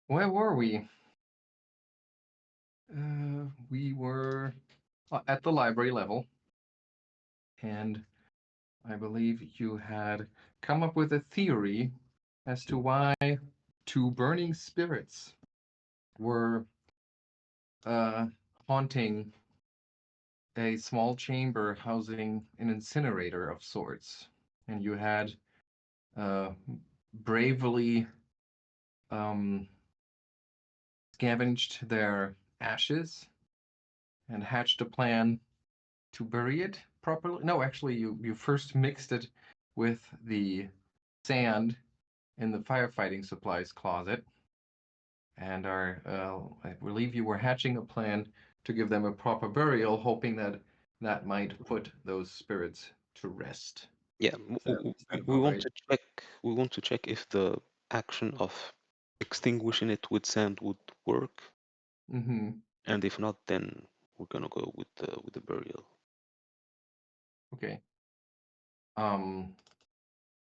Where were we? We were at the library level, and I believe you had come up with a theory as to why two burning spirits were uh, haunting a small chamber housing an incinerator of sorts, and you had uh, bravely um, scavenged their ashes and hatched a plan to bury it properly. No, actually, you first mixed it with the sand in the firefighting supplies closet, and I believe you were hatching a plan to give them a proper burial, hoping that that might put those spirits to rest. Yeah, Is that we about want right? to check. We want to check if the action of extinguishing it with sand would work, Mm-hmm. and if not, then we're gonna go with the burial. Okay. Um.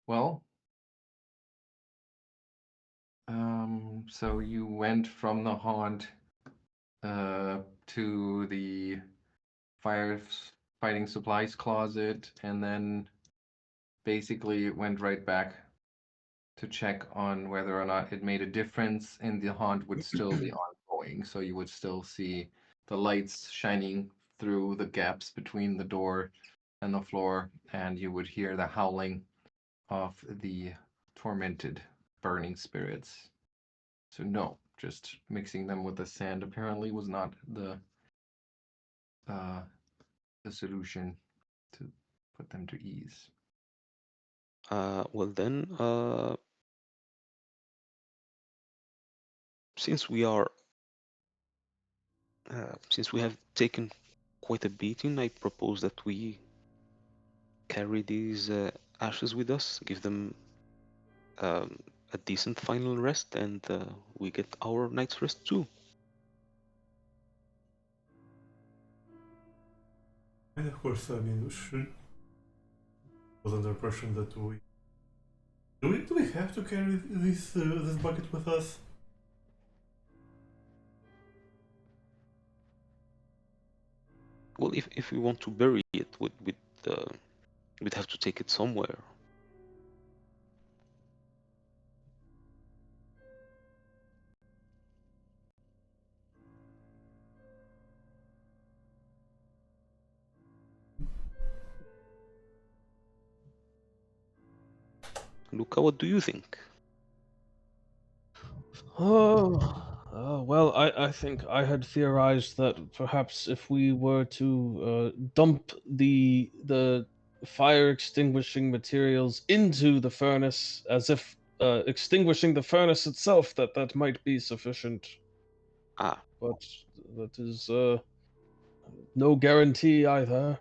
Well. So you went from the haunt to the firefighting supplies closet, and then basically went right back to check on whether or not it made a difference, and the haunt would still be ongoing. So you would still see the lights shining through the gaps between the door and the floor, and you would hear the howling of the tormented burning spirits. So no, just mixing them with the sand apparently was not uh, the solution to put them to ease. Well then, since we are since we have taken quite a beating, I propose that we carry these ashes with us, give them um, a decent final rest, and we get our night's rest too. And of course, I mean, we should was under impression that we have to carry this bucket with us? Well, if we want to bury it, we'd have to take it somewhere. Luca, what do you think? Oh, well, I think I had theorized that perhaps if we were to dump the fire extinguishing materials into the furnace, as if extinguishing the furnace itself, that might be sufficient. Ah, But that is no guarantee either,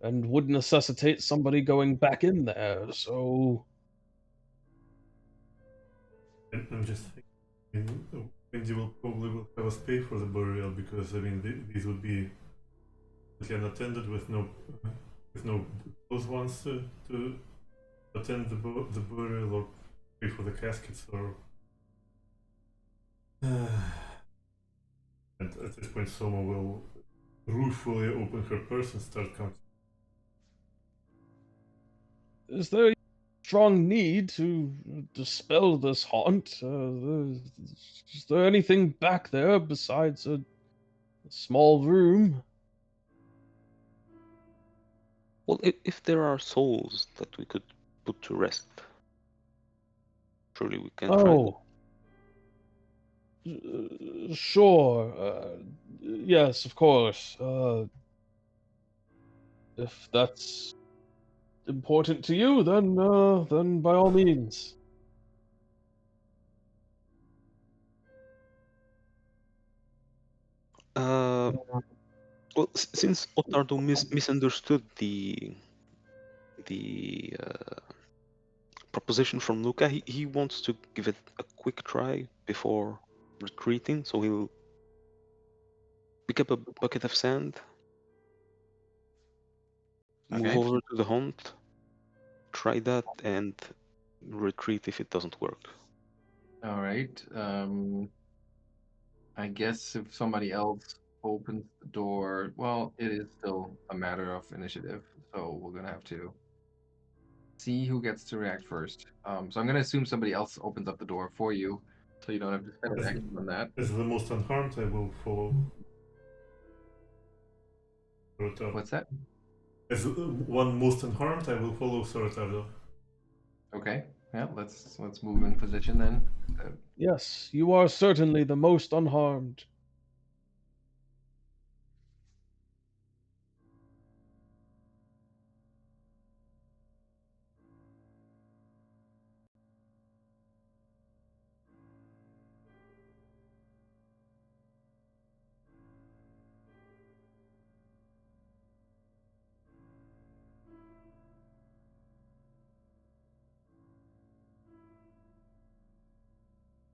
and would necessitate somebody going back in there. So And I'm just thinking, I mean, Wendy will probably will have us pay for the burial because I mean these would be completely unattended with no close ones to attend the burial or pay for the caskets or. And at this point, Soma will ruefully open her purse and start counting. is there a strong need to dispel this haunt? Is there anything back there besides a small room? well, if there are souls that we could put to rest, surely we can try that. Oh, sure. Yes, of course. If that's important to you, then by all means. Uh, well, since Ottardo misunderstood the proposition from Luca, he wants to give it a quick try before retreating. So he'll pick up a bucket of sand, move Okay. over to the hunt, try that, and retreat if it doesn't work. All right. I guess if somebody else opens the door, well, it is still a matter of initiative, so we're gonna have to see who gets to react first. So I'm gonna assume somebody else opens up the door for you, so you don't have to spend an As, action on that. as the most unharmed, I will follow Sorotaro. What's that? As one most unharmed, I will follow Sorotaro. Okay. Yeah, let's move in position then. Yes, you are certainly the most unharmed.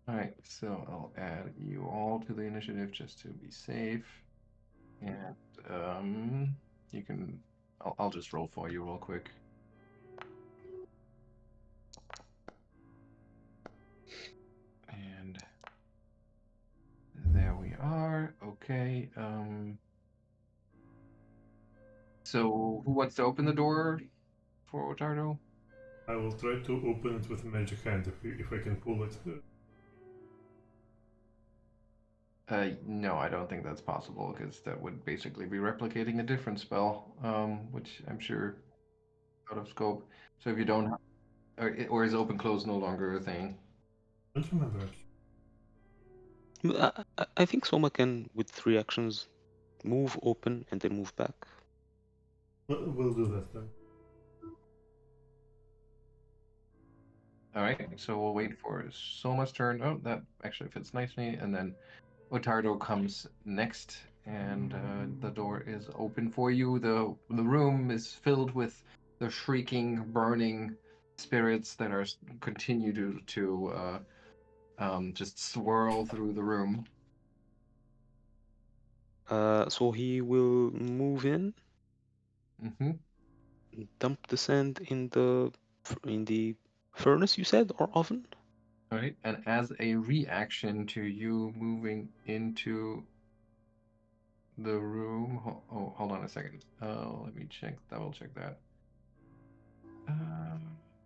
All right, so I'll add you all to the initiative just to be safe. And you can, I'll just roll for you real quick. And there we are. Okay. So who wants to open the door for Ottardo? I will try to open it with a magic hand if I can pull it. No, I don't think that's possible because that would basically be replicating a different spell, which I'm sure out of scope. So if you don't, or is open close no longer a thing? I don't remember actually. I think Soma can, with 3 actions, move, open, and then move back. We'll do that then. All right, so we'll wait for Soma's turn. Oh, that actually fits nicely, and then Ottardo comes next, and the door is open for you. The room is filled with the shrieking, burning spirits that are continue to just swirl through the room. So he will move in, Mm-hmm. dump the sand in the furnace, you said, or oven? All right, and as a reaction to you moving into the room, hold on a second. Let me double check that.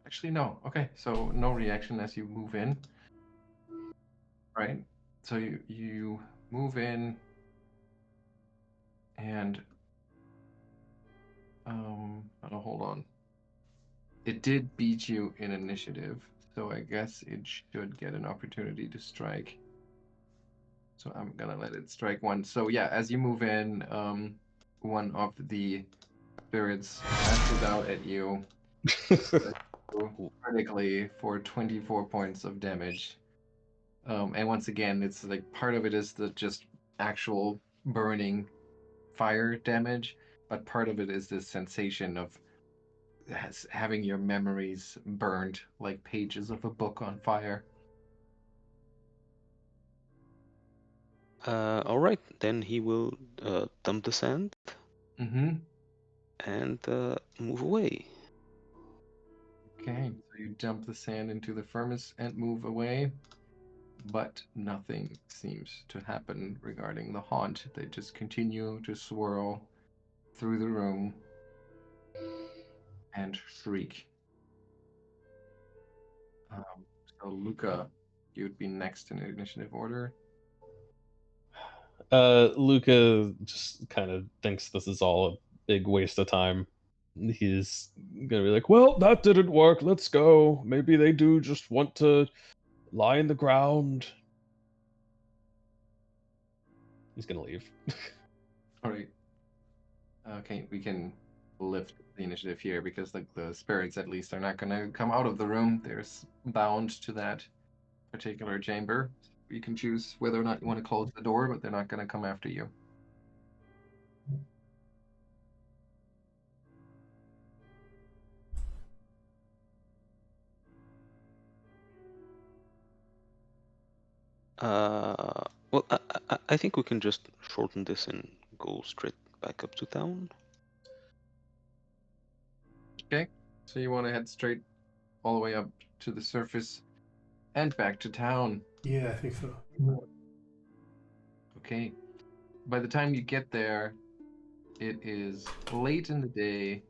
Actually, no. Okay, so no reaction as you move in. Right. So you move in, and oh, hold on. It did beat you in initiative, so I guess it should get an opportunity to strike. So I'm gonna let it strike one. So yeah, as you move in, one of the spirits lashes out at you critically for 24 points of damage. And once again, it's like part of it is the just actual burning fire damage, but part of it is this sensation of having your memories burned like pages of a book on fire. All right, then he will dump the sand Mm-hmm. and move away. Okay, so you dump the sand into the furnace and move away, but nothing seems to happen regarding the haunt. They just continue to swirl through the room and shriek. So Lucca, you'd be next in initiative order. Luca just kind of thinks this is all a big waste of time. He's gonna be like, "Well, that didn't work. Let's go. Maybe they do just want to lie in the ground." He's gonna leave. All right. Okay, we can lift the initiative here because the spirits at least are not going to come out of the room. They're bound to that particular chamber. You can choose whether or not you want to close the door, but they're not going to come after you. Well, I think we can just shorten this and go straight back up to town. Okay, so you want to head straight all the way up to the surface. And back to town. Yeah, I think so. Okay. By the time you get there, it is late in the day.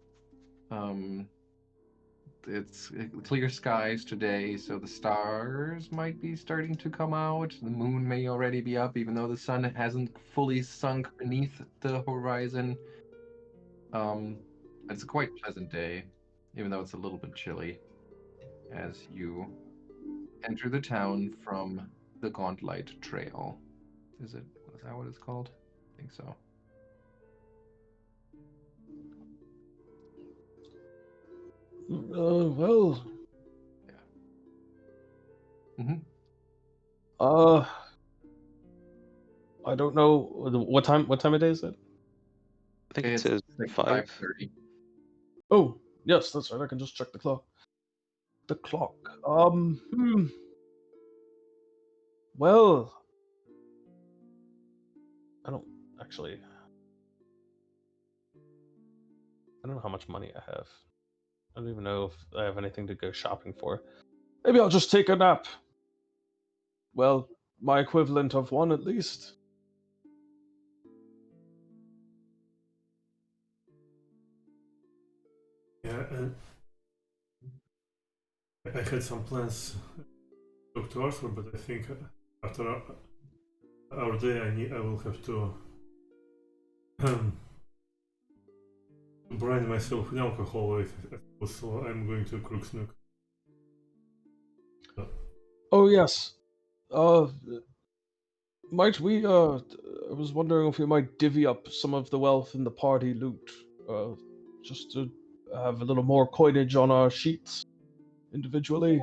It's clear skies today, so the stars might be starting to come out. The moon may already be up, even though the sun hasn't fully sunk beneath the horizon. It's a quite pleasant day, even though it's a little bit chilly, as you enter the town from the Gauntlight Trail. Is that what it's called? I think so. Well, Mm-hmm. I don't know what time. What time of day is it? I think it It's says like 5. 5:30. Oh, yes, that's right. I can just check the clock. The clock. Well, I don't actually. I don't know how much money I have. I don't even know if I have anything to go shopping for. Maybe I'll just take a nap. Well, my equivalent of one at least. Yeah, and I had some plans to talk to Arthur, but I think after our day, I will have to brine myself in alcohol. I suppose, so I'm going to Crook's Nook. Oh yes. Uh, might we? I was wondering if we might divvy up some of the wealth in the party loot. Just to have a little more coinage on our sheets individually.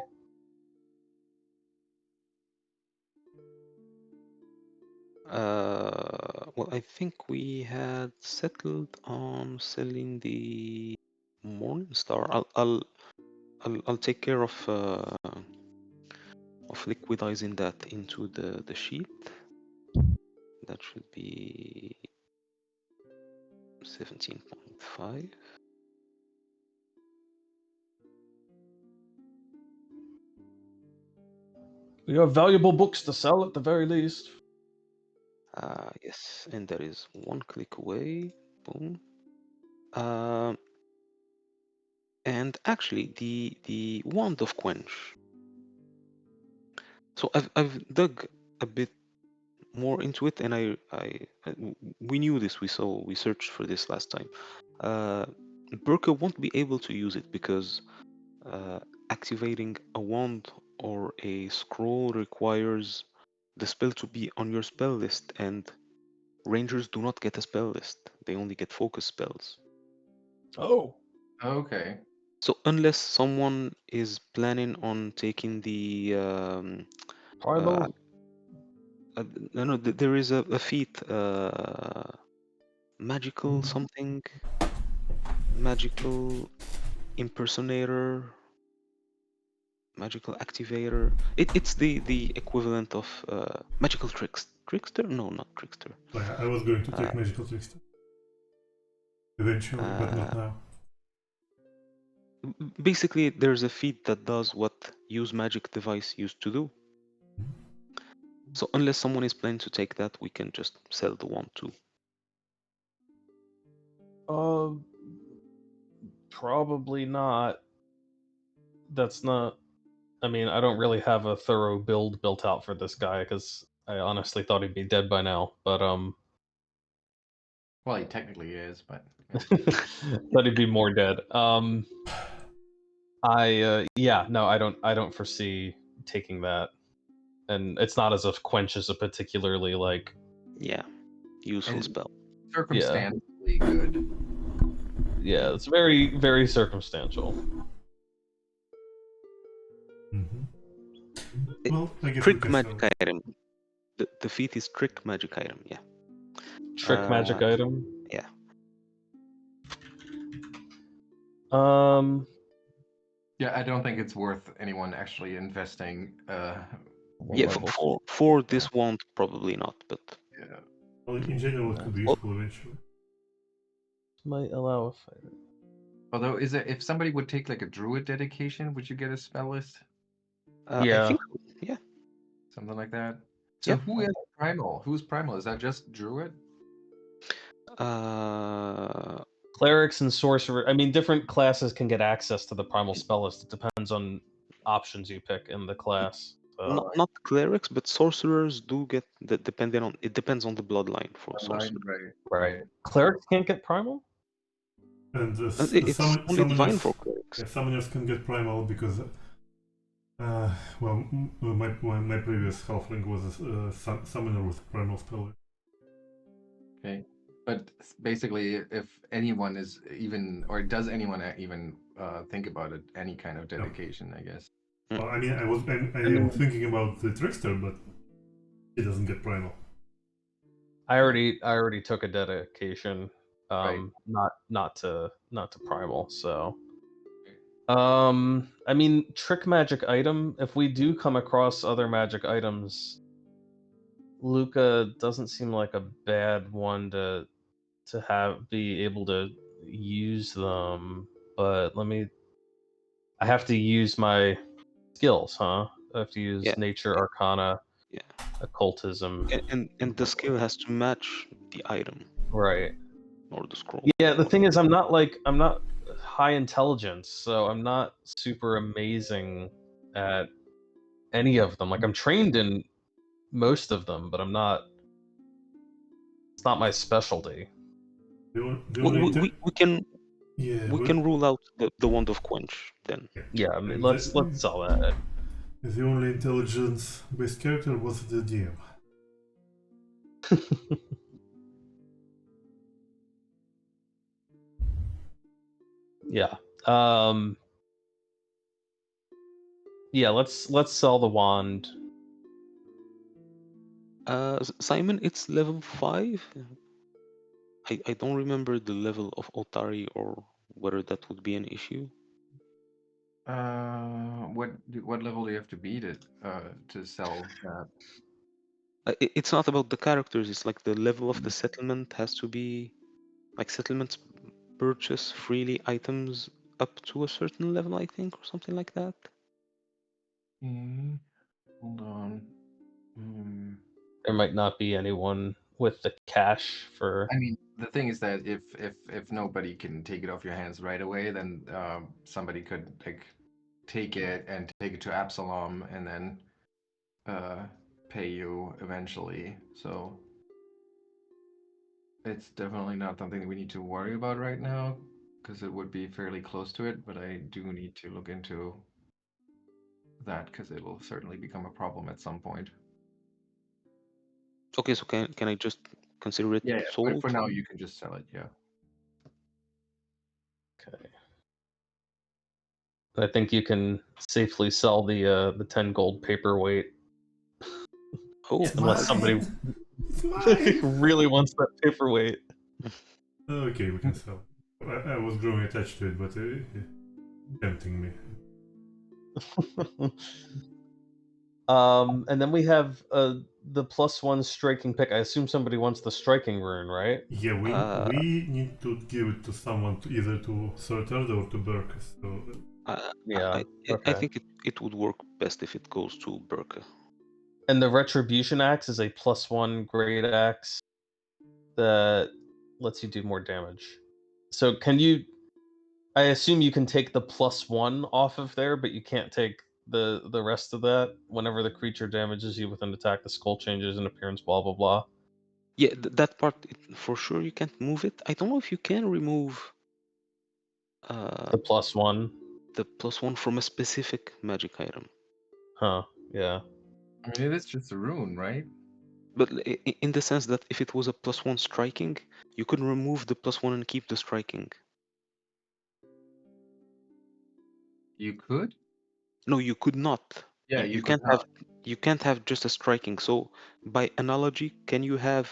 Well, I think we had settled on selling the Morningstar. I'll take care of liquidizing that into the sheet. That should be 17.5. We have valuable books to sell at the very least. Yes, and there is one click away. Boom. Um, and actually, the wand of quench. So I've dug a bit more into it, and we knew this. We searched for this last time. Birke won't be able to use it because activating a wand or a scroll requires the spell to be on your spell list, and rangers do not get a spell list. They only get focus spells. Oh, Okay. So unless someone is planning on taking the primal. no, there is a feat, magical something, magical impersonator, magical activator. It's the equivalent of magical trickster. No, not trickster. I was going to take Magical Trickster eventually, but not Uh, now. Basically, there's a feat that does what use magic device used to do. So unless someone is planning to take that, we can just sell the wand too. Probably not. That's not. I mean, I don't really have a thorough build built out for this guy because I honestly thought he'd be dead by now. But Well, he technically is, but thought he'd be more dead. No, I don't foresee taking that, and it's not as if quench is a particularly like Yeah, useful and spell. circumstantially good. yeah, it's very very circumstantial. Mm-hmm. Well, I guess we Trick can magic sell. item. The feat is trick magic item. Yeah. Trick magic item. Yeah. Yeah, I don't think it's worth anyone actually investing. One Yeah. level. For this wand, probably not. But Yeah. Well, in general, it could be Well- useful eventually. Might allow a fighter. Although, if somebody would take like a druid dedication, would you get a spell list? I Yeah. think, yeah. Something like that. So Yeah. who is primal? Who's primal? Is that just druid? Clerics and sorcerer. I mean, different classes can get access to the primal spell list. It depends on options you pick in the class. So, not clerics, but sorcerers do get that. Depending on it depends on the bloodline for Online, sorcerer. right. Clerics can't get primal? And It's only divine for summoners, clerics. yeah, summoners can get primal because, well, my previous halfling was a summoner with primal spell. Okay. But basically, if anyone is even, or does anyone even think about it, any kind of dedication, I guess. Well, I mean, I was thinking about the trickster, but he doesn't get primal. I already took a dedication. Right. Not to primal, so I mean, trick magic item, if we do come across other magic items, Lucca doesn't seem like a bad one to be able to use them, but I have to use my skills, huh? I have to use Yeah. nature, arcana, Yeah. occultism. And the skill has to match the item Right. or the scroll. Yeah, the thing is I'm not high intelligence, so I'm not super amazing at any of them. Like I'm trained in most of them, but it's not my specialty. The only We can yeah, we can rule out the wand of quench then. Yeah, I mean, and let's sell that. the only intelligence-based character was the DM. Yeah. Yeah, let's sell the wand. Simon, it's level 5. I don't remember the level of Otari or whether that would be an issue. What level do you have to beat it to sell that? It's not about the characters. It's like the level of the settlement has to be like settlements purchase freely items up to a certain level, I think, or something like that. Hold on. Hmm. There might not be anyone with the cash for. I mean, the thing is that if nobody can take it off your hands right away, then somebody could like take it and take it to Absalom and then pay you eventually. So it's definitely not something that we need to worry about right now because it would be fairly close to it, but I do need to look into that because it will certainly become a problem at some point. Okay, so can I just consider it Yeah, but sold? for now you can just sell it, yeah. Okay. I think you can safely sell the 10 gold paperweight. Oh, It's Unless somebody It's mine! really wants that paperweight. Okay, we can sell. I was growing attached to it, but tempting me. And then we have the +1 striking pick. I assume somebody wants the striking rune, right? Yeah, we need to give it to someone, either to Ottardo or to Birke. So Yeah. I Okay. think it would work best if it goes to Birke. And the retribution axe is a +1 great axe that lets you do more damage. So can you? I assume you can take the +1 off of there, but you can't take the rest of that. Whenever the creature damages you with an attack, the skull changes in appearance. Blah blah blah. Yeah, that part for sure you can't move it. I don't know if you can remove The +1. the +1 from a specific magic item. Huh. Yeah. I mean, it is just a rune, right? But in the sense that if it was a +1 striking, you could remove the +1 and keep the striking. You could? No, you could not. Yeah, You you could can't not. have just a striking. So by analogy, can you have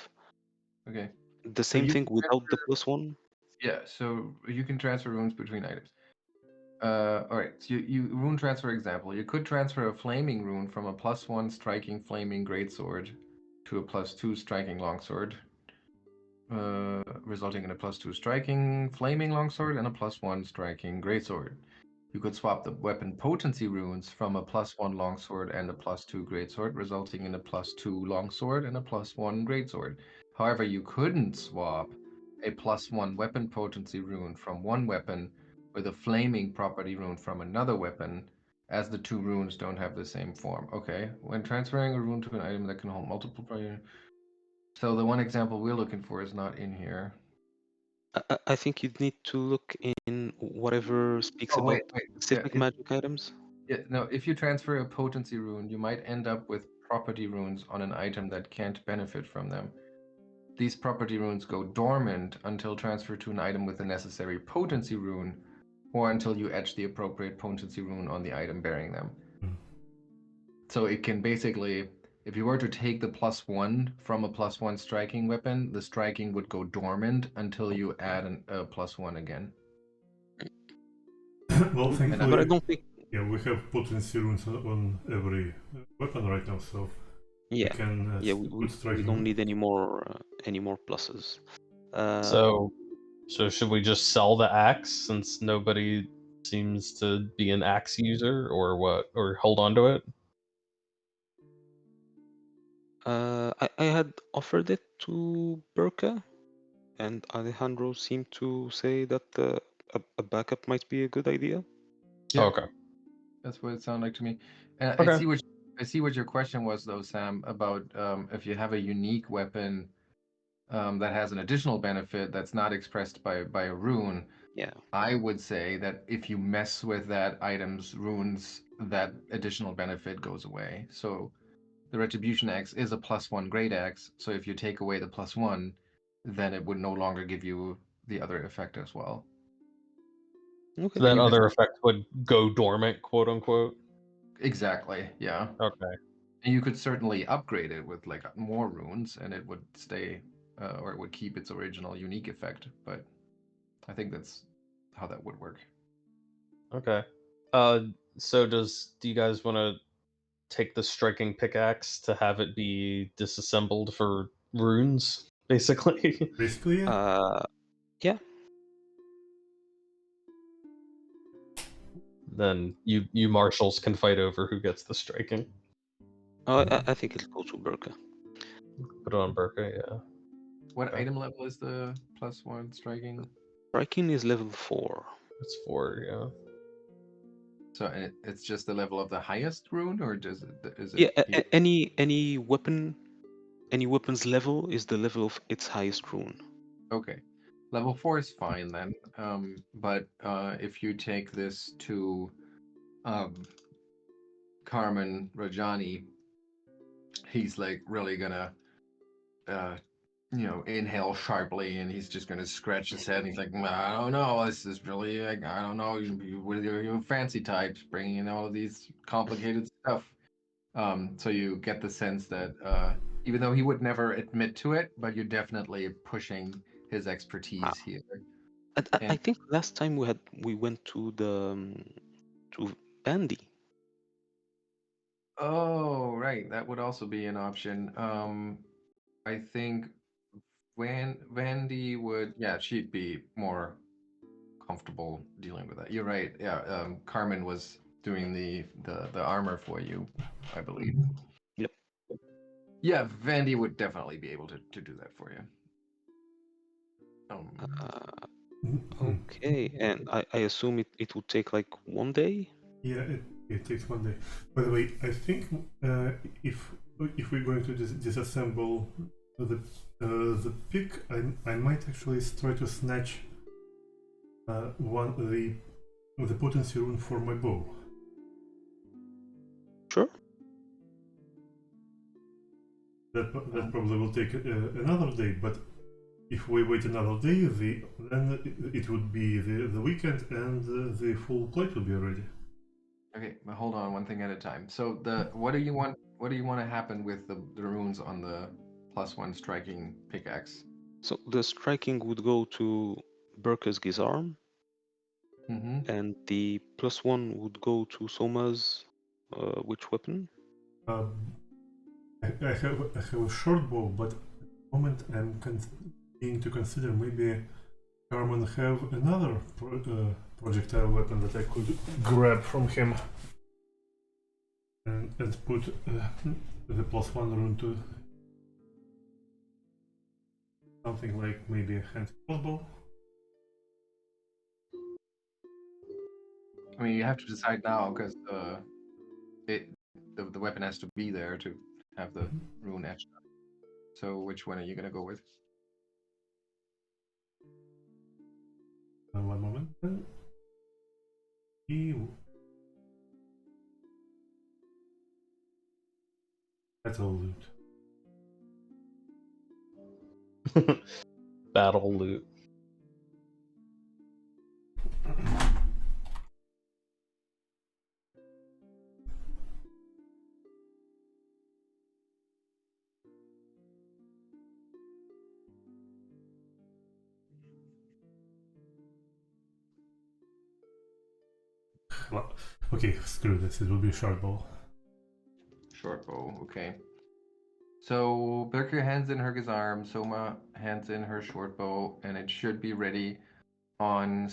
Okay. the So same you thing can without the transfer, +1? yeah, so you can transfer runes between items. All right. So you rune transfer example. You could transfer a flaming rune from a +1 striking flaming greatsword to a +2 striking longsword, resulting in a +2 striking flaming longsword and a +1 striking greatsword. you could swap the weapon potency runes from a +1 longsword and a +2 greatsword, resulting in a +2 longsword and a +1 greatsword. However, you couldn't swap a +1 weapon potency rune from one weapon with a flaming property rune from another weapon, as the two runes don't have the same form. Okay, when transferring a rune to an item that can hold multiple properties. So the one example we're looking for is not in here. I think you'd need to look in whatever speaks Oh, about wait. specific Yeah, magic items. yeah, no, if you transfer a potency rune, you might end up with property runes on an item that can't benefit from them. These property runes go dormant until transferred to an item with the necessary potency rune, or until you etch the appropriate potency rune on the item bearing them. So it can basically, if you were to take the +1 from a +1 striking weapon, the striking would go dormant until you add a +1 again. Well, But I thankfully, don't think. yeah, we have potency runes on every weapon right now, so we Yeah, can yeah, put we striking. don't need any more pluses. So should we just sell the axe since nobody seems to be an axe user, or what? Or hold on to it? I had offered it to Birke, and Alejandro seemed to say that a backup might be a good idea. Yeah. Okay. That's what it sounded like to me. And Okay. I see what your question was though, Sam, about if you have a unique weapon that has an additional benefit that's not expressed by a rune. Yeah. I would say that if you mess with that item's runes, that additional benefit goes away. So the Retribution Axe is a +1 Great Axe, so if you take away the +1, then it would no longer give you the other effect as well. Okay. So that you could- other effect would go dormant, quote unquote. Exactly, yeah. Okay. And you could certainly upgrade it with like more runes, and it would stay, or it would keep its original unique effect. But I think that's how that would work. Okay. So do you guys want to take the striking pickaxe to have it be disassembled for runes, basically? Basically, yeah. Yeah. Then you marshals can fight over who gets the striking. I think it'll go to Birke. Put it on Birke, yeah. What Okay. item level is the +1 striking? Striking is level 4. It's 4, yeah. So it's just the level of the highest rune, or is it? Yeah, any weapon's level is the level of its highest rune. Okay, level 4 is fine then. But if you take this to Carmen Rajani, he's like really gonna inhale sharply, and he's just gonna scratch his head, and he's like, I don't know, this is really like, I don't know, with your fancy types bringing in all of these complicated stuff. So you get the sense that even though he would never admit to it, but you're definitely pushing his expertise here. I think last time we went to to Bandy. Oh, right, that would also be an option. I think Vandy would, yeah, she'd be more comfortable dealing with that. You're right. Yeah, Carmen was doing the armor for you, I believe. Yep. Yeah, Vandy would definitely be able to do that for you. Okay, and I assume it would take like 1 day. Yeah, it takes 1 day. By the way, I think if we're going to disassemble the pick, I might actually try to snatch the potency rune for my bow. Sure. That probably will take another day, but if we wait another day, then it would be the weekend, and the full plate will be ready. Okay, but hold on, one thing at a time. So what do you want to happen with the runes on the +1 striking pickaxe? So the striking would go to Birke's Gizarm, and the +1 would go to Souma's which weapon? I have a short bow, but at the moment I'm beginning to consider maybe Garmin have another projectile weapon that I could grab from him and put the +1 rune to something like maybe a hand crossbow. I mean, you have to decide now because the weapon has to be there to have the rune etched up. So which one are you gonna go with? 1 moment. Battle loot. Battle loot. Well, okay, screw this. It will be a short bow. Short bow, okay. So Birke hands in her Gizarm, Souma hands in her short bow, and it should be ready on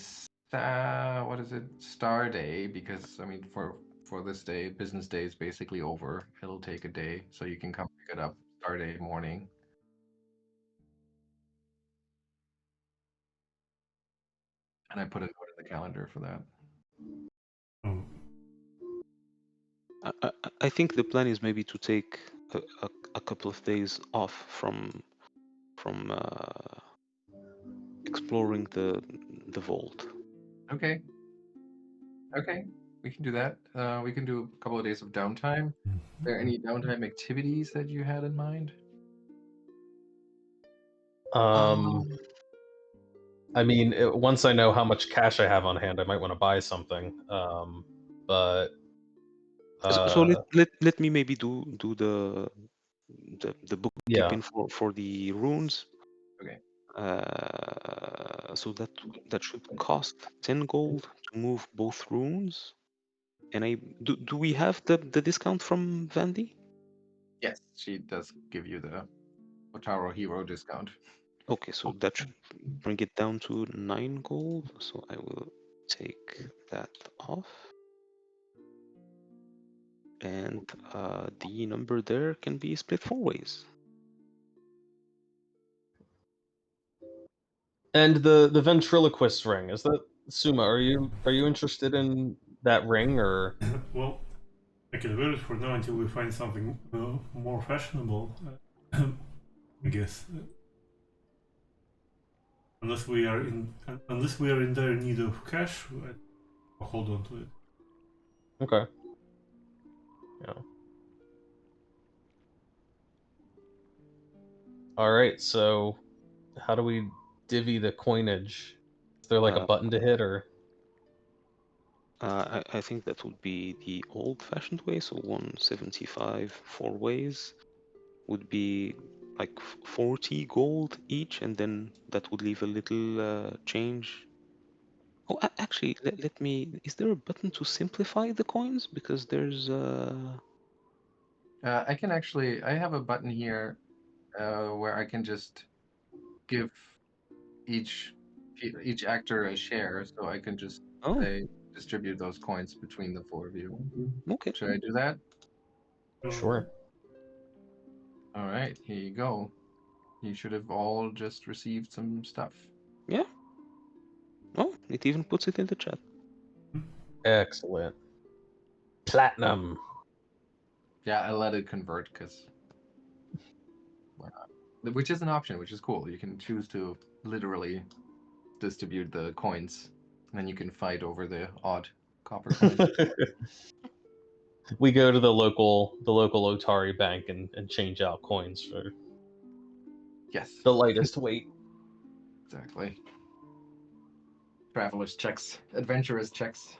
what is it? Star Day, because I mean for this day, business day is basically over. It'll take a day, so you can come pick it up Star Day morning. And I put a note in the calendar for that. Oh, I think the plan is maybe to take a couple of days off from exploring the vault. Okay. Okay, we can do that. We can do a couple of days of downtime. Are there any downtime activities that you had in mind? I mean, once I know how much cash I have on hand, I might want to buy something. But So let me maybe do the yeah, bookkeeping for the runes. Okay. So that should cost 10 gold to move both runes. And do we have the discount from Vandy? Yes, she does give you the Ottardo hero discount. Okay, so that should bring it down to 9 gold. So I will take that off. And the number there can be split 4 ways. and the ventriloquist ring, is that Suma? Are you interested in that ring, or well, I can wear it for now until we find something more fashionable. I guess. Unless we are in dire need of cash, I'll hold on to it. okay? Yeah. All right. So, how do we divvy the coinage? Is there like a button to hit, or? I think that would be the old-fashioned way. So 175 4 ways would be like 40 gold each, and then that would leave a little change. Oh, actually, let me. Is there a button to simplify the coins? Because there's I can actually. I have a button here where I can just give each actor a share, so I can just say distribute those coins between the 4 of you. Okay. Should I do that? Sure. All right, here you go. You should have all just received some stuff. Yeah. Oh, it even puts it in the chat. Excellent. Platinum. Yeah, I let it convert because why not? Which is an option, which is cool. You can choose to literally distribute the coins, and then you can fight over the odd copper coins. We go to the local Otari bank and change out coins for Yes, the lightest weight. exactly. Travelers checks, adventurers checks.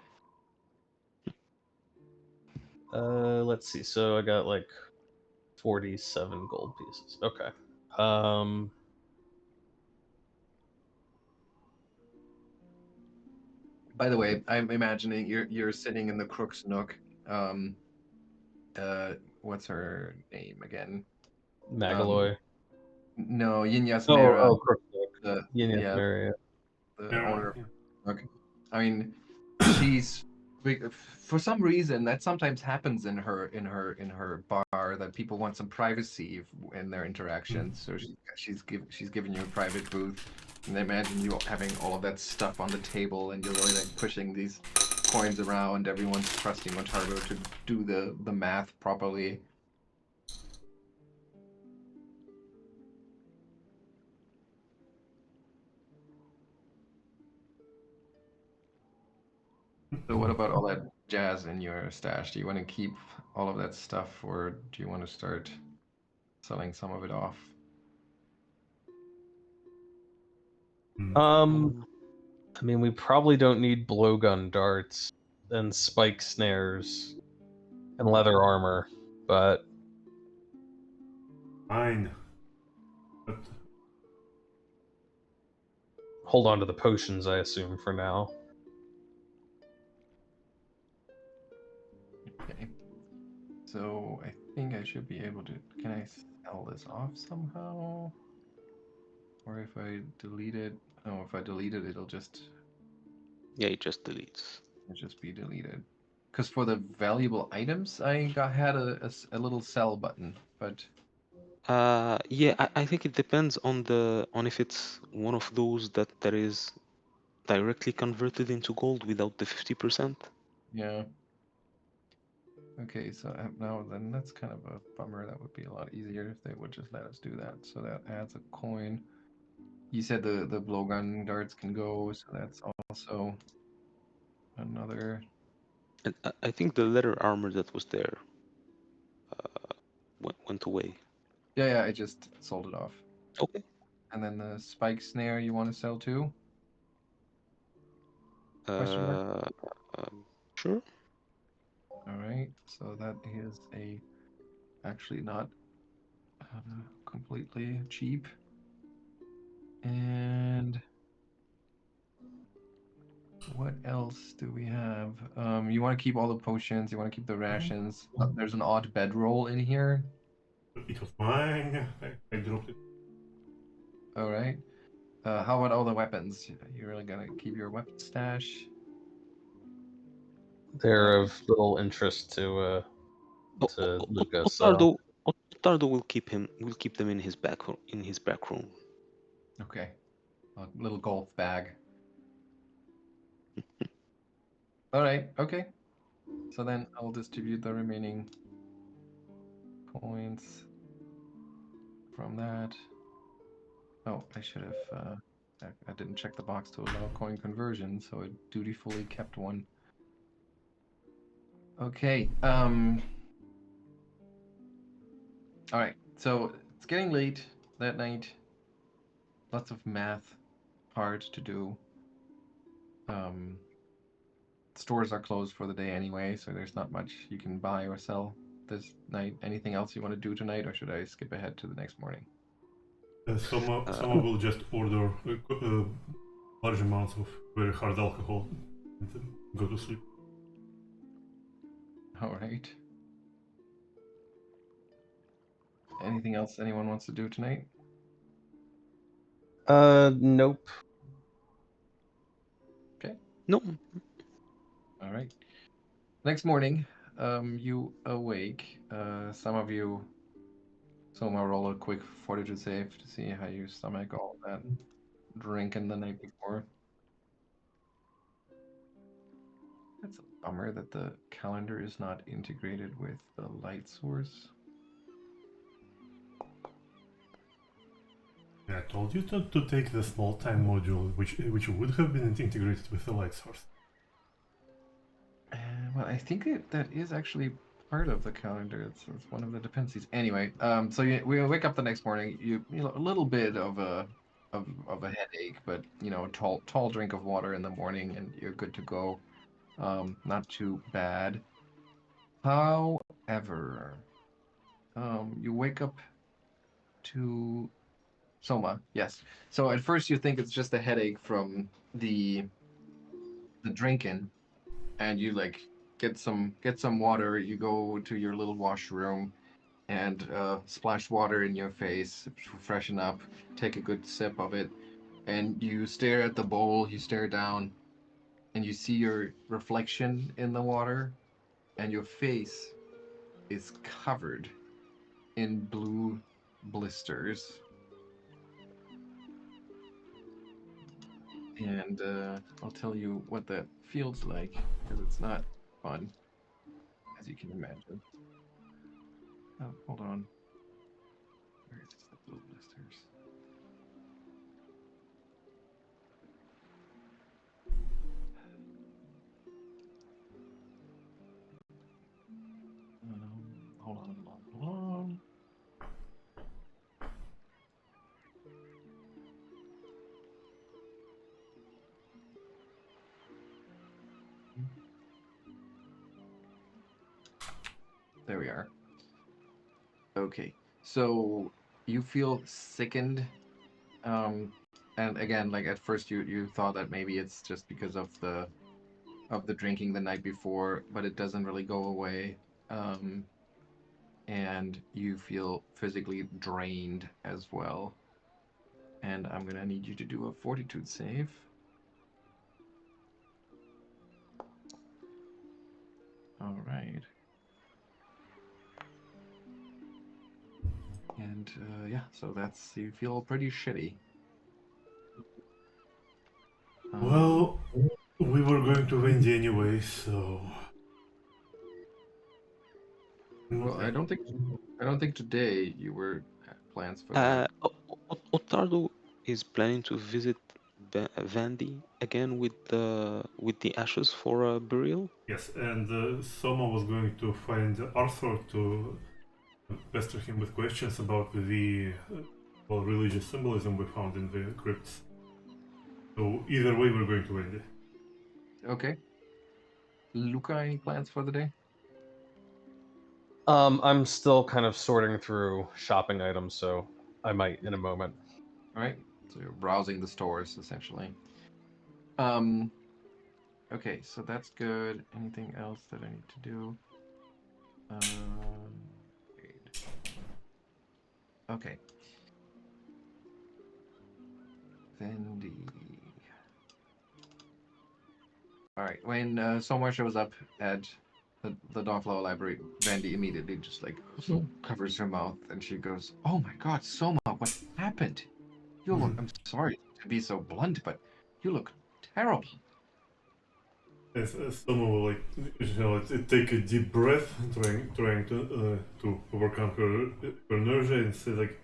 Let's see. So I got like 47 gold pieces. Okay. By the way, I'm imagining you're sitting in the Crook's Nook. What's her name again? Magaloy. No, Yin Oh, Yasmera. Crooknook. The Yin yeah, Yasmera. the Yeah, owner of Okay. I mean, she's for some reason that sometimes happens in her bar that people want some privacy in their interactions. So she's giving you a private booth, and imagine you having all of that stuff on the table, and you're really like pushing these coins around. Everyone's trusting Ottardo to do the math properly. So what about all that jazz in your stash? Do you want to keep all of that stuff, or do you want to start selling some of it off? I mean, we probably don't need blowgun darts and spike snares and leather armor, but fine. But hold on to the potions, I assume, for now. Okay. So I think I should be able to. Can I sell this off somehow? Or if I delete it? Oh, if I delete it, it'll just Yeah, it just deletes. be deleted. Because for the valuable items, had a little sell button, but Yeah, I think it depends on if it's one of those that is directly converted into gold without the 50%. yeah. Okay, so now then that's kind of a bummer. That would be a lot easier if they would just let us do that. So that adds a coin. You said the blowgun darts can go, so that's also another. And I think the leather armor that was there went away. Yeah, I just sold it off. Okay. And then the spike snare you want to sell too? Question mark? Sure. All right, so that is actually not completely cheap. And what else do we have? You want to keep all the potions. You want to keep the rations. There's an odd bedroll in here. it was mine. I dropped it. All right. How about all the weapons? You really gonna keep your weapon stash? They're of little interest to Lucca, so Ottardo will keep them in his back room. Okay. A little golf bag. All right. Okay. So then I'll distribute the remaining coins from that. Oh, I should have. I didn't check the box to allow coin conversion, so it dutifully kept one. Okay. All right. So it's getting late that night. Lots of math, hard to do. Stores are closed for the day anyway, so there's not much you can buy or sell this night. Anything else you want to do tonight, or should I skip ahead to the next morning? Someone will just order large amounts of very hard alcohol and go to sleep. All right. Anything else anyone wants to do tonight? nope. Okay. No. All right. Next morning, you awake. Some of you, Soma, roll a quick fortitude save to see how you stomach all that drinking the night before. That's a bummer that the calendar is not integrated with the light source. I told you to take the small time module, which would have been integrated with the light source. Well, I think that is actually part of the calendar. It's one of the dependencies. Anyway, so we wake up the next morning. You know, a little bit of a headache, but tall drink of water in the morning, and you're good to go. Not too bad. However, you wake up to Soma. Yes. So at first you think it's just a headache from the drinking, and you like get some water. You go to your little washroom and splash water in your face, freshen up, take a good sip of it, And you stare at the bowl, you stare down, and you see your reflection in the water, and your face is covered in blue blisters. And I'll tell you what that feels like, because it's not fun, as you can imagine. Oh, hold on. Where is the blue blisters? Hold on, hold on, hold on. There we are. Okay, so you feel sickened, and again, like at first you thought that maybe it's just because of the drinking the night before, but it doesn't really go away. Um, and you feel physically drained as well. And I'm gonna need you to do a fortitude save. All right. And yeah, so that's you feel pretty shitty. Well, we were going to Wendy anyway, so. Well, I don't think today you were had plans for that. Ottardo is planning to visit Vandy again with the ashes for a burial. Yes, and Soma was going to find Arthur to pester him with questions about the well, religious symbolism we found in the crypts. So either way, we're going to Wendy. Okay. Lucca, any plans for the day? I'm still kind of sorting through shopping items, so I might in a moment. All right. So you're browsing the stores essentially. Um. Okay, so that's good. Anything else that I need to do? Wait. Okay. Vendi. All right. When Soma shows up at the Dawnflower Library, Vendi immediately just like covers her mouth and she goes, "Oh my God, Soma, what happened? You look. I'm sorry to be so blunt, but you look terrible." As Soma will take a deep breath, trying to overcome her nausea and say like,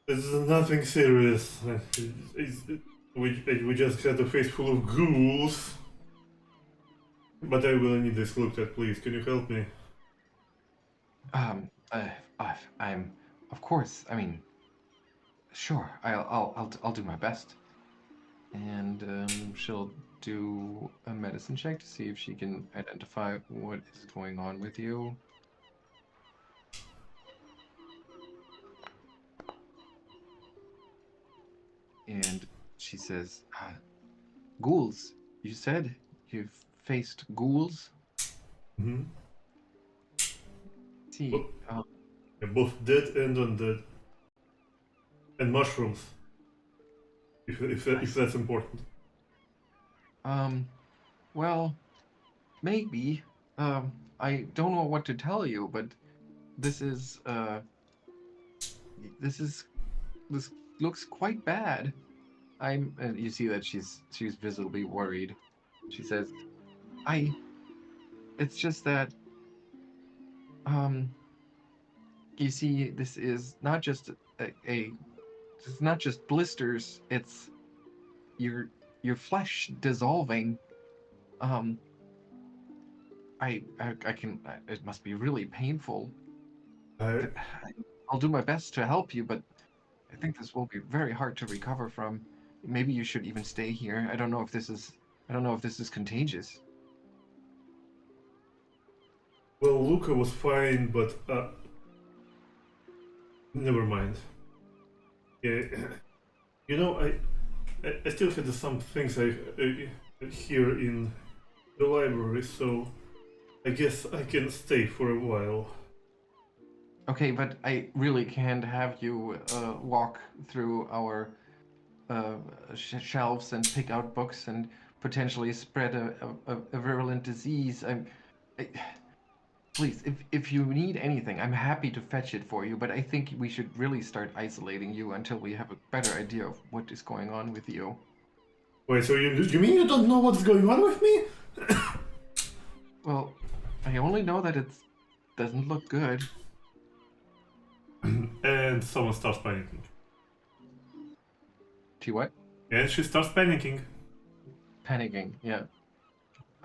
"It's nothing serious. We just had a face full of ghouls. But I will need this looked at, please. Can you help me?" Um. I'm. Of course. I mean, sure. I'll do my best. And she'll do a medicine check to see if she can identify what is going on with you. And she says, "Ghouls. You said you've faced ghouls? Mm-hmm. See, Both dead and undead. And mushrooms, if that's important. um, well, maybe. I don't know what to tell you, but this is, this is, this looks quite bad. And you see that she's visibly worried. She says, I, it's just that, um, you see, this is not just it's not just blisters, it's your your flesh dissolving. Um, I can, it must be really painful. I, Th- I'll do my best to help you, but I think this will be very hard to recover from. Maybe you should even stay here. I don't know if this is contagious. well, Lucca was fine, but never mind. Yeah, you know, I still had some things I here in the library, so I guess I can stay for a while. Okay, but I really can't have you walk through our uh, shelves and pick out books and potentially spread a virulent disease. I, please, if you need anything, I'm happy to fetch it for you, but I think we should really start isolating you until we have a better idea of what is going on with you. Wait, so you mean you don't know what's going on with me? Well, I only know that it doesn't look good. And someone starts panicking. To what? And she starts panicking. Panicking, yeah.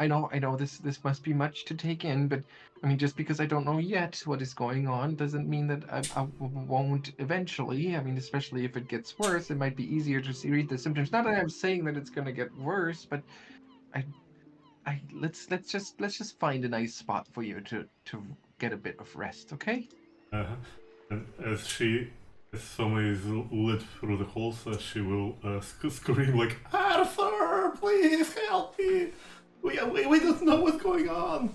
I know this must be much to take in, but I mean, just because I don't know yet what is going on doesn't mean that I won't eventually. I mean, especially if it gets worse, it might be easier to read the symptoms. Not that I'm saying that it's gonna get worse, but I let's just find a nice spot for you to get a bit of rest, okay? Uh-huh. And as Soma is led through the halls, she will scream like, Arthur, please help me! We don't know what's going on!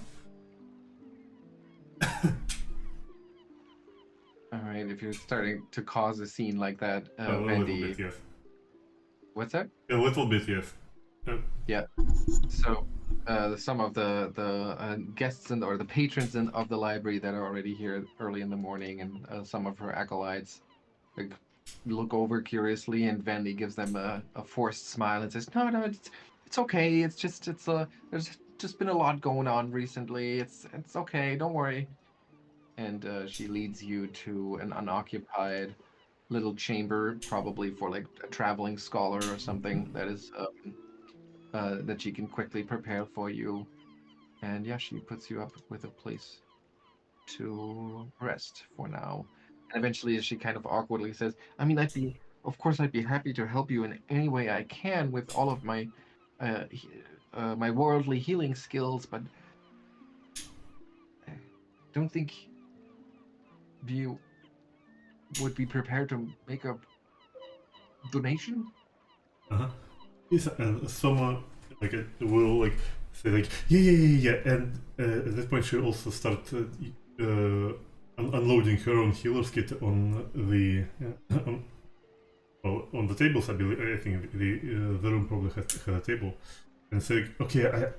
All right, if you're starting to cause a scene like that, A little Vendi, bit, yes. what's that? A little bit, yes. Yeah. So, some of the guests or the patrons of the library that are already here early in the morning, and some of her acolytes, like, look over curiously, and Vandy gives them a forced smile and says, "No, no, it's okay. There's just been a lot going on recently. It's okay. Don't worry." And she leads you to an unoccupied little chamber, probably for like a traveling scholar or something that she can quickly prepare for you. And yeah, she puts you up with a place to rest for now. And eventually, she kind of awkwardly says, I mean, of course, I'd be happy to help you in any way I can with all of uh, my worldly healing skills, but I don't think you would be prepared to make a donation. Uh-huh. Yes, and someone will say yeah, and at that point she also start unloading her own healer's kit on the on the tables. I believe I think the room probably had a table, and say okay,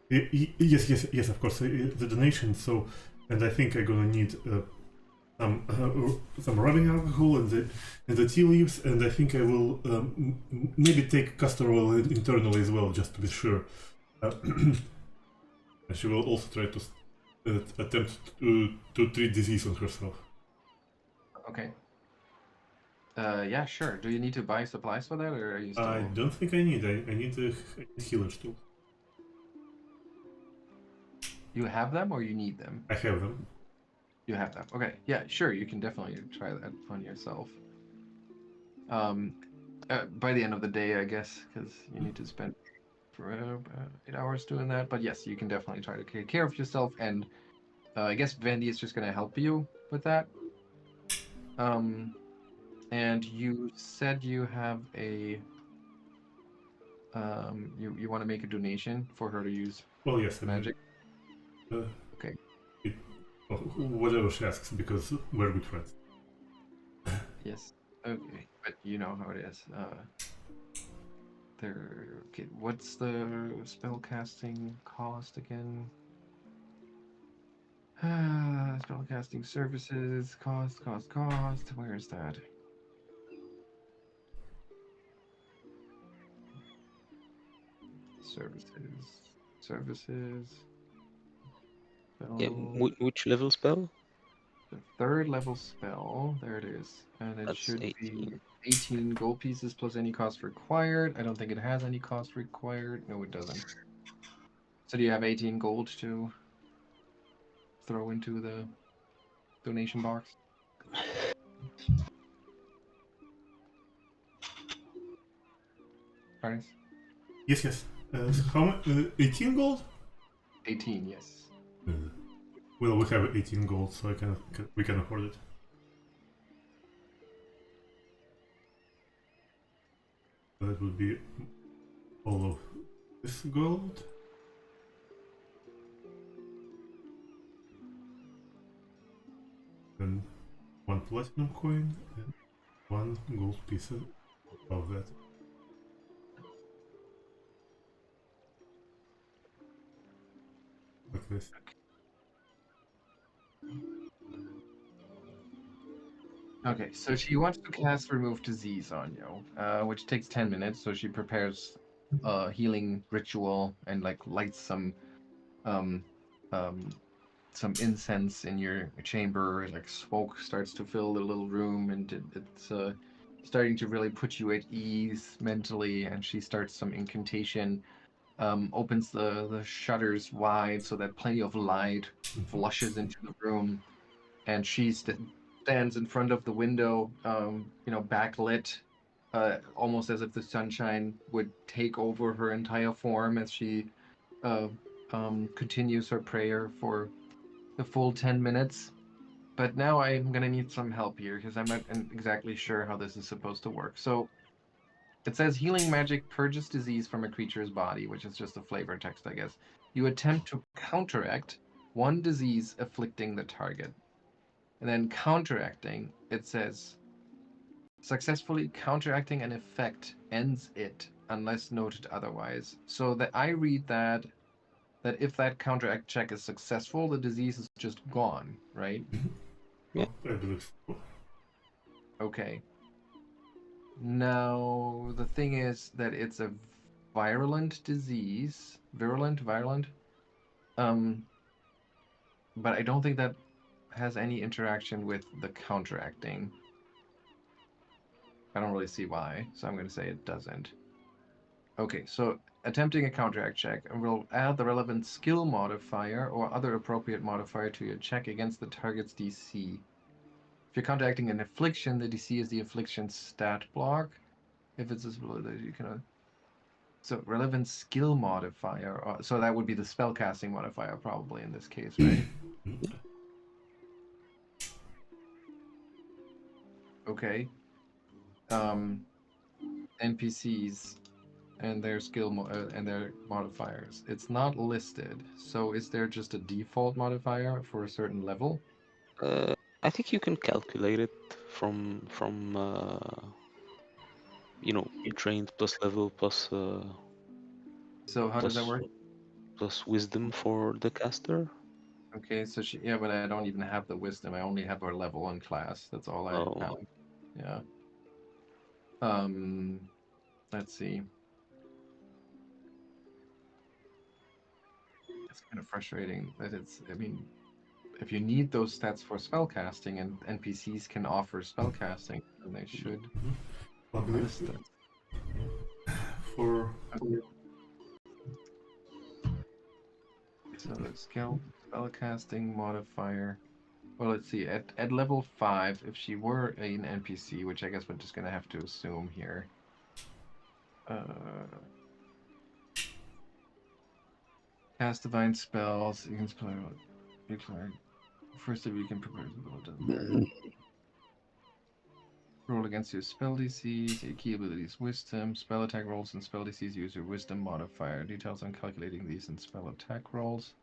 yes, of course the donation. So, and I think I'm gonna need some rubbing alcohol and the tea leaves, and I think I will maybe take castor oil internally as well, just to be sure. And she will also try to attempt to treat disease on herself. Okay. Yeah, sure. Do you need to buy supplies for that, or are you still? I don't think I need. I need healer's tools. You have them, or you need them? I have them. You have them. Okay. Yeah, sure. You can definitely try that on yourself. By the end of the day, I guess, because you need to spend for 8 hours doing that. But yes, you can definitely try to take care of yourself, and I guess Vandy is just going to help you with that. And you said you have you want to make a donation for her to use Well, yes, magic. Okay. Whatever she asks, because we're good friends. Yes. Okay, but you know how it is. Okay, what's the spell casting cost again? Spell casting services cost. Where is that? Services. Yeah, Spell. which level spell? The third level spell. There it is, and it That's should 18. be 18 gold pieces plus any cost required. I don't think it has any cost required. No, it doesn't. So do you have 18 gold to throw into the donation box? Price? Yes. How much? 18 gold? 18, yes. Well, we have 18 gold, so we can afford it. That would be all of this gold. Then one platinum coin and one gold piece of that. Miss. Okay, so she wants to cast Remove Disease on you, which takes 10 minutes. So she prepares a healing ritual and like lights um, um, some incense in your chamber. Like smoke starts to fill the little room, and it's starting to really put you at ease mentally. And she starts some incantation, opens the shutters wide so that plenty of light flushes into the room, and she stands in front of the window, backlit, almost as if the sunshine would take over her entire form as she uh, continues her prayer for the full 10 minutes. But now I'm going to need some help here because I'm not exactly sure how this is supposed to work. So it says healing magic purges disease from a creature's body, which is just a flavor text, I guess. You attempt to counteract one disease afflicting the target. And then counteracting, it says successfully counteracting an effect ends it unless noted otherwise. So that I read that if that counteract check is successful, the disease is just gone, right? Yeah. I believe so. Okay. Now the thing is that it's a virulent disease. Virulent. Um, but I don't think that has any interaction with the counteracting. I don't really see why, so I'm going to say it doesn't. Okay, so attempting a counteract check, and we'll add the relevant skill modifier or other appropriate modifier to your check against the target's DC. If you're counteracting an affliction, the DC is the affliction stat block. If it's a ability, you can. So relevant skill modifier, so that would be the spellcasting modifier probably in this case, right? Okay. NPCs and their and their modifiers. It's not listed. So is there just a default modifier for a certain level? I think you can calculate it from trained plus level So how does that plus work? plus wisdom for the caster. Okay, so yeah, but I don't even have the wisdom. I only have her level and class. That's all I Oh, have. Yeah. Um, let's see. It's kind of frustrating that I mean, if you need those stats for spellcasting and NPCs can offer spellcasting, then they should I believe list it. for Okay. So the spellcasting modifier. Well, let's see. At level 5, if she were an NPC, which I guess we're just gonna have to assume here. Cast divine spells. You can declare. First, if you can prepare it doesn't matter. Roll against your spell DCs, your key abilities, wisdom, spell attack rolls, and spell DCs use your wisdom modifier. Details on calculating these in spell attack rolls.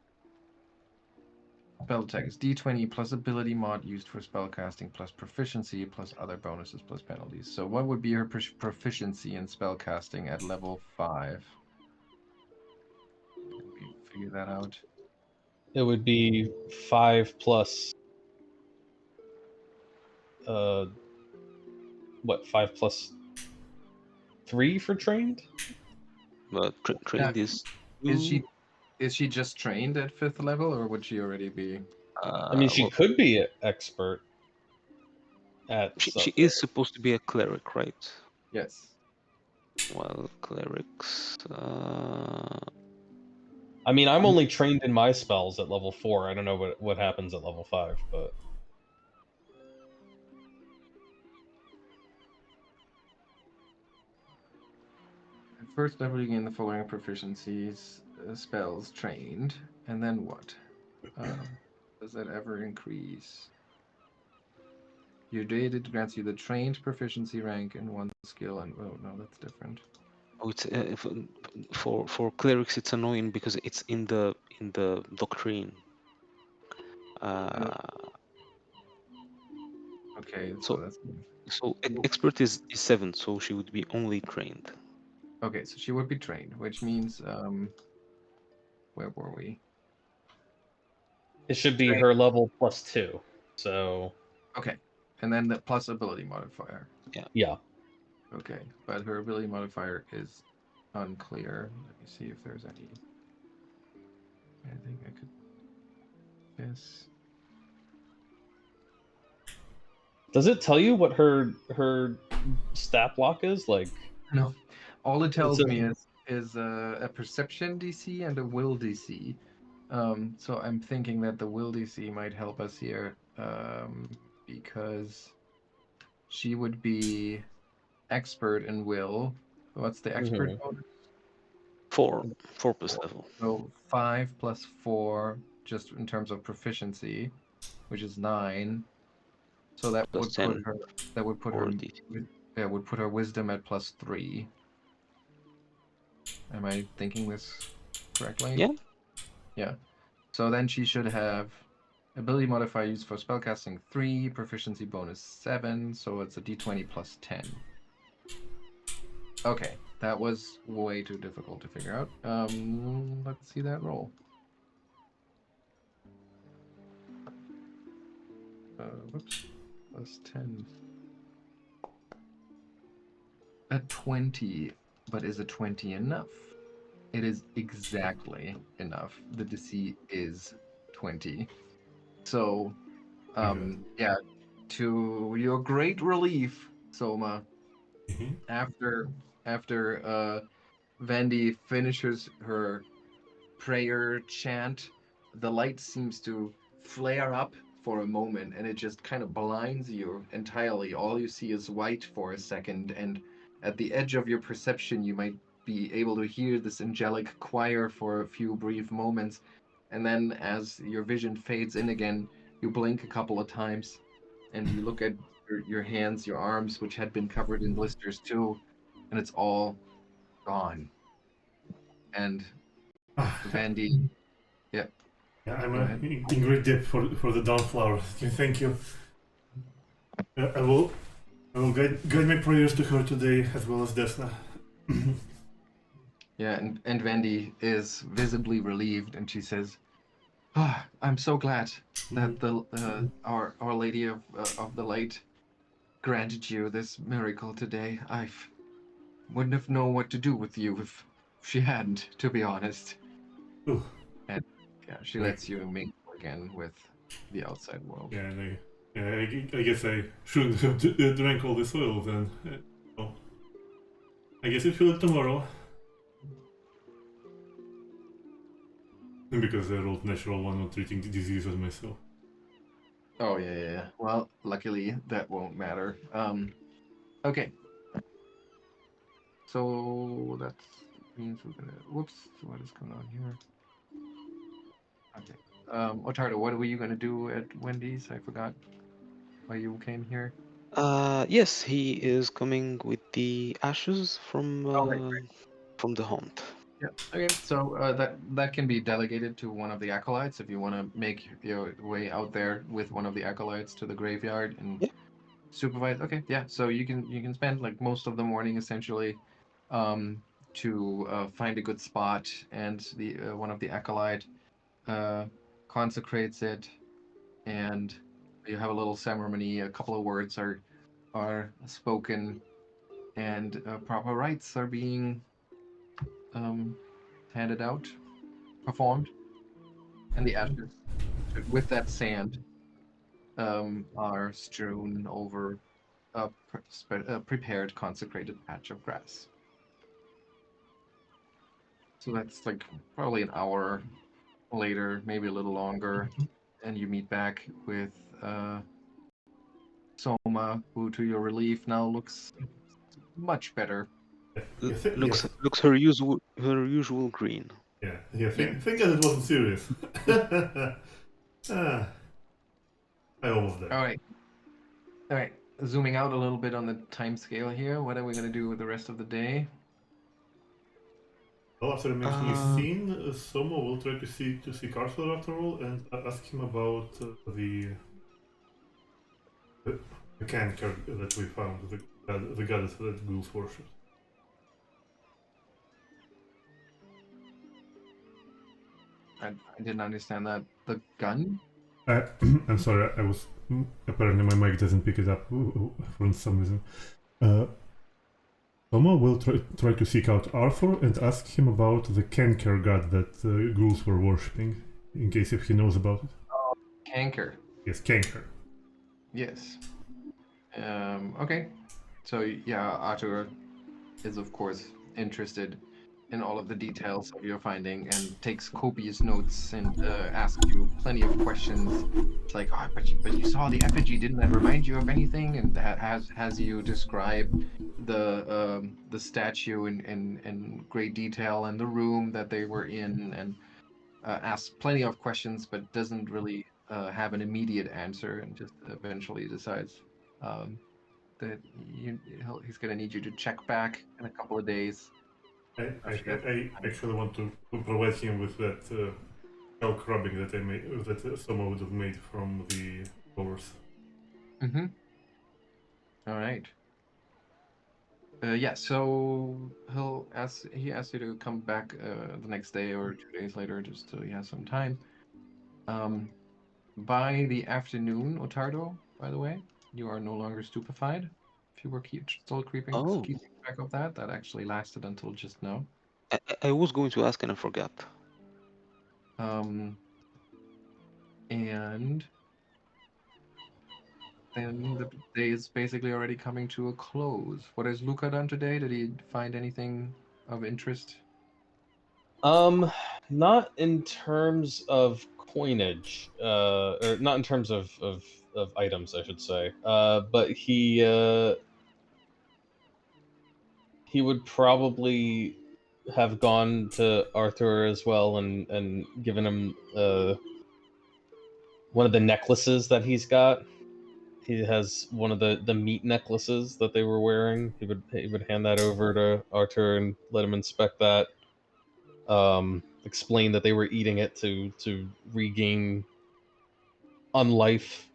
Spell attack is d20 plus ability mod used for spellcasting plus proficiency plus other bonuses plus penalties. So what would be her proficiency in spellcasting at level 5? Can we figure that out? It would be 5 plus what, 5 plus 3 for trained? but trained is Is 2. she just trained at 5th level, or would she already be? I mean, she Well, could be an expert at she stuff. is supposed to be a cleric, right? Yes. Well, clerics. I mean, I'm only trained in my spells at level 4. I don't know what happens at level 5, but At first level, you gain the following proficiencies: spells trained, and then what? Does that ever increase? Your dated grants you the trained proficiency rank in one skill, and oh no, that's different. Oh, it's for clerics. It's annoying because it's in the doctrine. Okay, so So that's expert is 7, so she would be only trained. okay. So she would be trained, which means where were we? It should be Right. her level +2. So Okay. And then the plus ability modifier. yeah. Okay. But her ability modifier is unclear. Let me see if there's any. I think I could. Yes. Does it tell you what her stat block is? Like No. All it it's tells a, me is a perception DC and a will DC. So I'm thinking that the will DC might help us here, because she would be expert in will. What's the expert Mhm. bonus? 4 plus 4. level. So 5 plus 4, just in terms of proficiency, which is 9. So that Plus would put 10 her. That would put her. for DC. Yeah, would put her wisdom at +3. Am I thinking this correctly? Yeah. Yeah. So then she should have ability modifier used for spellcasting 3, proficiency bonus 7, so it's a d20 plus 10. Okay, that was way too difficult to figure out. Let's see that roll. Whoops, plus 10. A 20, but is a 20 enough? It is exactly enough. The DC is 20. So, yeah, to your great relief, Soma, Mhm. after Vandy finishes her prayer chant, the light seems to flare up for a moment and it just kind of blinds you entirely. All you see is white for a second, and at the edge of your perception, you might be able to hear this angelic choir for a few brief moments. And then, as your vision fades in again, you blink a couple of times and you look at your hands, your arms, which had been covered in blisters too, and it's all gone. And Vandy, yeah, Yeah, I'm go ahead. in great debt for the Dawnflower. Thank you. I will guide my prayers to her today as well as Desna. Yeah, and Vandy is visibly relieved, and she says, "Ah, I'm so glad that the our Lady of the Light granted you this miracle today. I wouldn't have known what to do with you if she hadn't, to be honest." Ooh. And yeah, she Right. lets you mingle again with the outside world. Yeah, I guess I shouldn't have drank all this oil then. Well, I guess I feel it tomorrow. Because I rolled natural one on treating the diseases myself. Oh yeah. Well, luckily that won't matter. Okay. So that means we're gonna. Whoops. What is going on here? Okay. Ottardo, what were you gonna do at Wendy's? I forgot why you came here. Yes, he is coming with the ashes Oh, right. from the hunt. Yeah. Okay. So that can be delegated to one of the acolytes if you want to make your way out there with one of the acolytes to the graveyard and Yeah. supervise. Okay. Yeah. So you can spend like most of the morning essentially, to find a good spot, and the one of the acolyte consecrates it, and you have a little ceremony. A couple of words are spoken, and proper rites are being um, handed out, performed, and the ashes with that sand are strewn over a prepared consecrated patch of grass. So that's like probably an hour later, maybe a little longer, and you meet back with Soma, who, to your relief, now looks much better. Yes. Looks her usual green. Yeah. Yeah. Thank God it wasn't serious. Ah, I almost died. All right. Zooming out a little bit on the time scale here. What are we gonna do with the rest of the day? Well, after mentioning his Uh, scene, Somo will try to see Arthur after all and ask him about the mechanic that we found, the goddess that ghouls worship. I didn't understand that. The gun? I'm sorry, I was apparently my mic doesn't pick it up for some reason. Souma will try to seek out Arthur and ask him about the canker god that ghouls were worshipping, in case if he knows about it. Canker. Yes, canker. Yes. Okay. So yeah, Arthur is of course interested in all of the details of your finding and takes copious notes and asks you plenty of questions. It's like, oh, but you saw the effigy, didn't that remind you of anything? And has you describe the statue in great detail and the room that they were in, and asks plenty of questions, but doesn't really have an immediate answer, and just eventually decides that he's going to need you to check back in a couple of days. I actually want to provide him with that elk rubbing that I made, that Souma would have made from the flowers. Mm-hmm. All right. Yeah, so he asks you to come back the next day or 2 days later, just so he has some time. By the afternoon, Ottardo, by the way, you are no longer stupefied. If you were still keeping Oh, track of that, that actually lasted until just now. I was going to ask and I forgot. And then the day is basically already coming to a close. What has Lucca done today? Did he find anything of interest? Not in terms of coinage, or not in terms of items, I should say. But he would probably have gone to Arthur as well and given him one of the necklaces that he's got. He has one of the meat necklaces that they were wearing. He would hand that over to Arthur and let him inspect that. Explain that they were eating it to regain unlife.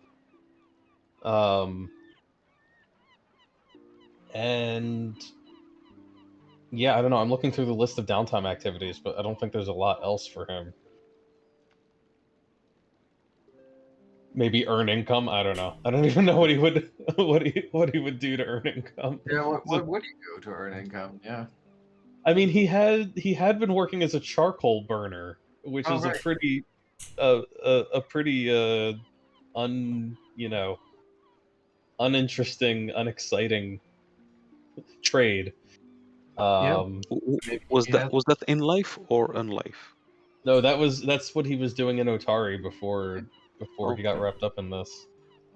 And yeah, I don't know. I'm looking through the list of downtime activities, but I don't think there's a lot else for him. Maybe earn income. I don't know. I don't even know what he would what he would do to earn income. Yeah, what So, would you do to earn income? Yeah. I mean, he had been working as a charcoal burner, which Oh, is a right. pretty uninteresting, unexciting trade. Yep. Maybe Was he that has, in life or unlife? No, that's what he was doing in Otari before he got Okay. wrapped up in this.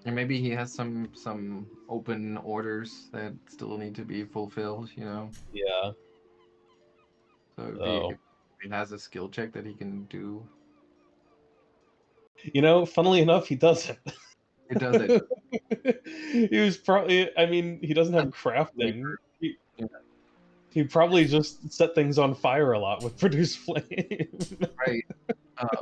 and maybe he has some open orders that still need to be fulfilled. Yeah. So So, if he has a skill check that he can do, funnily enough, he doesn't. it does it. He was probably. I mean, he doesn't have Labor. crafting. Yeah, He probably just set things on fire a lot with produce flame. right.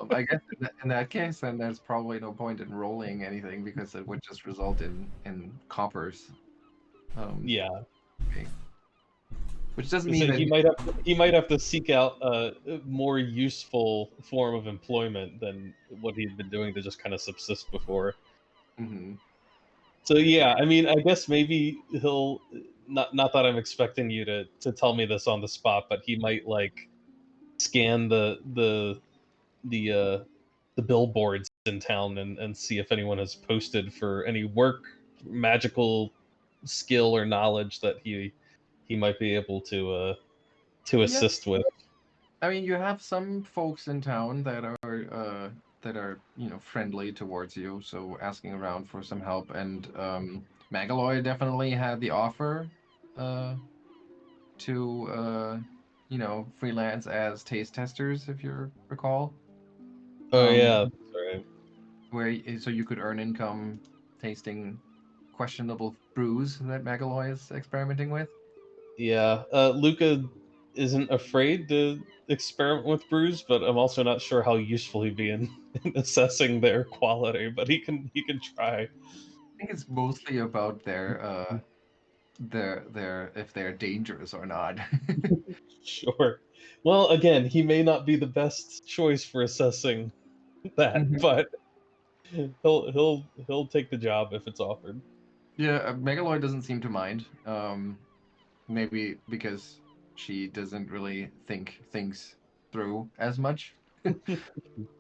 I guess in that case, then there's probably no point in rolling anything because it would just result in coppers. Yeah. Okay. Which doesn't So mean that he might have to seek out a more useful form of employment than what he'd been doing to just kind of subsist before. Mhm. So yeah, I mean, I guess maybe he'll not that I'm expecting you to tell me this on the spot, but he might like scan the billboards in town and see if anyone has posted for any work, magical skill or knowledge that he might be able to Yeah. assist with. I mean, you have some folks in town that are friendly towards you, so asking around for some help. And Magaloy definitely had the offer uh, to freelance as taste testers, if you recall. Oh Um, yeah, that's right. so you could earn income tasting questionable brews that Magaloy is experimenting with. Yeah, Lucca isn't afraid to experiment with brews, but I'm also not sure how useful he'd be in assessing their quality. But he can try. I think it's mostly about if they're dangerous or not. Sure. Well, again, he may not be the best choice for assessing that, Mhm. but he'll take the job if it's offered. Yeah, Megaloid doesn't seem to mind. Maybe because she doesn't really think things through as much.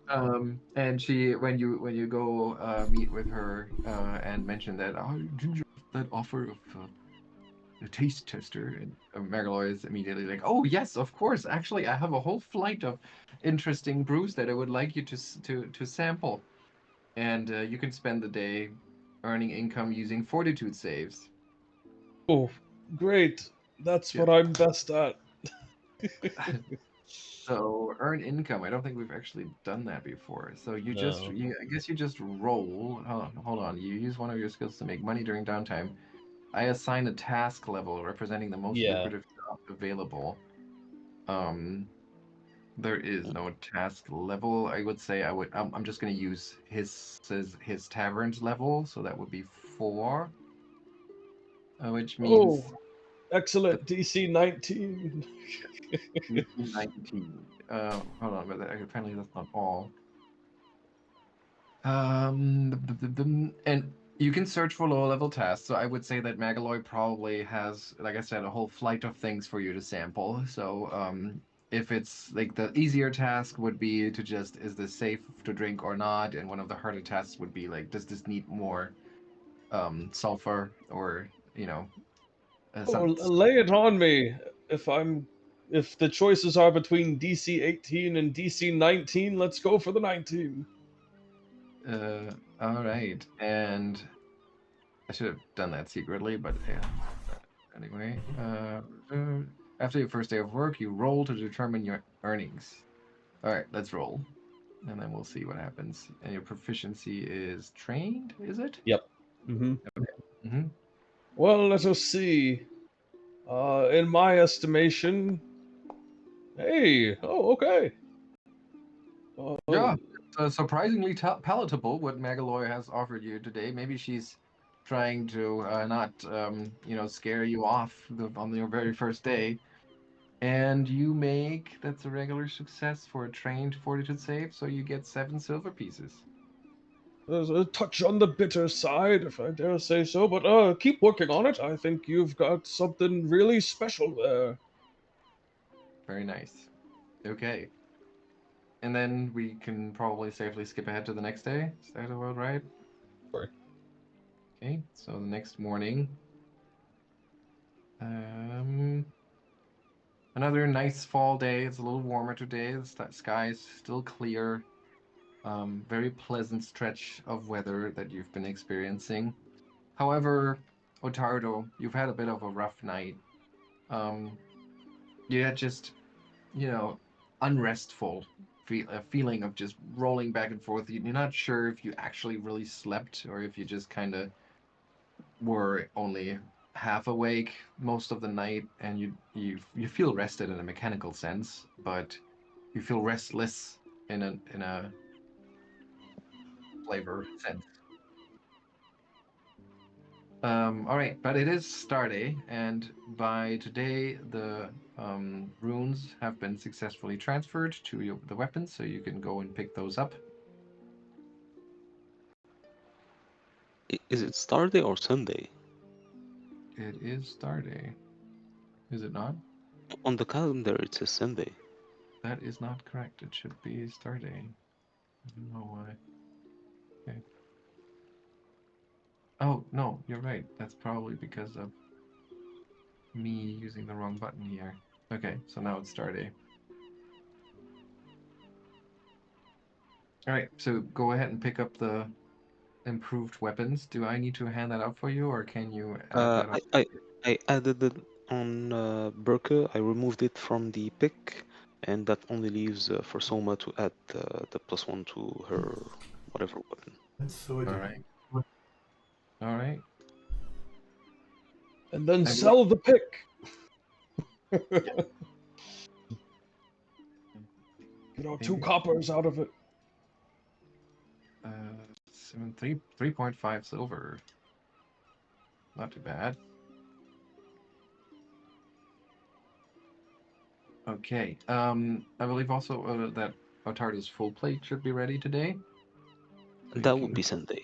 And she, when you go meet with her and mention that, oh, didn't you that offer of a taste tester? And Megaloy is immediately like, oh yes, of course. Actually, I have a whole flight of interesting brews that I would like you to sample, and you can spend the day earning income using fortitude saves. Oh, great. That's Yeah. what I'm best at. So earn income. I don't think we've actually done that before. So No. I guess you just roll. Hold on. You use one of your skills to make money during downtime. I assign a task level representing the most Yeah. lucrative job available. Um, there is no task level. I would say I'm just gonna use his tavern's level, so that would be 4, which means Oh, the excellent. DC 19. 19. Hold on, but apparently that's not all. And you can search for lower level tasks. So I would say that Magaloy probably has, like I said, a whole flight of things for you to sample. So if it's like the easier task would be to just, is this safe to drink or not? And one of the harder tasks would be like, does this need more sulfur or, Oh, some. lay it on me. If I'm if the choices are between DC 18 and DC 19, let's go for the 19. All right. And I should have done that secretly, but yeah. Anyway, after your first day of work, you roll to determine your earnings. All right, let's roll, and then we'll see what happens. And your proficiency is trained, is it? Yep. Mm-hmm. Mm-hmm. Well, let us see. In my estimation, hey, oh, okay. Yeah, Uh, it's, surprisingly palatable what Magaloy has offered you today. Maybe she's trying to not, scare you off on your very first day. And you make, that's a regular success for a trained fortitude save, so you get 7 silver pieces. there's a touch on the bitter side, if I dare say so, but keep working on it. I think you've got something really special there. Very nice. Okay. And then we can probably safely skip ahead to the next day. Is that about right? Sorry. Okay, so the next morning. Um, Another nice fall day. It's a little warmer today. The sky is still clear. Very pleasant stretch of weather that you've been experiencing. However, Ottardo, you've had a bit of a rough night. Um, you had just, you know, unrestful a feeling of just rolling back and forth. You're not sure if you actually really slept or if you just kind of were only half awake most of the night, and you feel rested in a mechanical sense, but you feel restless in a flavor sense. All right, but it is Star Day, and by today the runes have been successfully transferred to the weapons, so you can go and pick those up. Is it Star Day or Sunday? It is Star Day, is it not? On the calendar, it says Sunday. That is not correct. It should be Star Day. I don't know why. Okay. Oh, no, you're right. That's probably because of me using the wrong button here. Okay, so now it's Star Day. All right, so go ahead and pick up the improved weapons. Do I need to hand that out for you, or can you add Uh, that on? I, I, I added it on Birke. I removed it from the pick, and that only leaves for Soma to add the +1 to her whatever weapon. And so I All do. right. All right. And then I believe. sell the pick. Yeah. Get our 2 Maybe. coppers out of it. 3.5 silver. Not too bad. Okay. I believe also that Ottardo's full plate should be ready today. So you That would can. be Sunday.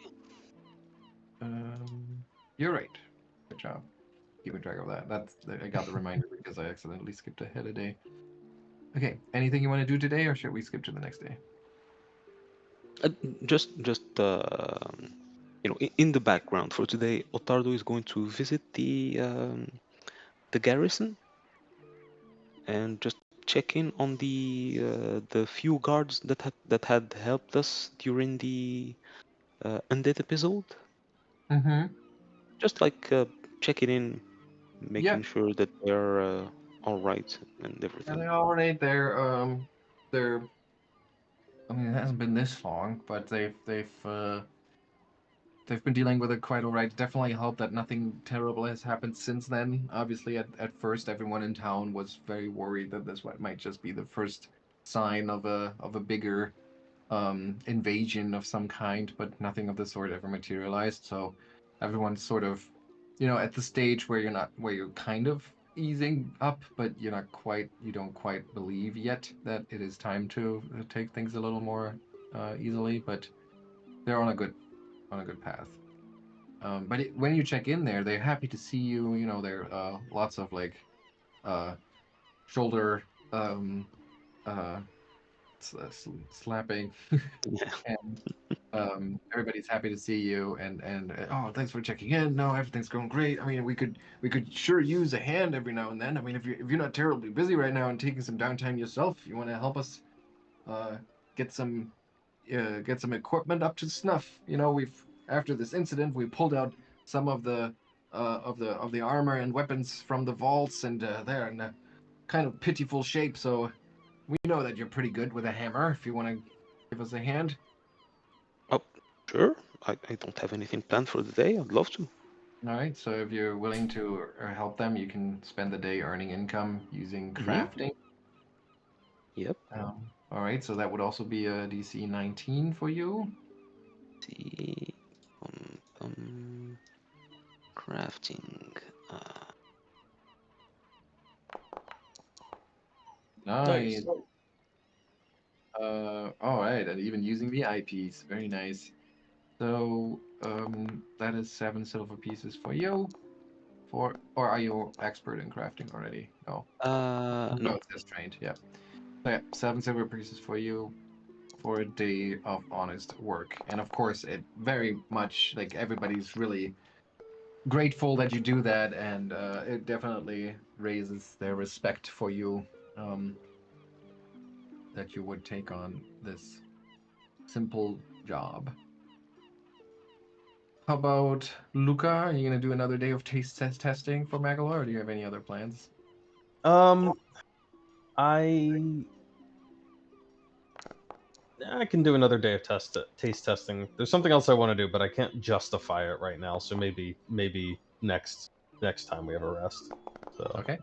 You're right. Good job. Keeping track of that. I got the reminder because I accidentally skipped ahead a day. Okay. Anything you want to do today, or should we skip to the next day? Just in the background for today, Ottardo is going to visit the garrison and just check in on the few guards that had helped us during the undead episode. Mm-hmm. Just like checking in, Yeah. making sure that they're all right and Yeah, everything. they're all right. They're. I mean, it hasn't been this long, but they've been dealing with it quite all right. Definitely hope that nothing terrible has happened since then. Obviously, at first, everyone in town was very worried that this might just be the first sign of a bigger invasion of some kind, but nothing of the sort ever materialized. So everyone's sort of, at the stage where you're kind of easing up, but you don't quite believe yet that it is time to take things a little more easily. But they're on a good path. When you check in there, they're happy to see you. There lots of like uh, shoulder uh, slapping, Yeah. and everybody's happy to see you. And oh, thanks for checking in. No, everything's going great. I mean, we could sure use a hand every now and then. I mean, if you're not terribly busy right now and taking some downtime yourself, you want to help us uh, get some equipment up to snuff. We've after this incident, we pulled out some of the armor and weapons from the vaults, and they're in a kind of pitiful shape. So we know that you're pretty good with a hammer. If you want to give us a hand, Oh, sure. I don't have anything planned for the day. I'd love to. all right. So if you're willing to help them, you can spend the day earning income using Hmm. crafting. Yep. All right. So that would also be a DC 19 for you. See. Crafting. Nice. Nice. All right, and even using the eyepiece, very nice. So, that is 7 silver pieces for you. Or are you expert in crafting already? No. No. No, it says trained. Yeah. So yeah, 7 silver pieces for you for a day of honest work. And of course, it very much like everybody's really grateful that you do that, and it definitely raises their respect for you. Um, that you would take on this simple job. How about Lucca? Are you gonna do another day of taste test testing for Magala, or do you have any other plans? Um, I I can do another day of taste testing. There's something else I want to do, but I can't justify it right now. So maybe next time we have a rest. So Okay,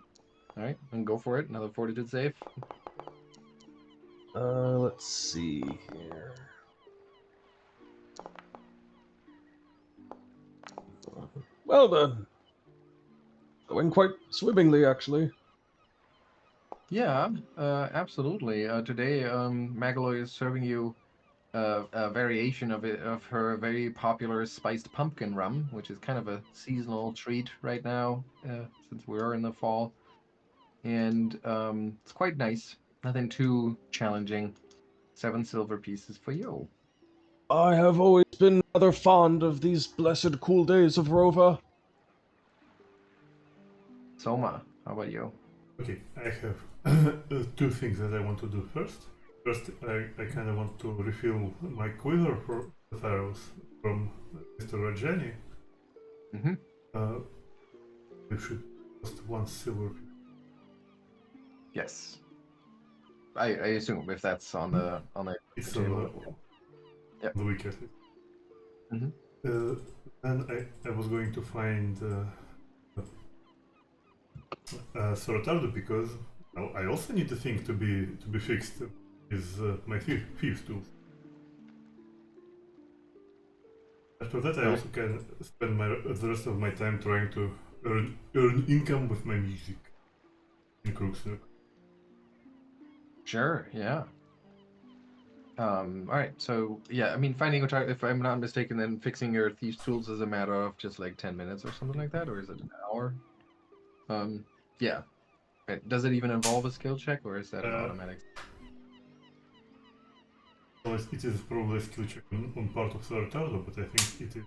all right, and go for it. Another fortitude save. let's see here. Well then, going quite swimmingly actually. Yeah, absolutely. Today, Magalo is serving you a variation of her very popular spiced pumpkin rum, which is kind of a seasonal treat right now, since we are in the fall, and it's quite nice. Nothing too challenging. 7 silver pieces for you. I have always been rather fond of these blessed cool days of Rova. Soma, how about you? Okay, I have two things that I want to do first. First, I kind of want to refill my quiver for the arrows from Mr. Rajani. Mm-hmm. It should cost 1 silver. Yes. I assume if that's on the It's table. Yep. the weekend. Mhm. Then I was going to find Ottardo because I also need a thing to be fixed. Is my thieves tools. After that, I Right. also can spend the rest of my time trying to earn income with my music in Krooksnook. Sure, yeah. All right, so yeah, I mean, finding Ottardo, if I'm not mistaken, then fixing your thieves' tools is a matter of just like 10 minutes or something like that, or is it an hour? Um, yeah. Right. Does it even involve a skill check, or is that an Uh, automatic? well, it is probably a skill check on part of the Ottardo, but I think it is.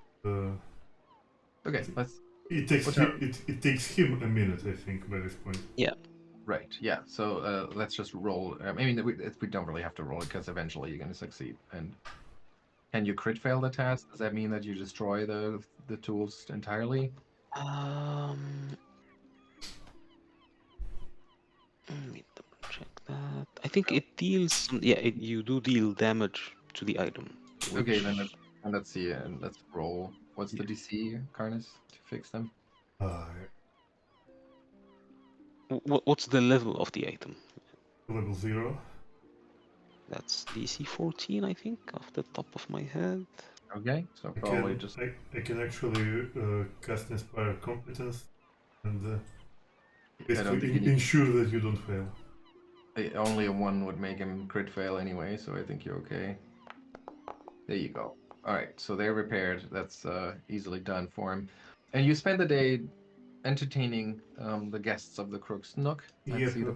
Okay, let's. It takes Ottardo. it takes him a minute, I think, by this point. Right. Yeah. So let's just roll. I mean, we don't really have to roll it because eventually you're going to succeed. And can you crit fail the task? Does that mean that you destroy the tools entirely? Um, Let me double check that. I think it deals. Yeah, you do deal damage to the item, Okay, which and let's see, and let's roll. What's the DC, Carnus, to fix them? Uh, what's the level of the item? level 0. That's DC 14, I think, off the top of my head. Okay, so I probably can just I can actually cast Inspire Competence and I don't think you basically need. ensure that you don't fail. Only a one would make him crit fail anyway, so I think you're okay. There you go. All right, so they're repaired. That's easily done for him. And you spend the day entertaining the guests of the Crook's Nook. Let's Yep, see the.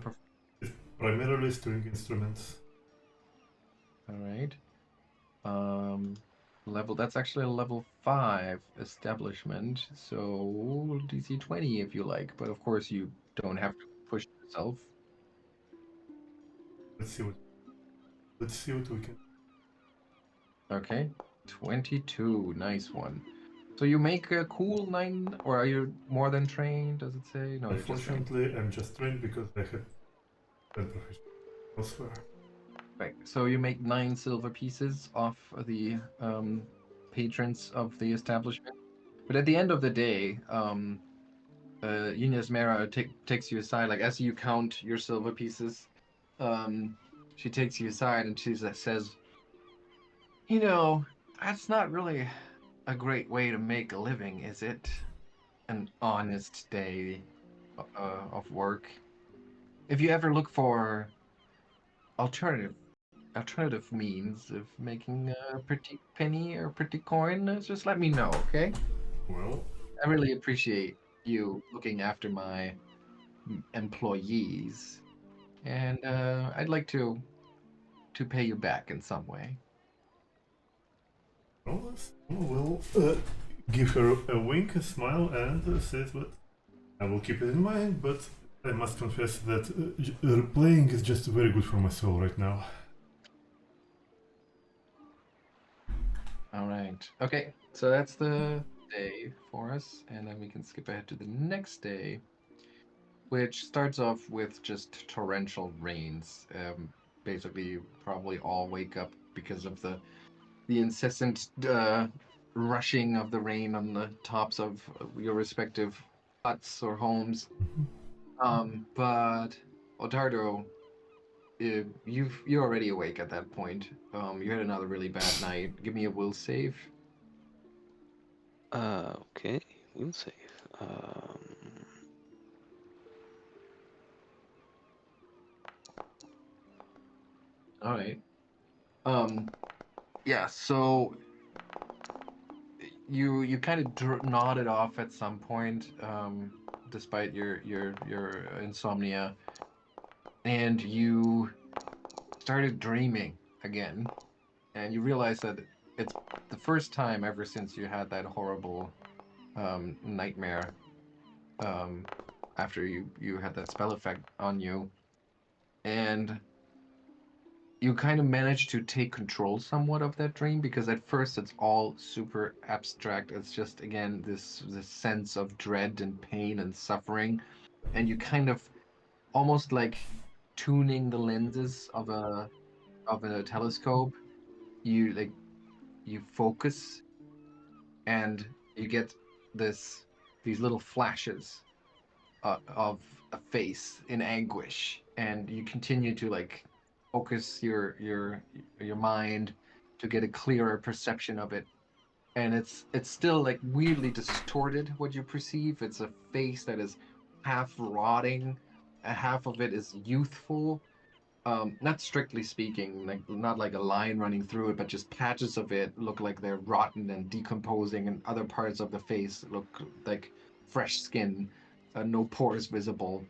it's primarily string instruments. All right. Um, level. That's actually a level 5 establishment. So DC 20 if you like, but of course you don't have to push yourself. Let's see what we can. Okay. 22. Nice one. So you make a cool 9, or are you more than trained? Does it say? No, you're just trained. Unfortunately, I'm just trained because I had bad profession elsewhere. Right. So you make 9 silver pieces off the patrons of the establishment. But at the end of the day, Inez Mera takes you aside, like as you count your silver pieces, she takes you aside and she says, "You know, that's not really a great way to make a living, is it? An honest day of work. If you ever look for alternative means of making a pretty penny or pretty coin, just let me know, okay? Well, I really appreciate you looking after my employees, and I'd like to pay you back in some way." we'll give her a wink, a smile, and says, "But I will keep it in mind. But I must confess that playing is just very good for my soul right now." All right. Okay. So that's the day for us, and then we can skip ahead to the next day, which starts off with just torrential rains. Basically, you probably all wake up because of the incessant rushing of the rain on the tops of your respective huts or homes. But Ottardo, you're already awake at that point. You had another really bad night. Give me a will save. Okay, we'll save. All right. Um, yeah. So you kind of nodded off at some point, despite your insomnia, and you started dreaming again, and you realize that it's the first time ever since you had that horrible nightmare um, after you had that spell effect on you, and you kind of manage to take control somewhat of that dream, because at first it's all super abstract. It's just, again, this sense of dread and pain and suffering, and you kind of almost like tuning the lenses of a telescope. You like you focus, and you get this these little flashes of a face in anguish, and you continue to like focus your mind to get a clearer perception of it, and it's still like weirdly distorted what you perceive. It's a face that is half rotting, and half of it is youthful, not strictly speaking, like not like a line running through it, but just patches of it look like they're rotten and decomposing, and other parts of the face look like fresh skin, no pores visible,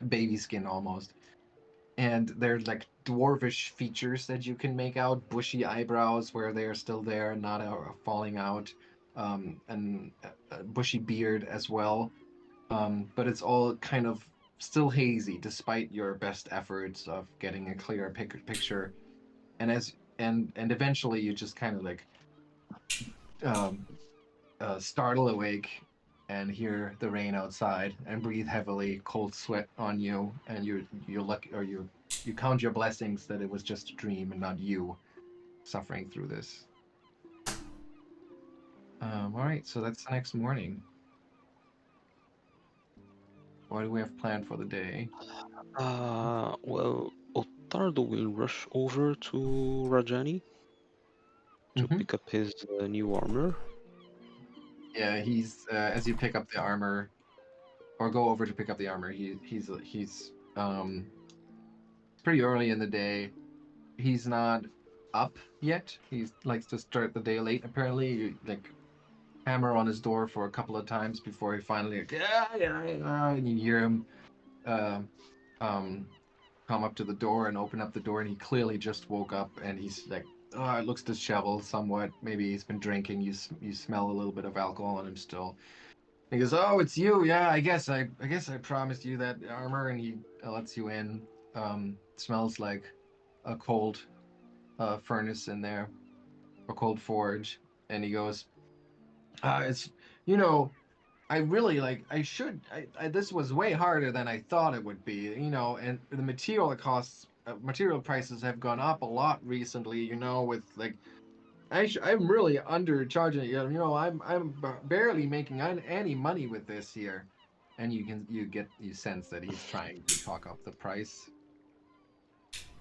baby skin almost. And there's like dwarvish features that you can make out, bushy eyebrows where they are still there, not falling out, and a bushy beard as well. But it's all kind of still hazy despite your best efforts of getting a clear picture. And and eventually you just kind of like um, startle awake and hear the rain outside and breathe heavily, cold sweat on you, and you luck or you count your blessings that it was just a dream and not you suffering through this. All right, so that's the next morning. What do we have planned for the day? Well, Ottardo will rush over to Rajani to Mm-hmm. pick up his new armor. Yeah, he's as you pick up the armor or go over to pick up the armor. He's pretty early in the day. He's not up yet. He likes to start the day late. Apparently, you like hammer on his door for a couple of times before he finally like, yeah, and you hear him uh, um come up to the door and open up the door, and he clearly just woke up, and he's like, oh, it looks disheveled somewhat. Maybe he's been drinking. You smell a little bit of alcohol on him still. He goes, "Oh, it's you. Yeah, I guess I promised you that armor." And he lets you in. Smells like a cold furnace in there, a cold forge. And he goes, "It's you know, I really like. I should. This was way harder than I thought it would be. And the material costs, material prices have gone up a lot recently. With like I'm really undercharging it. I'm barely making any money with this here, and you sense that he's trying to talk up the price.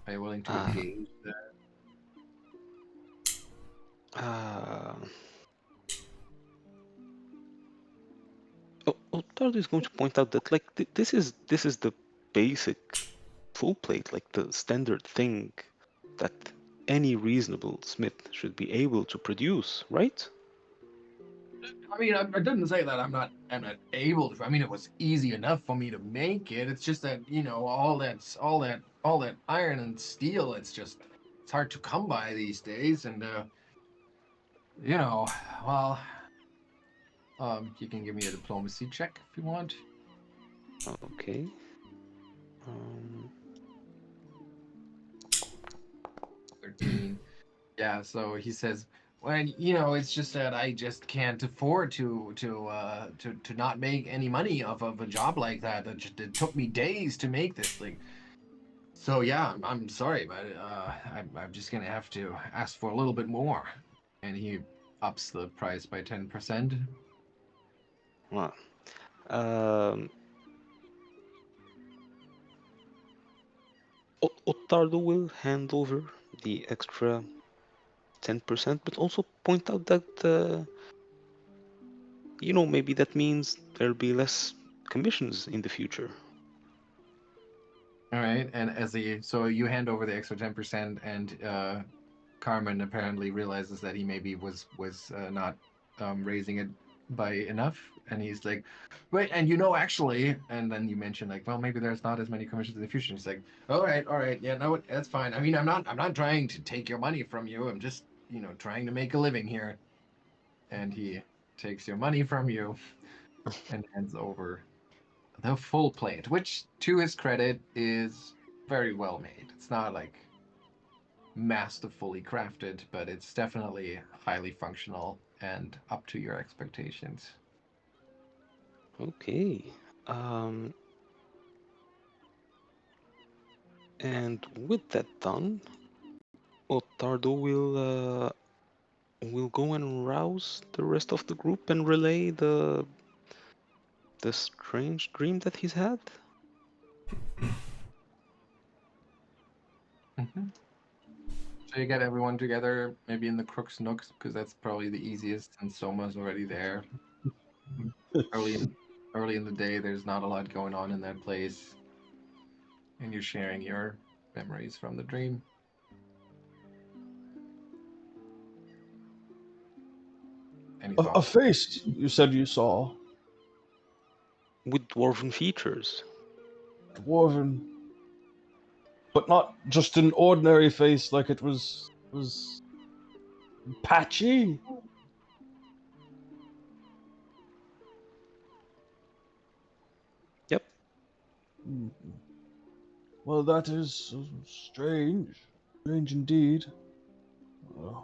Are you willing to Uh, engage that? uh, Ottardo is going to point out that like this is the basic full plate, like the standard thing that any reasonable smith should be able to produce, right? I mean, I didn't say that I'm not able to. I mean, it was easy enough for me to make it. It's just that all that iron and steel. It's hard to come by these days, and you know, well, you can give me a diplomacy check if you want. Okay. Um, 13. Yeah, so he says, well, it's just that I just can't afford to not make any money off of a job like that. It took me days to make this thing. So yeah, I'm sorry, but I'm just gonna have to ask for a little bit more. And he ups the price by 10%. well, um, Ottardo will hand over the extra 10%, but also point out that maybe that means there'll be less commissions in the future. All right, and so you hand over the extra 10%, and Carmen apparently realizes that he maybe was not raising it by enough, and he's like, "Wait, and actually," and then you mention like, "Well, maybe there's not as many commissions in the future." And he's like, all right, yeah, no, that's fine. I mean, I'm not trying to take your money from you. I'm just trying to make a living here." And he takes your money from you and hands over the full plate, which, to his credit, is very well made. It's not like masterfully crafted, but it's definitely highly functional and up to your expectations. Okay. Um, and with that done, Ottardo will go and rouse the rest of the group and relay the strange dream that he's had. Mm-hmm. So you get everyone together, maybe in the Crook's Nooks, because that's probably the easiest, and Soma's already there. Early in early in the day, there's not a lot going on in that place, and you're sharing your memories from the dream. Any A thoughts? face you said you saw. With dwarven features. Dwarven. But not just an ordinary face like it was patchy. Yep. Hmm. Well, that is strange. Strange indeed. Uh,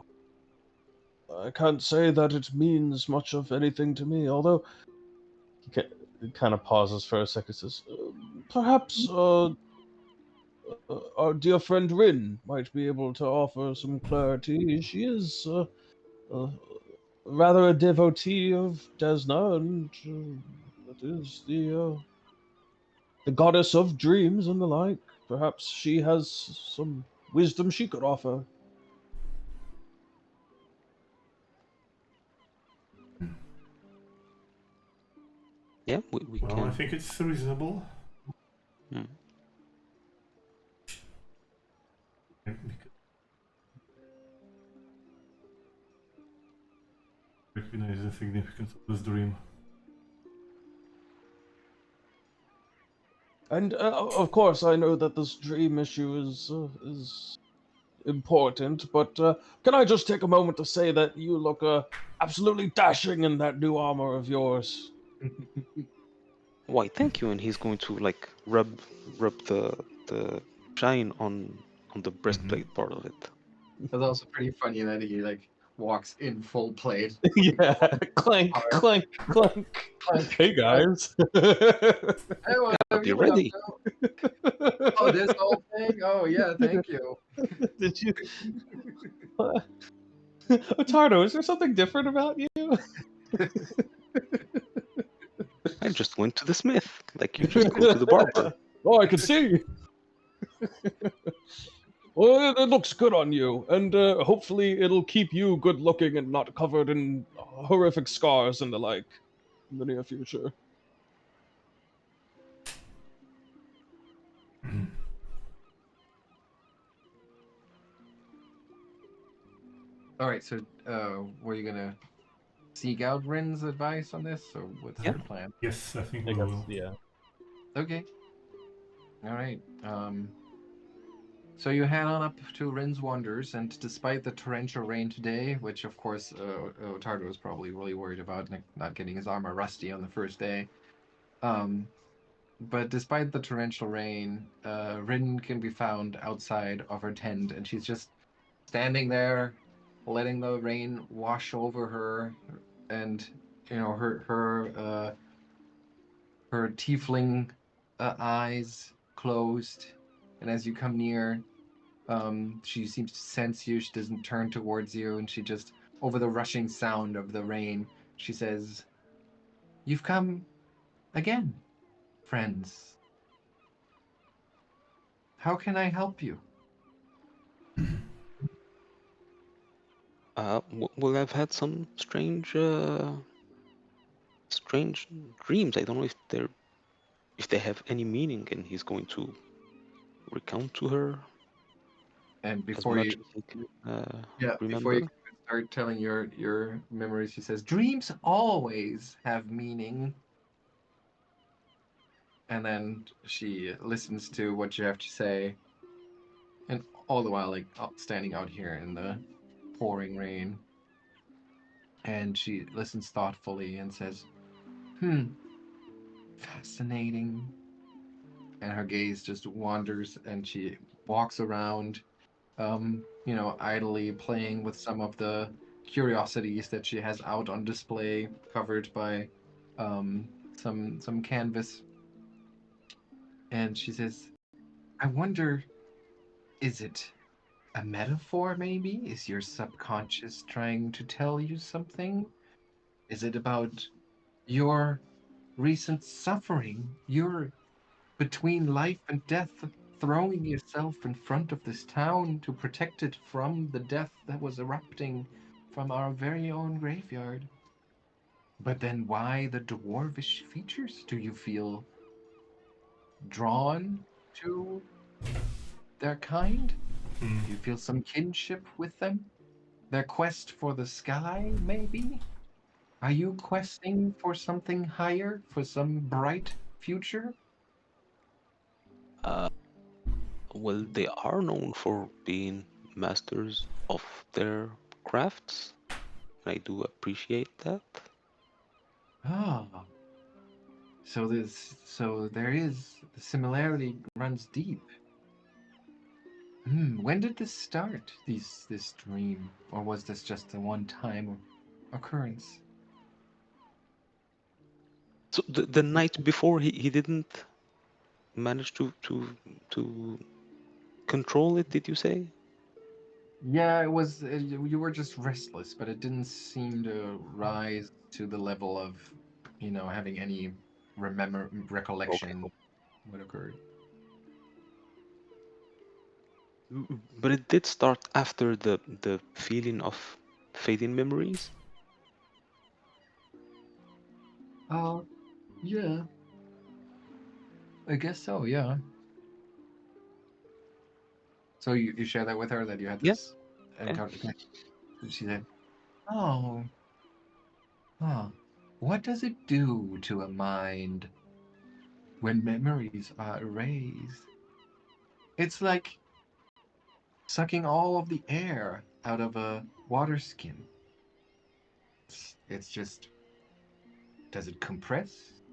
I can't say that it means much of anything to me, although he kind of pauses for a second. Says, "Perhaps our dear friend Rin might be able to offer some clarity. She is uh, rather a devotee of Desna, and that is the goddess of dreams and the like. Perhaps she has some wisdom she could offer." Yeah, we Well, I can. think it's reasonable. Hmm. Recognize the significance of this dream. And of course, I know that this dream issue is important, but can I just take a moment to say that you look absolutely dashing in that new armor of yours? Why, thank you. And he's going to like rub the shine on the breastplate part of it. It's also pretty funny that he like walks in full plate. Yeah, clank, Hard. clank, clank. Clank. Hey guys. Hey, what I'll have be you been up ready. to? Oh, this whole thing? Oh, yeah, thank you. Did you, Ottardo? Is there something different about you? I just went to the smith, like you just go to the barber. Oh, I can see. Well, it looks good on you, and hopefully it'll keep you good looking and not covered in horrific scars and the like in the near future. All right, so were you gonna seek out Rin's advice on this, or what's Yeah. your plan? Yes, I think I we guess, will. yeah. Okay. All right. So you head on up to Rin's Wonders, and despite the torrential rain today, which of course Ottardo was probably really worried about, like not getting his armor rusty on the first day, but despite the torrential rain, Rin can be found outside of her tent, and she's just standing there, letting the rain wash over her, and her tiefling eyes closed, and as you come near, she seems to sense you. She doesn't turn towards you, and she just, over the rushing sound of the rain, she says, "You've come again, friends. How can I help you?" Well, I've had some strange dreams. I don't know if they have any meaning, and he's going to recount to her And as before much you, as he can before you remember. start telling your memories, she says, "Dreams always have meaning." And then she listens to what you have to say, and all the while, like standing out here in the pouring rain. And she listens thoughtfully and says, fascinating. And her gaze just wanders, and she walks around, idly playing with some of the curiosities that she has out on display, covered by some canvas. And she says, "I wonder, is it a metaphor, maybe? Is your subconscious trying to tell you something? Is it about your recent suffering, your between life and death, throwing yourself in front of this town to protect it from the death that was erupting from our very own graveyard? But then why the dwarvish features? Do you feel drawn to their kind? Hmm. Do you feel some kinship with them? Their quest for the sky, maybe? Are you questing for something higher, for some bright future? Uh, well, they are known for being masters of their crafts. I do appreciate that. Ah, so there is the similarity runs deep. When did this start? This dream, or was this just a one-time occurrence? So the night before, he didn't manage to control it, did you say? Yeah, it was. You were just restless, but it didn't seem to rise to the level of, having any Okay. recollection what occurred. But it did start after the feeling of fading memories. Oh, yeah, I guess so. Yeah. So you share that with her that you had Yeah. this Yeah. encounter. Okay. She said, "Oh, huh. What does it do to a mind when memories are erased? It's like sucking all of the air out of a water skin. It's just, does it compress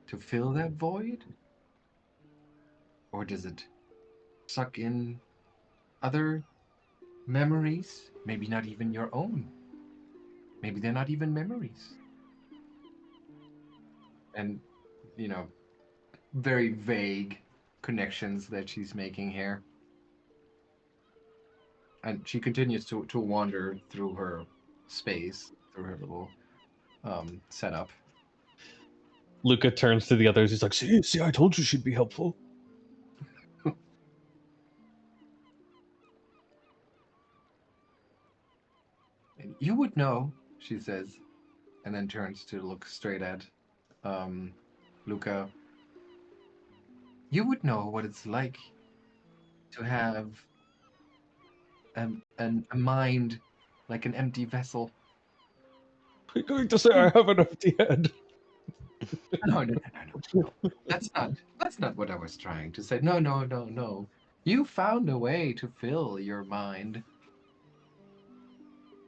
to fill that void? Or does it suck in other memories? Maybe not even your own. Maybe they're not even memories." And, you know, very vague connections that she's making here. And she continues to wander through her space, through her little setup. Lucca turns to the others. He's like, see, I told you she'd be helpful. And you would know, she says, and then turns to look straight at Lucca. You would know what it's like to have a mind like an empty vessel. Are you going to say I have an empty head? No. That's not what I was trying to say. No. You found a way to fill your mind.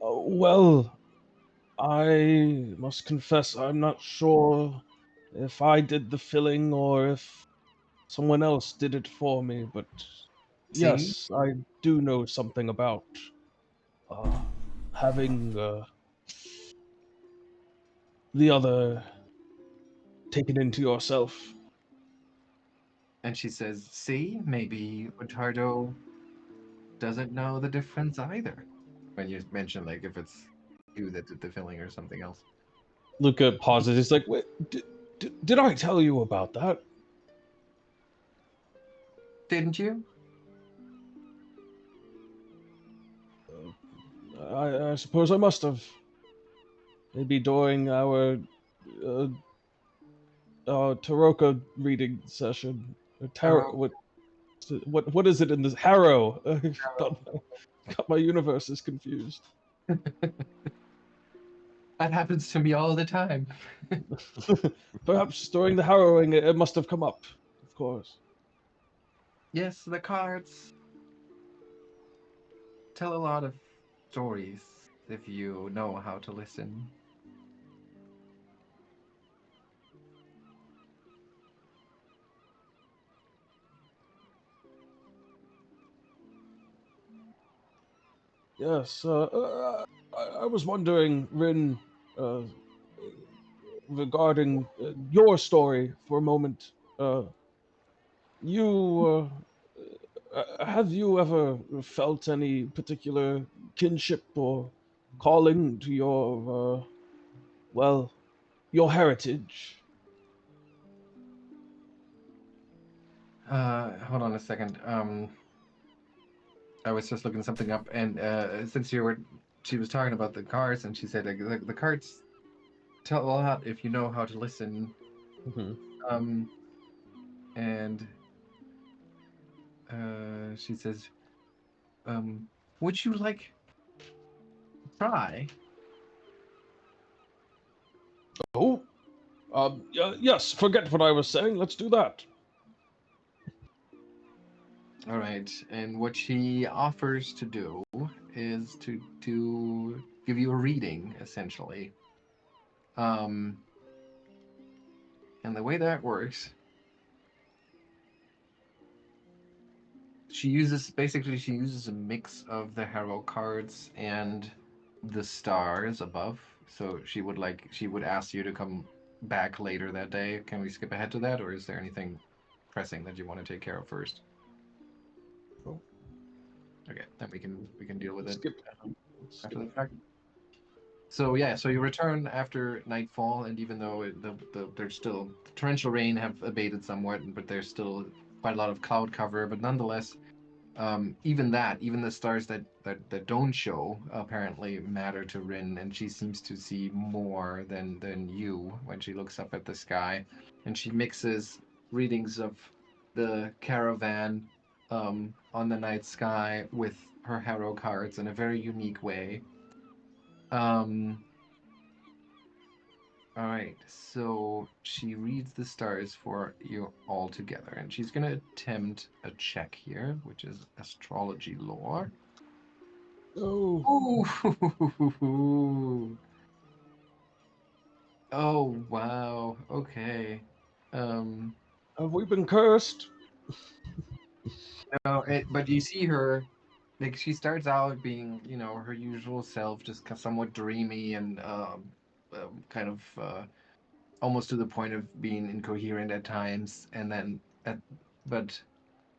Well, I must confess I'm not sure if I did the filling or if someone else did it for me, but See? yes, I do know something about uh, having the other taken into yourself. And she says, see, maybe Ottardo doesn't know the difference either. When you mention, like, if it's you that did the filling or something else. Luca pauses. He's like, "Wait, did I tell you about that?" Didn't you? I suppose I must have. Maybe during our uh, Taroka reading session. Tarot, What is it in this Harrow? Got my universes confused. that happens to me all the time. Perhaps during the harrowing it must have come up, of course. Yes, the cards tell a lot of stories if you know how to listen. Yes, I was wondering, Rin, uh, regarding your story for a moment. You have you ever felt any particular kinship or calling to your well, your heritage? Hold on a second. I was just looking something up, and since she was talking about the cards, and she said like, the cards tell a lot if you know how to listen. Mhm. And she says, would you like try? Oh, yes. Forget what I was saying. Let's do that. All right, and what she offers to do is to give you a reading, essentially. Um, and the way that works, she uses a mix of the Harrow cards and the stars above. So she would ask you to come back later that day. Can we skip ahead to that, or is there anything pressing that you want to take care of first? Oh. Okay, then we can deal with it Skip. after the fact. So yeah, so you return after nightfall, and even though there's still the torrential rain have abated somewhat, but there's still quite a lot of cloud cover. But nonetheless, even the stars that don't show apparently matter to Rin, and she seems to see more than you when she looks up at the sky, and she mixes readings of the caravan on the night sky with her Harrow cards in a very unique way. Um, all right, so she reads the stars for you all together, and she's going to attempt a check here, which is astrology lore. Oh, Ooh. Oh, wow. Okay. Um, have we been cursed? no, but you see her, like, she starts out being, her usual self, just somewhat dreamy and kind of almost to the point of being incoherent at times, and then but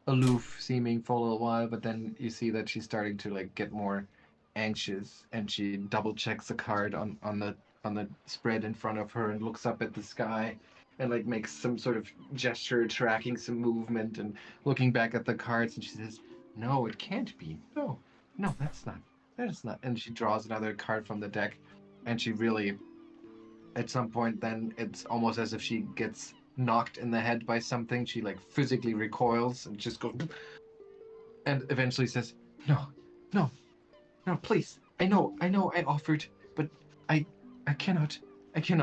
aloof seeming for a little while, but then you see that she's starting to like get more anxious, and she double checks the card on the spread in front of her and looks up at the sky and like makes some sort of gesture tracking some movement and looking back at the cards, and she says, no, it can't be. No, that's not, and she draws another card from the deck, and she really at some point then it's almost as if she gets knocked in the head by something. She like physically recoils and just goes and eventually says, no, no, no, please. I know I offered, but I I cannot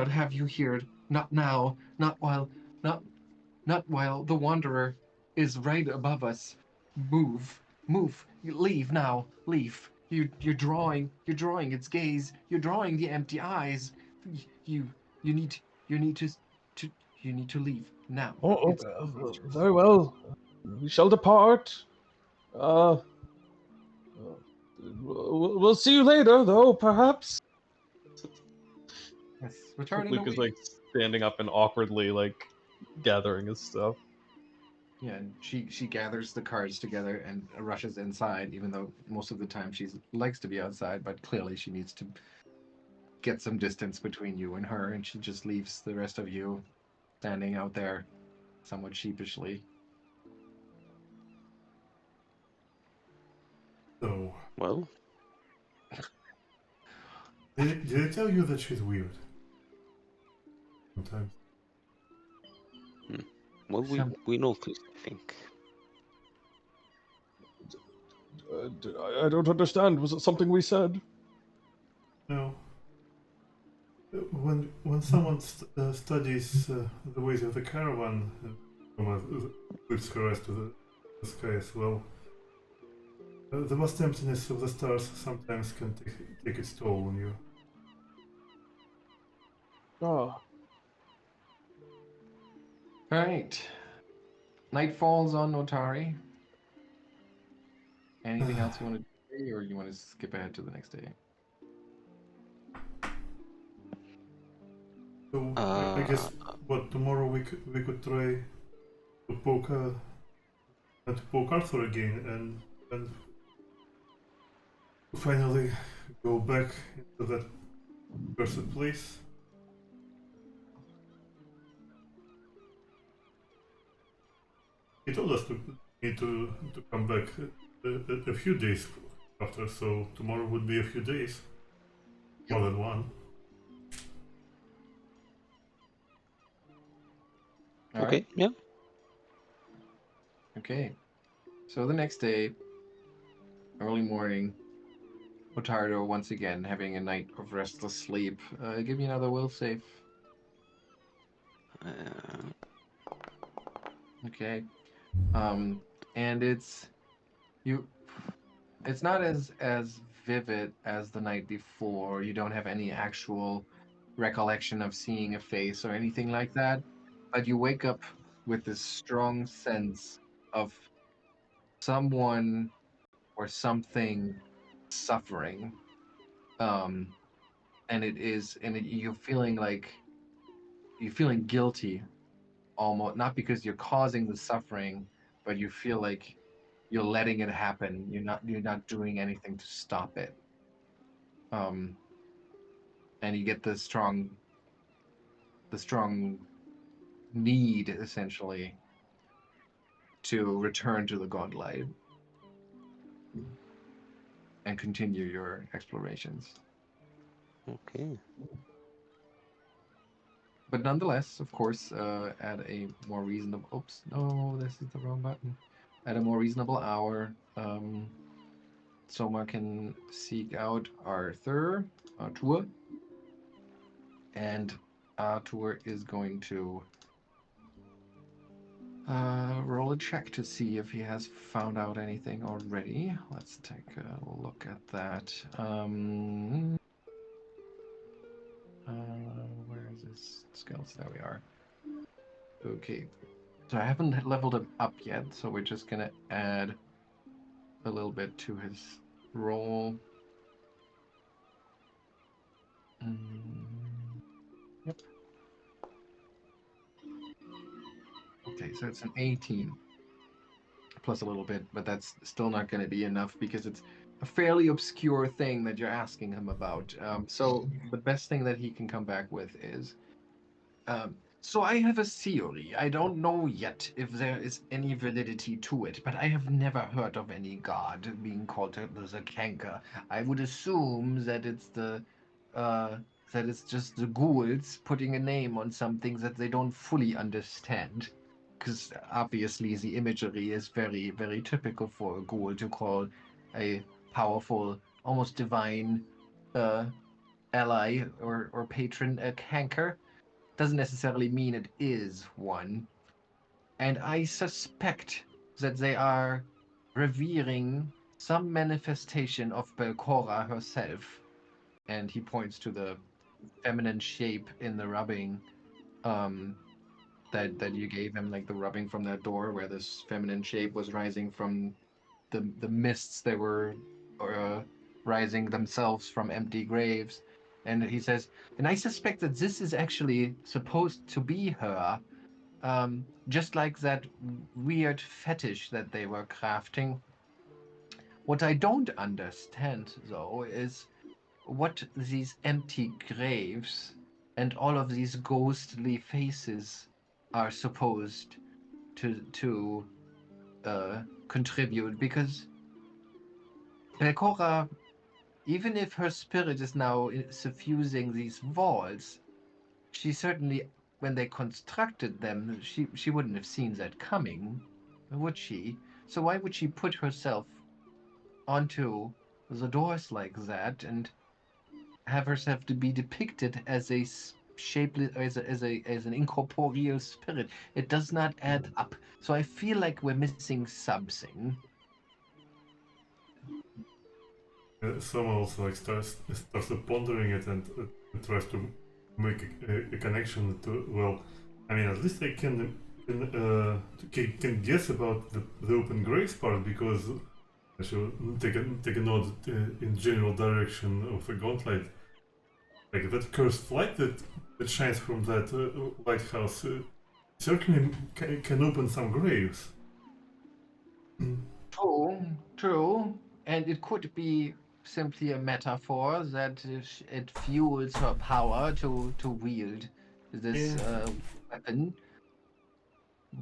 have you here. Not now. Not not while the Wanderer is right above us. Move. Move. Leave now. Leave. You're drawing its gaze. You're drawing the empty eyes. You you need you need to you need to leave now. Oh, It's very well. We shall depart. Uh, we'll see you later, though, perhaps. yes, return in a Luke is week. like standing up and awkwardly like gathering his stuff. Yeah, and she gathers the cards together and rushes inside, even though most of the time she likes to be outside, but clearly she needs to get some distance between you and her, and she just leaves the rest of you standing out there somewhat sheepishly. So, Well, did I tell you that she's weird? Sometimes. well, Some we noticed, I think. I don't understand. Was it something we said? No. When someone studies the ways of the caravan, lifts her eyes to the sky as well. The vast emptiness of the stars sometimes can take its toll on you. Ah, All right. Night falls on Notari. Anything else you want to say, or you want to skip ahead to the next day? So I Uh, guess what tomorrow we could try to poke Arthur again and finally go back into that cursed place. He told us to need to come back a few days after, so tomorrow would be a few days, more than one. All right. okay, yeah. Okay. So the next day, early morning, Ottardo once again having a night of restless sleep. Give me another will save. Uh, Okay. And you. It's not as vivid as the night before. You don't have any actual recollection of seeing a face or anything like that, but you wake up with this strong sense of someone or something suffering. Um, and you're feeling like you're feeling guilty almost, not because you're causing the suffering, but you feel like you're letting it happen. You're not doing anything to stop it. Um, and you get the strong need essentially to return to the Gauntlight and continue your explorations. okay. But nonetheless, of course, at a more reasonable. Oops, no, this is the wrong button. At a more reasonable hour, Soma can seek out Arthur, and Arthur is going to roll a check to see if he has found out anything already. Let's take a look at that. Where is his skills? There we are. Okay. So I haven't leveled him up yet, so we're just gonna add a little bit to his roll. Yep. Okay, so it's an 18 plus a little bit, but that's still not going to be enough because it's a fairly obscure thing that you're asking him about. So the best thing that he can come back with is, so I have a theory. I don't know yet if there is any validity to it, but I have never heard of any god being called the Kanker. I would assume that uh, it's just the ghouls putting a name on something that they don't fully understand. Because obviously the imagery is very, very typical for a ghoul to call a powerful, almost divine uh, ally or patron a canker. Doesn't necessarily mean it is one. And I suspect that they are revering some manifestation of Belcora herself. And he points to the feminine shape in the rubbing um, that you gave him, like the rubbing from that door where this feminine shape was rising from the mists that were uh, rising themselves from empty graves. And he says, and I suspect that this is actually supposed to be her, just like that weird fetish that they were crafting. What I don't understand, though, is what these empty graves and all of these ghostly faces are supposed to contribute, because Belcora, even if her spirit is now suffusing these walls, she certainly, when they constructed them, she wouldn't have seen that coming, would she? So why would she put herself onto the doors like that and have herself to be depicted as a shapeless, as an incorporeal spirit? It does not add up. So I feel like we're missing something. Someone also like starts pondering it and tries to make a connection to, well, I mean, at least I can guess about the open grace part, because I should take a nod in general direction of a gauntlet. Like that cursed light that shines from that lighthouse certainly can open some graves. True, and it could be simply a metaphor that it fuels her power to wield this Yeah. weapon.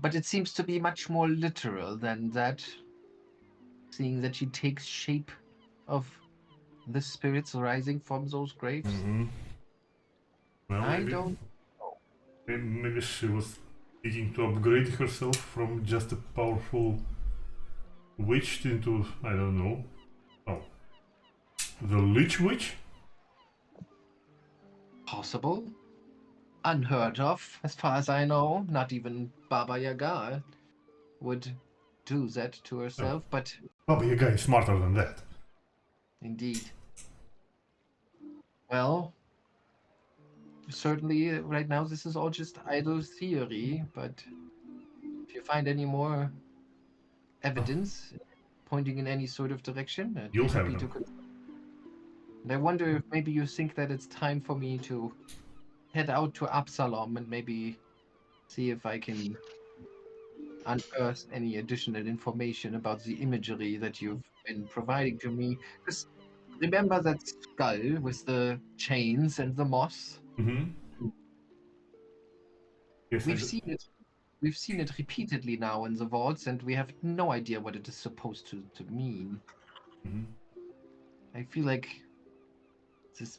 But it seems to be much more literal than that, seeing that she takes shape of the spirits rising from those graves. Mm-hmm. Well, I don't. maybe she was seeking to upgrade herself from just a powerful witched into, I don't know. Oh. The Lich Witch? Possible. Unheard of, as far as I know. Not even Baba Yaga would do that to herself, but Baba Yaga is smarter than that. indeed. Well, certainly right now this is all just idle theory, but if you find any more evidence pointing in any sort of direction, I'd be You'll have happy to them. And I wonder if maybe you think that it's time for me to head out to Absalom and maybe see if I can unearth any additional information about the imagery that you've been providing to me. Because remember that skull with the chains and the moss? Mm-hmm. Yes, We've seen it. We've seen it repeatedly now in the vaults, and we have no idea what it is supposed to mean. Mm-hmm. I feel like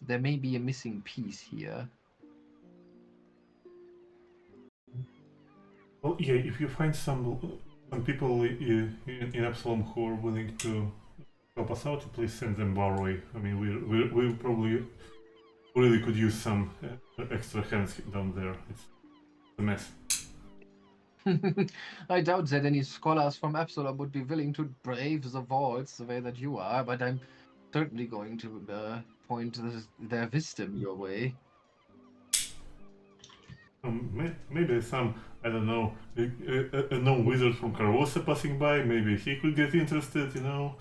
there may be a missing piece here. Well, yeah, if you find some people in Absalom who are willing to help us out, please send them our way. I mean, we probably really could use some extra hands down there. It's a mess. I doubt that any scholars from Absalom would be willing to brave the vaults the way that you are, but I'm certainly going to point their wisdom your way. Maybe some, I don't know, a known wizard from Carvosa passing by, maybe he could get interested, you know.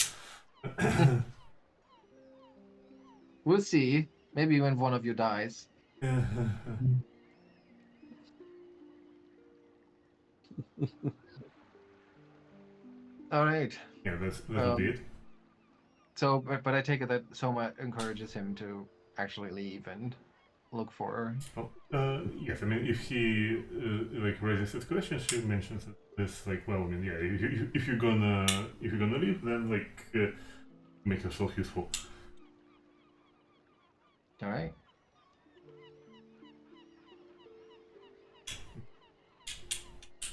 We'll see. Maybe when one of you dies. All right. Yeah, that'll be it. So, but I take it that Soma encourages him to actually leave and look for her. Oh, yes, I mean, if he like raises his questions, she mentions that this, like, well, I mean, yeah, if you're gonna leave, then like make yourself useful. All right.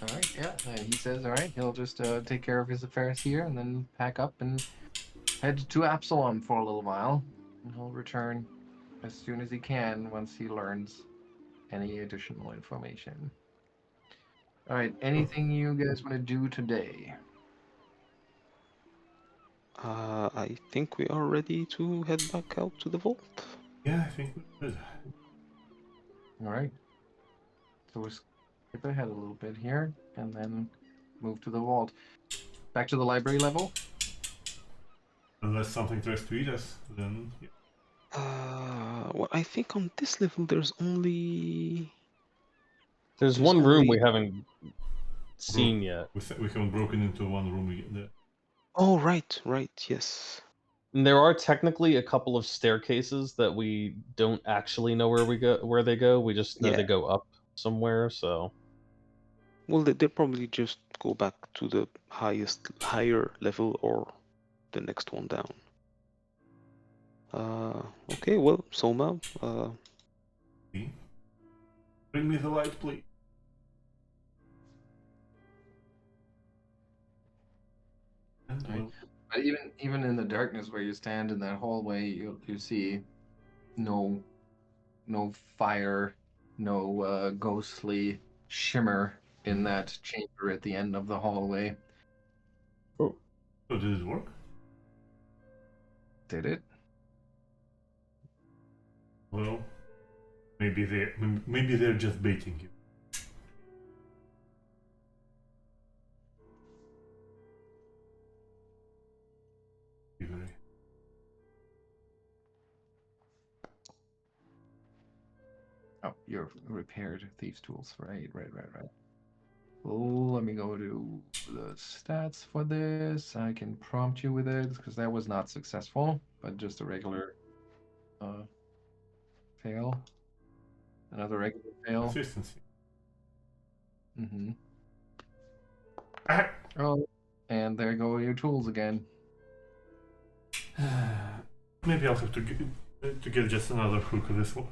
All right. Yeah. And he says, all right, he'll just take care of his affairs here and then pack up and head to Absalom for a little while. And he'll return as soon as he can once he learns any additional information. All right. Anything you guys want to do today? I think we are ready to head back out to the vault. Yeah, I think we should. All right. So we'll skip ahead a little bit here and then move to the vault. Back to the library level. Unless something tries to eat us, then yeah. Well, I think on this level there's only There's There's one room only- we haven't seen yet. We haven't broken into one room yet. Oh, right, yes. And there are technically a couple of staircases that we don't actually know where they go. We just know Yeah. they go up somewhere. So Well, they probably just go back to the higher level or the next one down. Okay, well, Soma, Bring me the light, please. And Right. But even in the darkness where you stand in that hallway, you see no fire, no ghostly shimmer in that chamber at the end of the hallway. So did it work? Did it? Well, maybe they're just baiting you. Oh, you're repaired thieves' tools. Right. Oh, let me go to the stats for this. I can prompt you with it because that was not successful, but just a regular fail. Another regular fail. Consistency. Mm-hmm. Ah! Oh, and there go your tools again. Maybe I'll have to get just another hook of this one.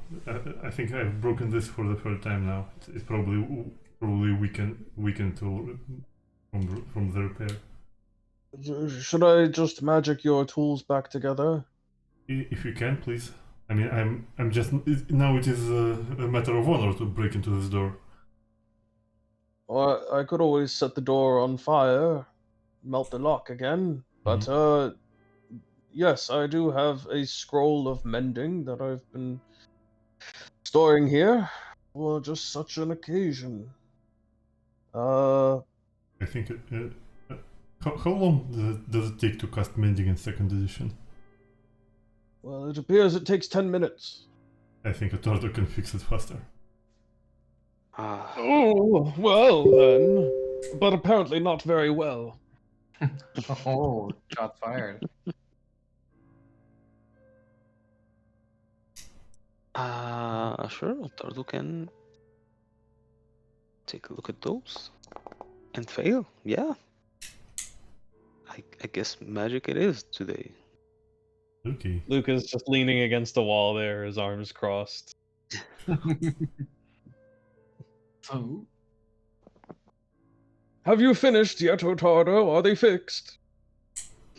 I think I've broken this for the third time now. It's probably weakened tool from the repair. Should I just magic your tools back together? If you can, please. I mean, I'm just now. It is a matter of honor to break into this door. Or I could always set the door on fire, melt the lock again. But yes, I do have a scroll of mending that I've been storing here for just such an occasion. I think. How long does it take to cast mending in second edition? Well, it appears it takes 10 minutes. I think Ottardo can fix it faster. Ah, Oh, well then. But apparently not very well. Oh, shots fired. sure, Ottardo can take a look at those and fail. Yeah, I guess magic it is today. Okay. Lucca's just leaning against the wall there, his arms crossed. So, Have you finished yet, Ottardo? Are they fixed?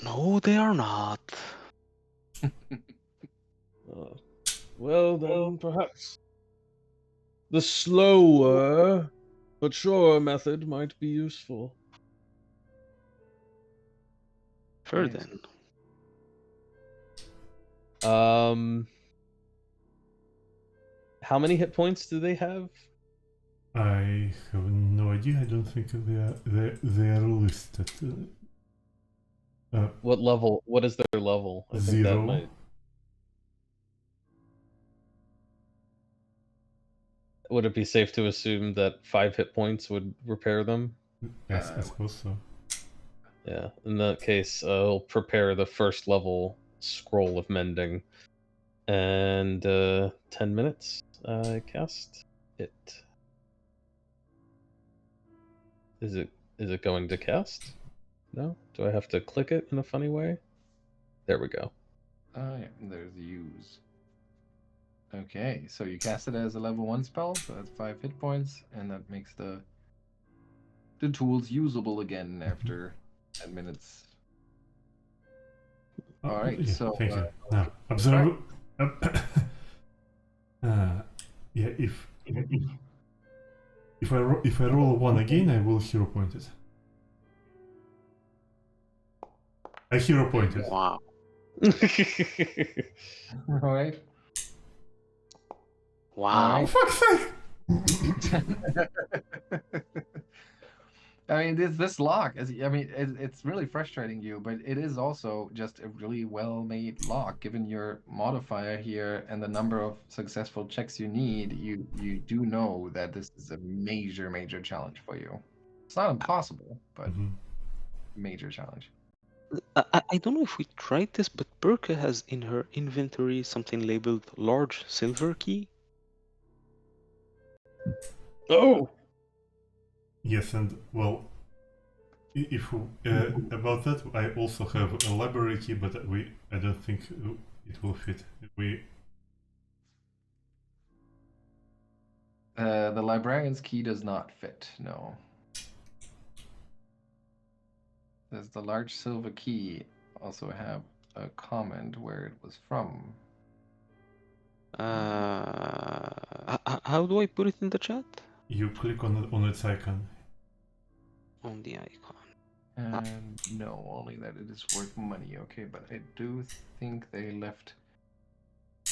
No, they are not. Well, then perhaps the slower but surer method might be useful. Fair Nice. then. How many hit points do they have? I have no idea. I don't think they are listed. What level? What is their level? I think that 0. might. Would it be safe to assume that 5 hit points would repair them? Yes, I suppose so. Yeah. In that case, I'll prepare the first level scroll of mending, and 10 minutes. Cast it. Is it going to cast? No? Do I have to click it in a funny way? There we go. yeah, there's use. Okay, so you cast it as a level 1 spell, so that's 5 hit points, and that makes the tools usable again after 10 minutes. All right, yeah, so thank you. Now observe. Yeah, if I roll a 1 again, I will hero point it. I hero point it. Wow. all right. Wow. Oh, fuck's sake! I mean, this lock is, I mean, it's really frustrating you, but it is also just a really well-made lock. Given your modifier here and the number of successful checks you need, you do know that this is a major challenge for you. It's not impossible, but major challenge. I don't know if we tried this, but Birke has in her inventory something labeled large silver key. Oh! Yes, and well, if about that, I also have a library key, but I don't think it will fit. The librarian's key does not fit, no. Does the large silver key also have a comment where it was from? How do I put it in the chat? You click on its icon. On the icon. And no, only that it is worth money. Okay, but I do think they left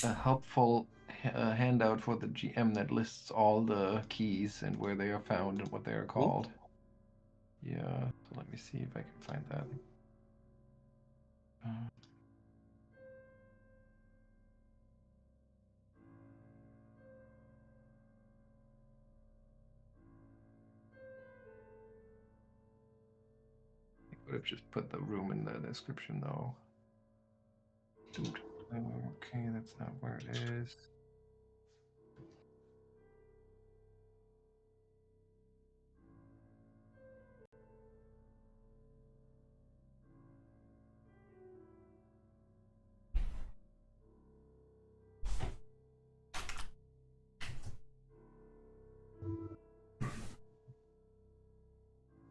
a helpful handout for the GM that lists all the keys and where they are found and what they are called. Yeah, so let me see if I can find that. I would have just put the room in the description though. Dude. Okay, that's not where it is.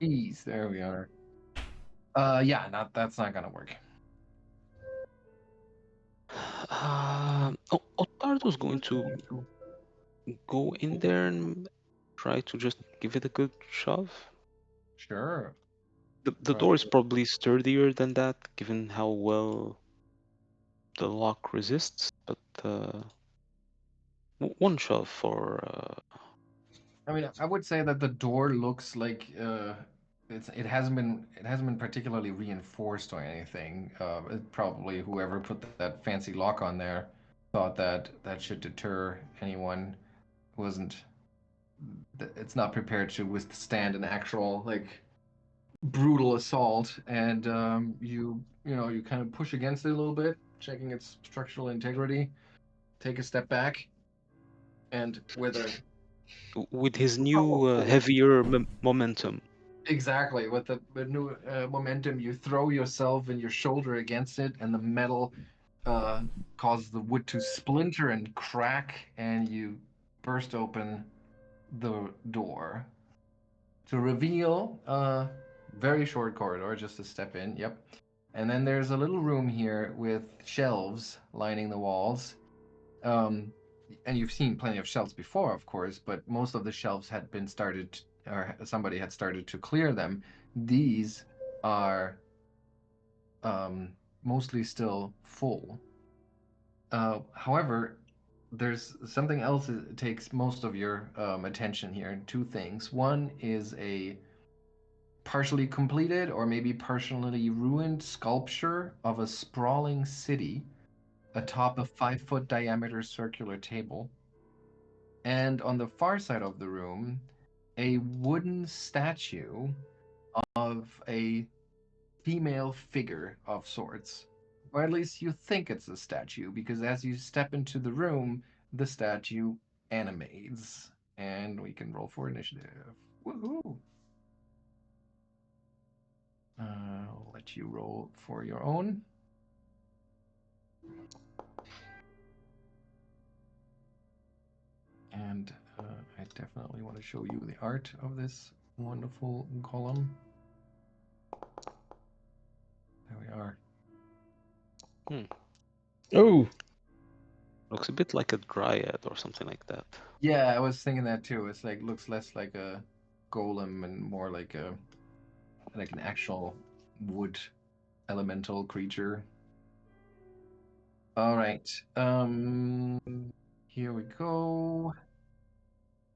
Keys, there we are. Yeah, that's not gonna work. Ottardo's going to go in there and try to just give it a good shove. Sure. The door is probably sturdier than that, given how well the lock resists, but one shove for. I mean, I would say that the door looks like it hasn't been particularly reinforced or anything. Probably whoever put that fancy lock on there thought that that should deter anyone who wasn't. It's not prepared to withstand an actual like brutal assault, and you kind of push against it a little bit, checking its structural integrity. Take a step back, and With his new heavier momentum. exactly, with the new momentum, you throw yourself and your shoulder against it, and the metal causes the wood to splinter and crack, and you burst open the door to reveal a very short corridor, just to step in. Yep. And then there's a little room here with shelves lining the walls. And you've seen plenty of shelves before, of course, but most of the shelves had been started, or somebody had started to clear them. These are mostly still full. However, there's something else that takes most of your attention here. Two things. One is a partially completed or maybe partially ruined sculpture of a sprawling city atop a 5-foot diameter circular table. And on the far side of the room, a wooden statue of a female figure of sorts. Or at least you think it's a statue, because as you step into the room, the statue animates. And we can roll for initiative. Woohoo! I'll let you roll for your own. And I definitely want to show you the art of this wonderful golem. There we are. Oh, Looks a bit like a dryad or something like that. Yeah, I was thinking that too. It's like looks less like a golem and more like an actual wood elemental creature. All right. Here we go.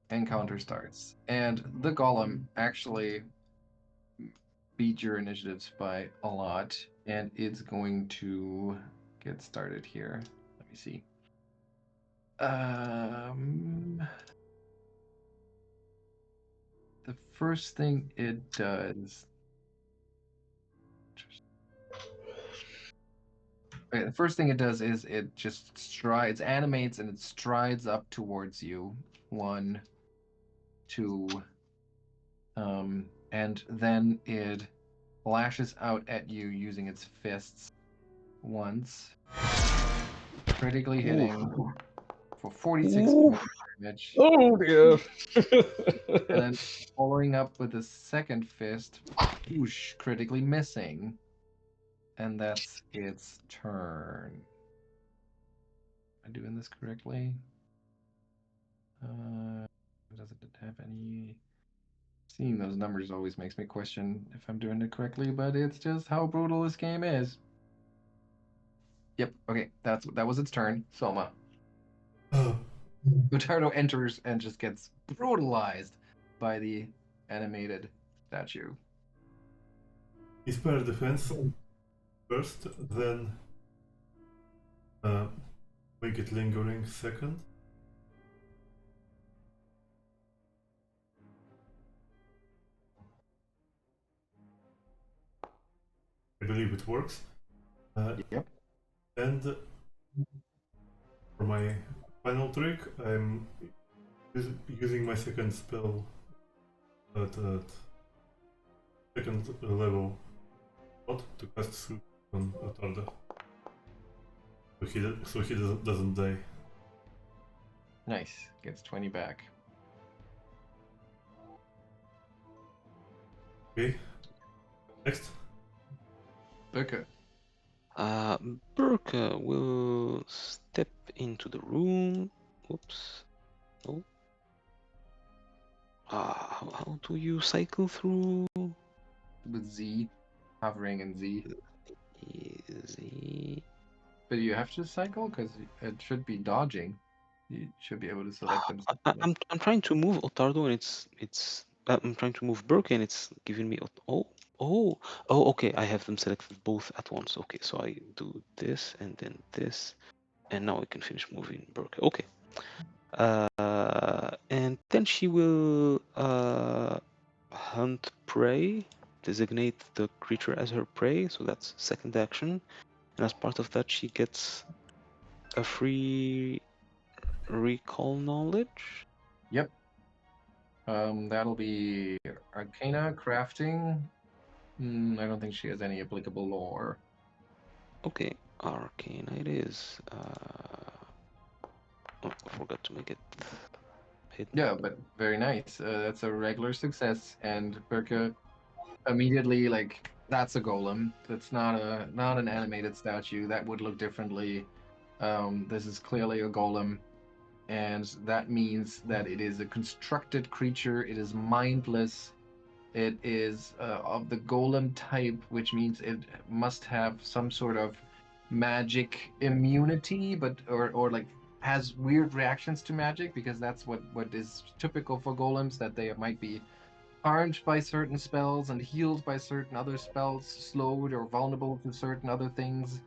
Encounter starts. And the golem actually beat your initiatives by a lot, and it's going to get started here. Let me see. The first thing it does. Okay, the first thing it does is it just strides, animates, and it strides up towards you. 1, 2, and then it lashes out at you using its fists once, critically hitting for 46 points of damage. oh dear. And then following up with a second fist, whoosh, critically missing. And that's its turn. Am I doing this correctly? Does it have any... Seeing those numbers always makes me question if I'm doing it correctly, but it's just how brutal this game is. Yep, okay, that was its turn. Soma. Ottardo enters and just gets brutalized by the animated statue. Inspire defense first, then make it lingering second. I believe it works. Yep. And for my final trick, I'm using my second spell at second level slot to cast Soothe on Ottardo. So he doesn't die. Nice. Gets 20 back. Okay. Next. Birke. Birke will step into the room. Oops. Oh. How do you cycle through? With Z, hovering and Z. Easy. But you have to cycle because it should be dodging. You should be able to select them. I'm trying to move Ottardo and I'm trying to move Birke and it's giving me oh okay, I have them selected both at once. Okay, so I do this and then this, and now I can finish moving Birke. Okay. And then she will hunt prey, designate the creature as her prey, so that's second action. And as part of that, she gets a free recall knowledge. Yep. That'll be Arcana, Crafting. I don't think she has any applicable lore. Okay, Arcana it is. Oh, I forgot to make it hidden. Yeah, but very nice. That's a regular success, and Birke immediately that's a golem. That's not an animated statue. That would look differently. This is clearly a golem, and that means that it is a constructed creature. It is mindless. It is of the golem type, which means it must have some sort of magic immunity, but or like has weird reactions to magic, because that's what is typical for golems, that they might be harmed by certain spells and healed by certain other spells, slowed or vulnerable to certain other things.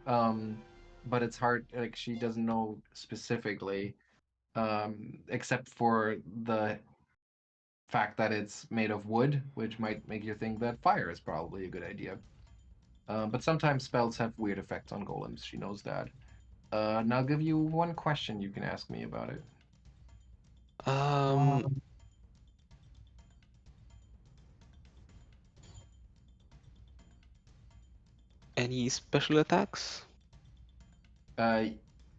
But it's hard, like she doesn't know specifically, except for the fact that it's made of wood, which might make you think that fire is probably a good idea. But sometimes spells have weird effects on golems. She knows that. And I'll give you one question you can ask me about it. Any special attacks?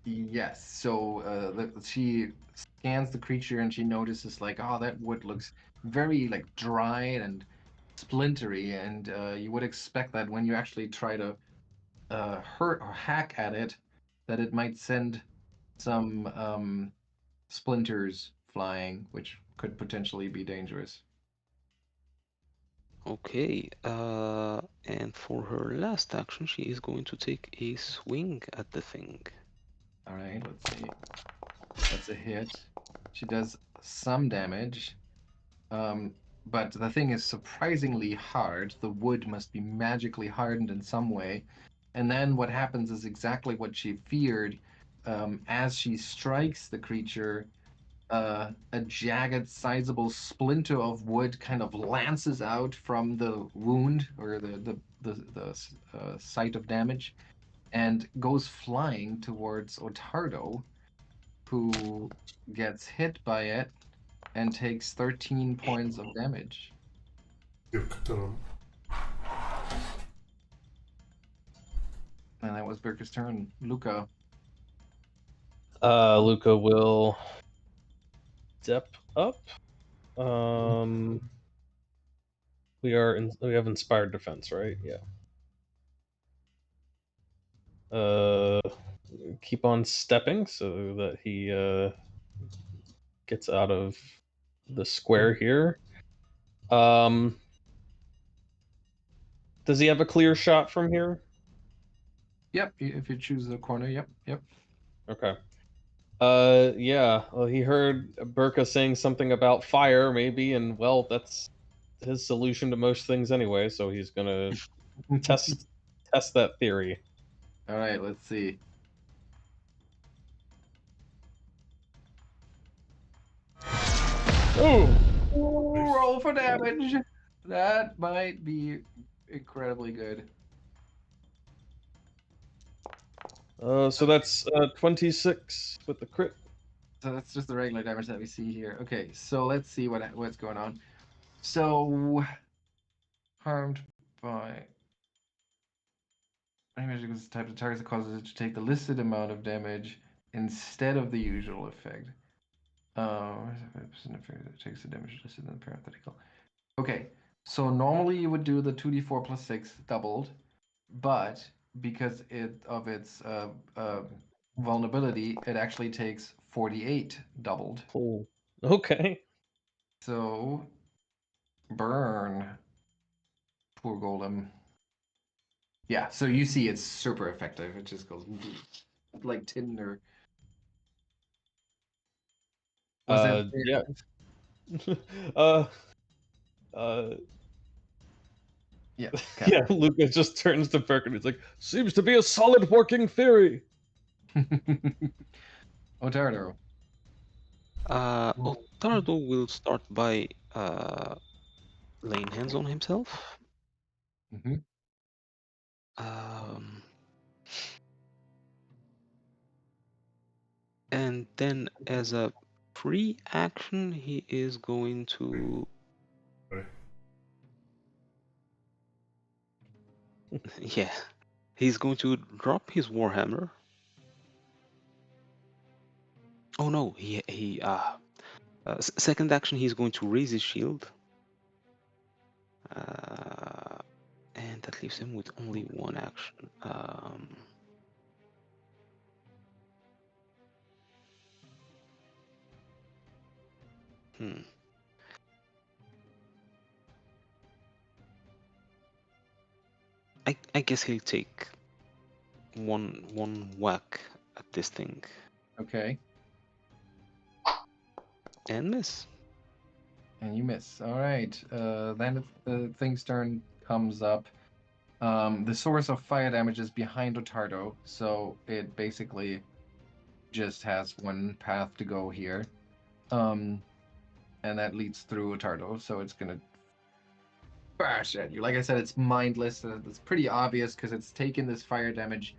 Yes. So she scans the creature and she notices oh, that wood looks very dry and splintery, and you would expect that when you actually try to hurt or hack at it, that it might send some splinters flying, which could potentially be dangerous. Okay, and for her last action, she is going to take a swing at the thing. All right, let's see. That's a hit. She does some damage. But the thing is surprisingly hard. The wood must be magically hardened in some way. And then what happens is exactly what she feared. As she strikes the creature, a jagged, sizable splinter of wood kind of lances out from the wound, or the site of damage, and goes flying towards Ottardo, who gets hit by it and takes 13 points of damage. Birke turn. And that was Birke's turn. Lucca. Lucca will step up. We have inspired defense, right? Yeah. Keep on stepping so that he gets out of the square here. Does he have a clear shot from here? Yep, if you choose the corner, yep. Okay. Yeah. Well, he heard Birka saying something about fire, maybe, and well, that's his solution to most things anyway. So he's gonna test that theory. All right, let's see. Oh, Ooh, roll for damage. That might be incredibly good. so that's 26 with the crit. So that's just the regular damage that we see here. Okay, so let's see what's going on. So harmed by any magic is the type of target that causes it to take the listed amount of damage instead of the usual effect. It takes the damage listed in the parenthetical. Okay, so normally you would do the 2d4 plus 6 doubled, but because of its vulnerability, it actually takes 48 doubled. Oh, okay. So burn, poor golem. Yeah, so you see it's super effective. It just goes like tinder. Was that Yeah. uh, yeah, okay. yeah. Lucca just turns to Birke and he's like, "Seems to be a solid working theory." Ottardo. Ottardo will start by laying hands on himself. Mm-hmm. Um, and then as a free action, he is going to Sorry. yeah, he's going to drop his warhammer. Oh no, second action he's going to raise his shield. And that leaves him with only one action. I guess he'll take one whack at this thing Okay. and miss. And you miss. All right. Then the thing's turn comes up. The source of fire damage is behind Ottardo, so it basically just has one path to go here. And that leads through Ottardo, so it's gonna bash at you. Like I said, it's mindless. It's pretty obvious because it's taken this fire damage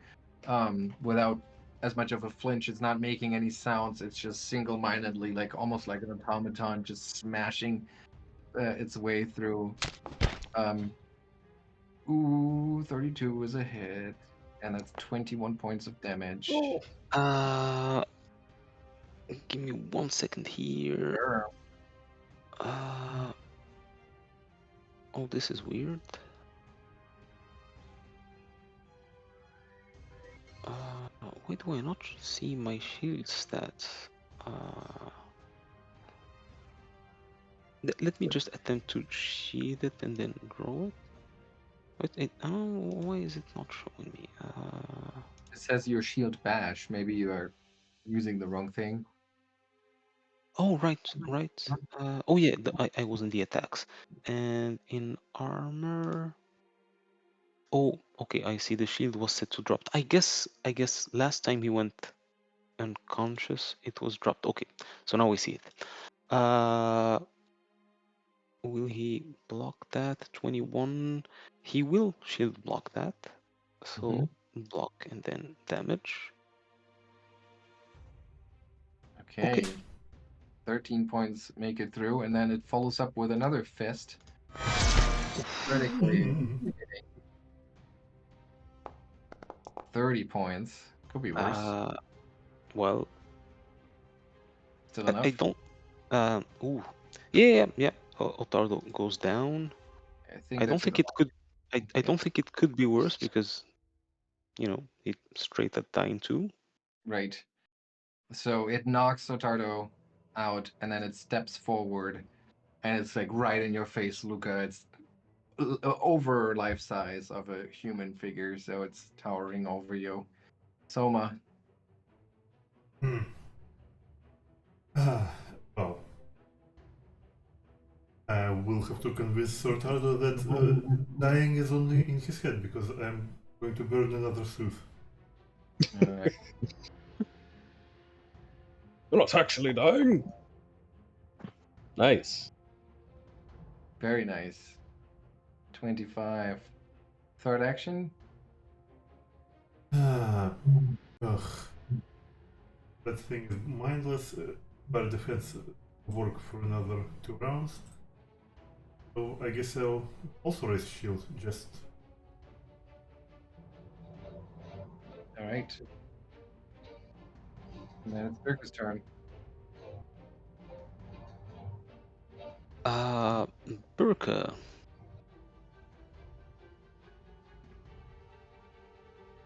without as much of a flinch. It's not making any sounds. It's just single-mindedly, like almost like an automaton, just smashing its way through. Ooh, 32 is a hit, and that's 21 points of damage. Oh. Give me 1 second here. Sure. Oh, this is weird. Why do I not see my shield stats? Let me just attempt to shield it and then grow it. Why is it not showing me? It says your shield bash. Maybe you are using the wrong thing. Oh, right. Oh yeah, I was in the attacks. And in armor... Oh, okay, I see the shield was set to drop. I guess last time he went unconscious, it was dropped. Okay, so now we see it. Will he block that? 21. He will shield block that. So block and then damage. Okay. 13 points make it through, and then it follows up with another fist. Critically, 30 points. Could be worse. Well, Still enough? I don't. Ooh. Yeah. Ottardo goes down. I don't think it could. I don't think it could be worse because, it straight at dying too. Right. So it knocks Ottardo out, and then it steps forward, and it's like right in your face, Lucca. It's over life size of a human figure, so it's towering over you. Soma. Well, I will have to convince Sortardo that dying is only in his head because I'm going to burn another suit. All right. You're not actually dying. Nice. Very nice. 25. Third action? Ugh. That thing is mindless. Fire defense work for another 2 rounds. So I guess I'll also raise shield, just... Alright. And then it's Birke's turn. Birke.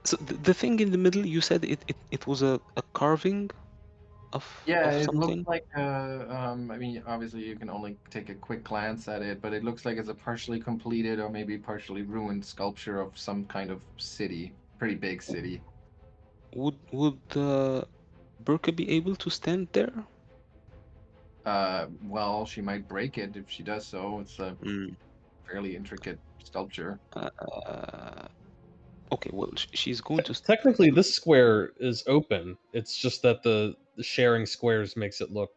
So the thing in the middle, you said it was a carving Yeah, of it looks something. like I mean, obviously you can only take a quick glance at it, but it looks like it's a partially completed or maybe partially ruined sculpture of some kind of city, pretty big city. Would Birke be able to stand there? Well, she might break it if she does so. It's a Mm. fairly intricate sculpture. Okay, well, she's going to. Technically, this square is open. It's just that the sharing squares makes it look.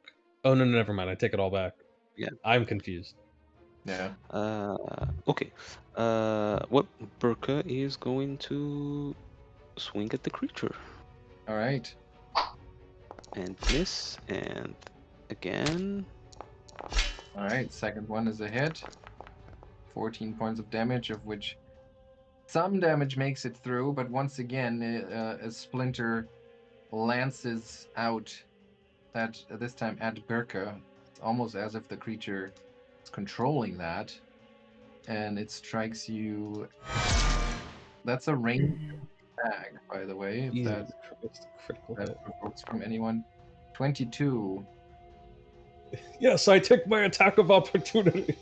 Oh no, never mind. I take it all back. Yeah. I'm confused. Yeah. Okay. Well, Birke is going to swing at the creature All right. and miss, and again. All right. Second one is a hit. 14 points of damage, of which some damage makes it through, but once again, a splinter lances out at this time at Birke. It's almost as if the creature is controlling that, and it strikes you. That's a range tag, by the way. If Jesus that Christ, critical that hit. provokes from anyone. 22. Yes, I take my attack of opportunity.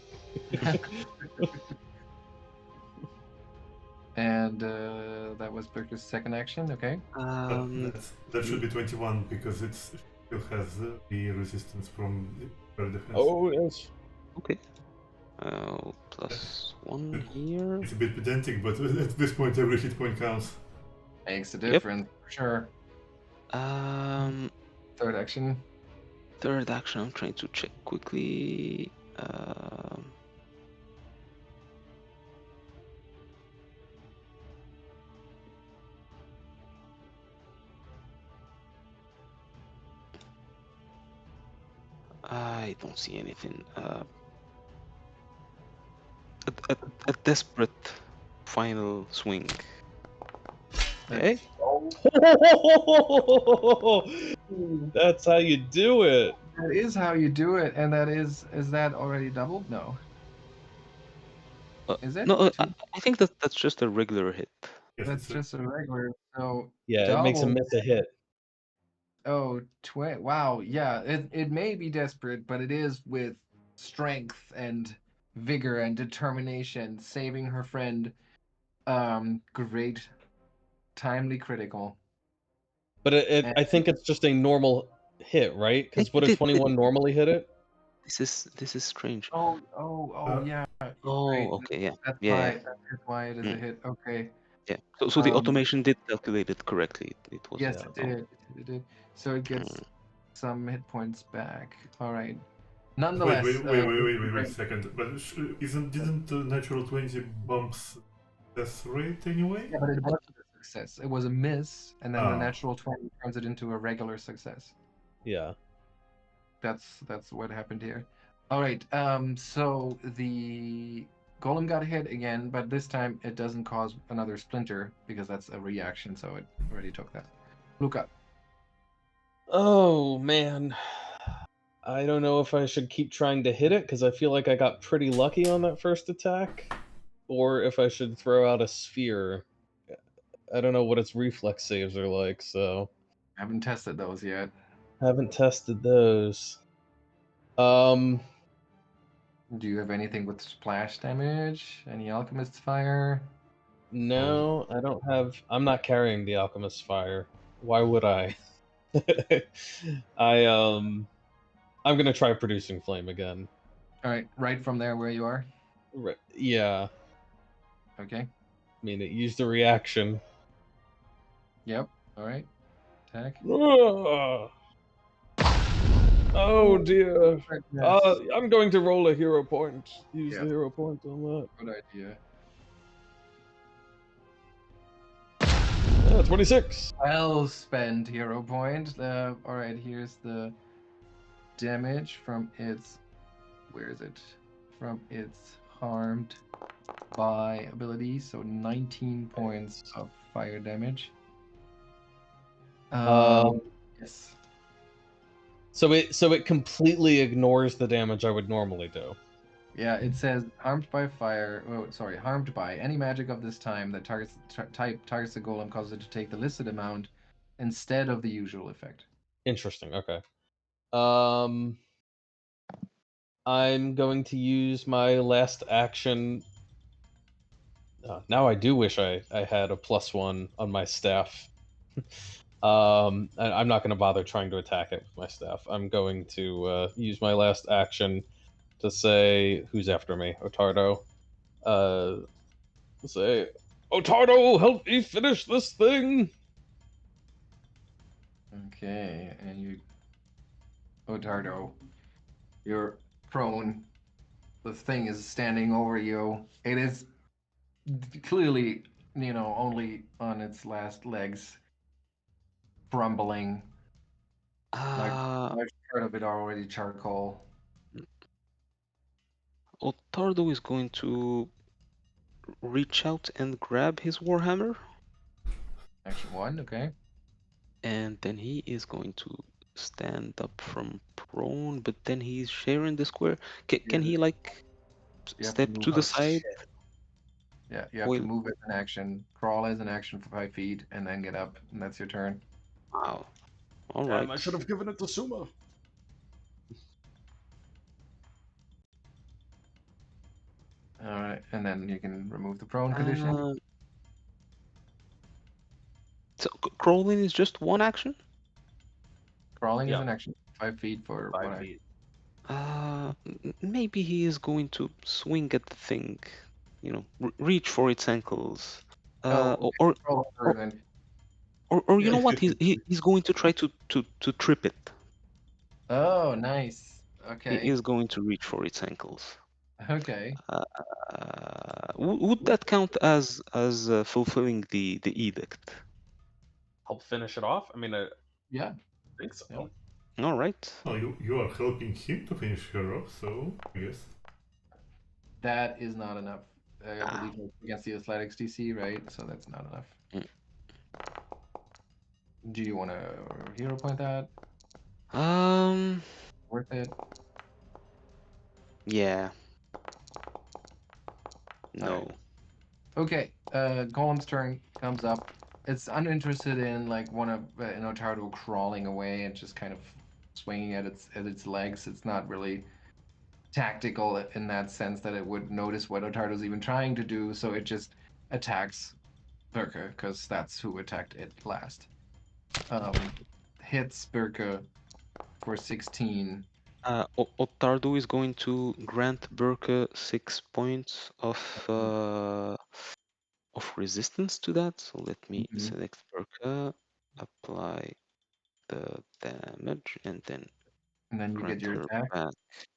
And that was Birke's second action. Okay. That should be 21 because it still has the resistance from the defense. Oh yes. Okay. Plus 1 here. It's a bit pedantic, but at this point, every hit point counts. Makes a Yep. difference for sure. Third action. Third action. I'm trying to check quickly. I don't see anything. A desperate final swing. Okay. That's how you do it. That is how you do it, and that is that already doubled? No. Is it? No, Two? I think that's just a regular hit. Yes, That's just a regular. So Yeah, it makes a double. miss a hit. Oh, wow. Yeah, it may be desperate, but it is with strength and vigor and determination, saving her friend. Great, timely critical. But And I think it's just a normal hit, right? Because would a 21 normally hit it? This is strange. Yeah. Oh, Right. okay, yeah, That's yeah, why. yeah, That's why it is a hit. Okay. yeah. So the Um, automation did calculate it correctly. It was. Yes, it did. It did. So it gets Mm. some hit points back. All right. Wait Nonetheless, a second. But didn't natural 20 bumps death rate anyway? Yeah, but it wasn't a success. It was a miss, and then the Oh. natural 20 turns it into a regular success. Yeah. That's what happened here. All right. So the golem got hit again, but this time it doesn't cause another splinter because that's a reaction, so it already took that. Lucca. Oh man. I don't know if I should keep trying to hit it because I feel like I got pretty lucky on that first attack, or if I should throw out a sphere. I don't know what its reflex saves are like, so I haven't tested those yet. haven't tested those. Do you have anything with splash damage? Any alchemist's fire? No, I don't have. I'm not carrying the alchemist's fire. Why would I? I'm gonna try producing flame again. All right, right from there where you are. Right. Yeah. Okay. I mean, it used a reaction. Yep. All right. Attack. Ugh. Oh dear. Yes. I'm going to roll a hero point. Use Yeah. the hero point on that. Good idea. 26. Well spent hero point. All right, here's the damage from its. Where is it? From its harmed by ability. So 19 points of fire damage. Yes. So it completely ignores the damage I would normally do. Yeah, it says harmed by fire. Oh, sorry, harmed by any magic of this time that targets targets the golem causes it to take the listed amount instead of the usual effect. Interesting. Okay. I'm going to use my last action. Now I do wish I had a +1 on my staff. I'm not going to bother trying to attack it with my staff. I'm going to use my last action to say, who's after me? Ottardo. Say, Ottardo, help me finish this thing. Okay, and you, Ottardo, you're prone. The thing is standing over you. It is clearly, only on its last legs, crumbling. Large part of it already charcoal. Ottardo is going to reach out and grab his warhammer, Action 1, okay. and then he is going to stand up from prone, but then he's sharing the square. Can he like You have to step move to the up. side? Yeah, you have to Well, move as an action, crawl as an action for 5 feet, and then get up, and that's your turn. wow. All Damn, right. I should have given it to Souma. All right, and then you can remove the prone condition. Uh, so crawling is just one action. Crawling is Yeah. an action, 5 feet for 5 1 feet. Maybe he is going to swing at the thing, reach for its ankles. Oh, Or, crawl or, over then. or you know what? He's going to try to trip it. Oh, nice. He Okay. is going to reach for its ankles. Okay. Would that count as fulfilling the edict? Help finish it off? I mean, I Yeah. think so. Yeah. All right. Oh, you are helping him to finish her off, so I guess. That is not enough. I believe it's against the athletics DC, right? So that's not enough. Mm. Do you want to hero point that? Worth it? Yeah. All No. right. Okay. Golem's turn comes up. It's uninterested in like one of an Ottardo crawling away and just kind of swinging at its legs. It's not really tactical in that sense that it would notice what Ottardo's even trying to do. So it just attacks Birke because that's who attacked it last. Hits Birke for 16. Ottardo is going to grant Birke 6 points of resistance to that. So let me Mhm. select Birke, apply the damage, and then And then you get grant your her attack. back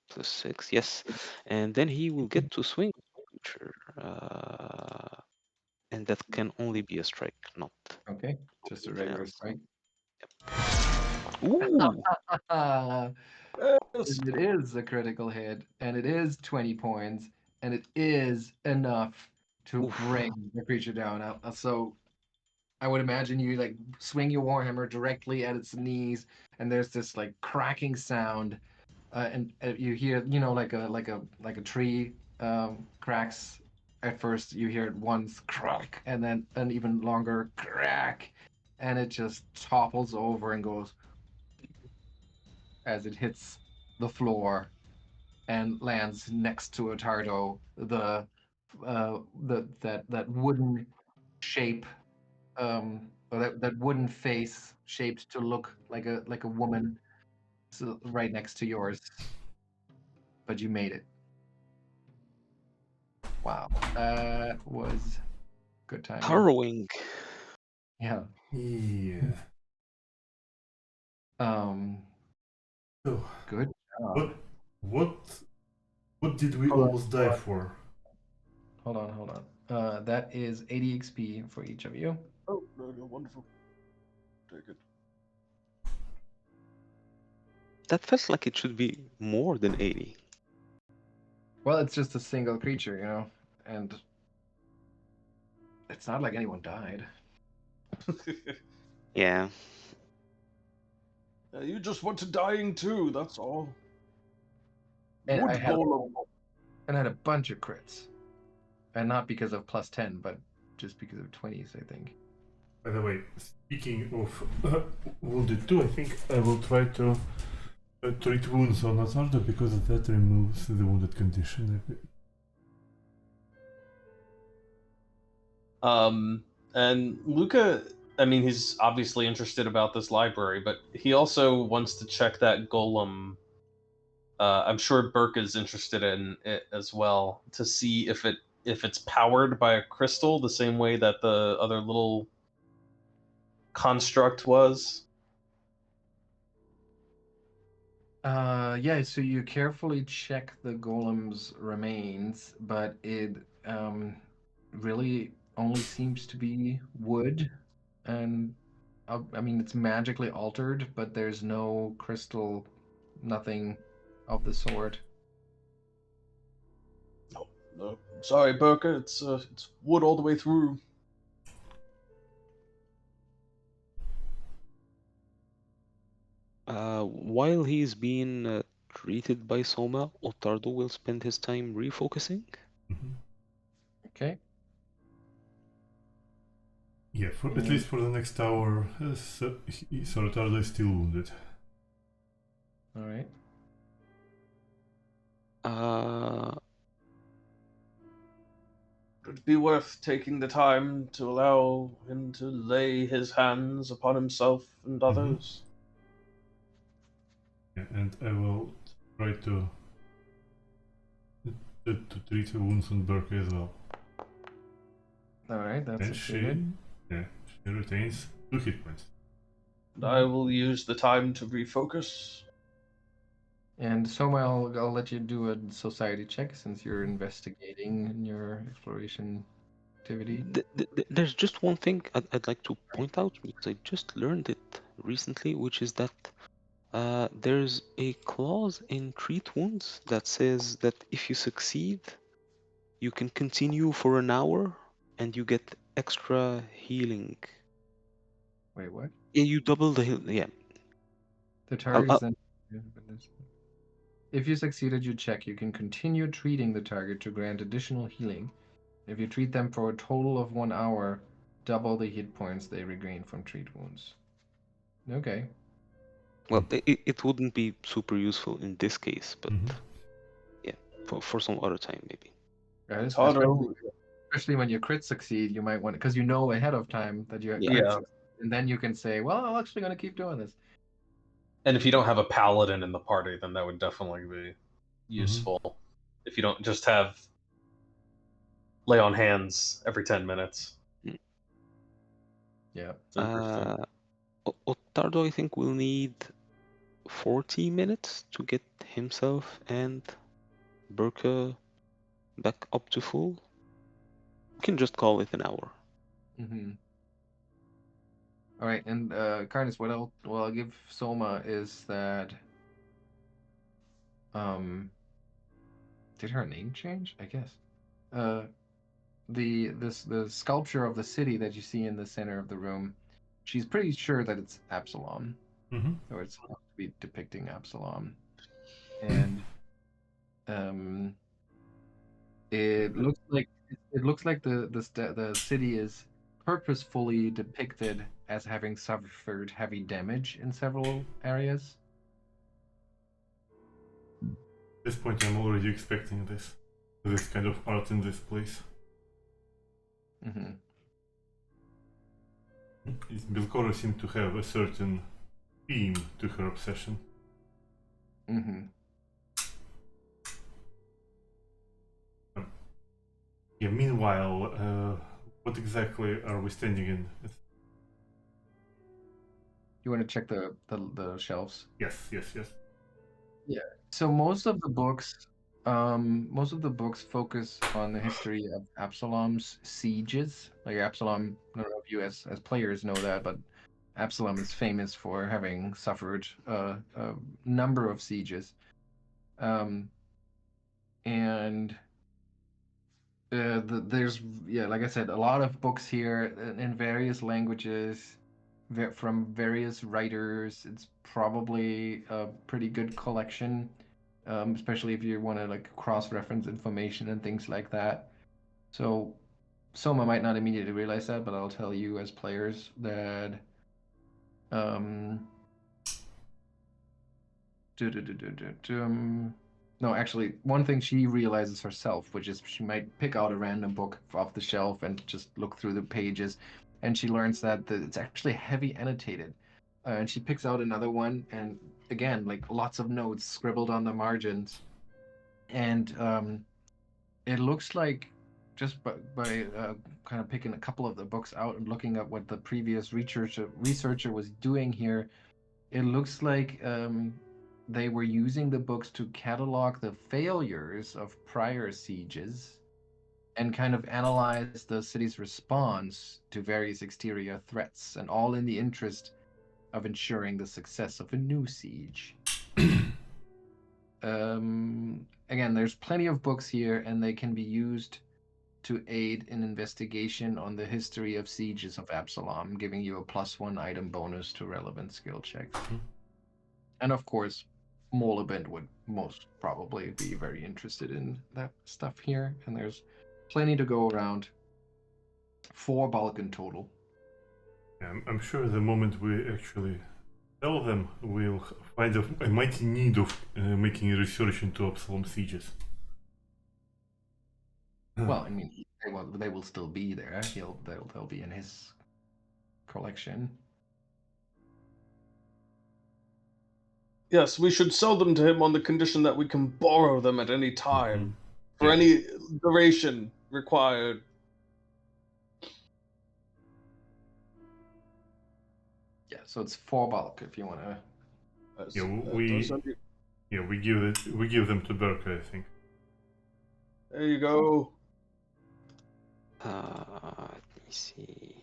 +6. Yes, and then he will get to swing at the creature, and that can only be a strike, not Okay, just a anything regular else. strike. Ooh, Yes. And it is a critical hit, and it is 20 points, and it is enough to oof. bring the creature down. So I would imagine you like swing your warhammer directly at its knees, and there's this like cracking sound, and you hear like a tree cracks. At first, you hear it once crack, and then an even longer crack, and it just topples over and goes as it hits the floor and lands next to Ottardo. That wooden shape, or that wooden face shaped to look like a woman, so right next to yours. But you made it. Wow, that was good timing. Harrowing. Yeah. Yeah. So, Good job. what what did we Hold on, almost die for? Hold on. That is 80 XP for each of you. Oh, no, no, wonderful. Take it. That felt like it should be more than 80. Well, it's just a single creature, and it's not like anyone died. Yeah. You just want to dying too, that's all. And Wood I had golem. and had a bunch of crits. And not because of +10, but just because of 20s, I think. By the way, speaking of wounded too, I think I will try to treat wounds on Ottardo because that removes the wounded condition. And Lucca, I mean, he's obviously interested about this library, but he also wants to check that golem. I'm sure Birke is interested in it as well to see if it's powered by a crystal the same way that the other little construct was. Yeah, so you carefully check the golem's remains, but it really only seems to be wood, and I mean it's magically altered, but there's no crystal, nothing of the sort. No, sorry, Birke, it's wood all the way through. While he's being treated by Soma, Ottardo will spend his time refocusing. Mhm. Okay. Yeah, for at least for the next hour, Ottardo is still wounded. All right. It'd be worth taking the time to allow him to lay his hands upon himself and others. Yeah, and I will try to treat the wounds on Birke as well. All right, that's And succeeded. she retains 2 hit points. And I will use the time to refocus. And Soma, I'll let you do a society check since you're investigating in your exploration activity. There's just one thing I'd like to point out because I just learned it recently, which is that there's a clause in treat wounds that says that if you succeed, you can continue for an hour and you get extra healing. Wait, what? Yeah, you double the heal. Yeah. The target is then. If you succeeded your check, you can continue treating the target to grant additional healing. If you treat them for a total of 1 hour, double the hit points they regain from treat wounds. Okay. Well, it wouldn't be super useful in this case, but yeah, for some other time maybe. Right, Ottardo, especially when your crits succeed, you might want because you know ahead of time that your Yeah. crits succeed, and then you can say, "Well, I'm actually going to keep doing this." and if you don't have a paladin in the party, then that would definitely be useful. If you don't just have lay on hands every 10 minutes. Yeah. Ottardo, I think, will need 40 minutes to get himself and Birke back up to full. We can just call it an hour. Mm-hmm. All right, and Cardis, what I'll give Soma is that did her name change? I guess. The sculpture of the city that you see in the center of the room, she's pretty sure that it's Absalom, or it's supposed to be depicting Absalom, and it looks like the city is purposefully depicted as having suffered heavy damage in several areas. At this point, I'm already expecting this kind of art in this place. Mm-hmm. Bilkora seemed to have a certain theme to her obsession. Mm-hmm. Yeah, meanwhile, what exactly are we standing in? You want to check the shelves? Yes. Yeah. So most of the books focus on the history of Absalom's sieges. Like Absalom, I don't know if you as players know that, but Absalom is famous for having suffered a number of sieges. And there's, yeah, like I said, a lot of books here in various languages from various writers. It's probably a pretty good collection. especially if you want to like cross-reference information and things like that. So Soma might not immediately realize that, but I'll tell you as players that no, actually, one thing she realizes herself, which is she might pick out a random book off the shelf and just look through the pages, and she learns that it's actually heavy annotated. And she picks out another one, and again, like lots of notes scribbled on the margins. And it looks like just by kind of picking a couple of the books out and looking at what the previous researcher was doing here, it looks like they were using the books to catalog the failures of prior sieges and kind of analyze the city's response to various exterior threats, and all in the interest of ensuring the success of a new siege. Again, there's plenty of books here, and they can be used to aid in investigation on the history of sieges of Absalom, giving you a +1 item bonus to relevant skill checks. And of course, Molibent would most probably be very interested in that stuff here, and there's plenty to go around. 4 bulk in total. Yeah, I'm sure the moment we actually tell them, we'll find a mighty need of making research into Absalom sieges. Well, I mean, they will still be there. They'll be in his collection. Yes, we should sell them to him on the condition that we can borrow them at any time, for Yeah. any duration required. Yeah, so it's 4 bulk if you want to. Yeah, There we give them to Birke, I think. you go. Let me see.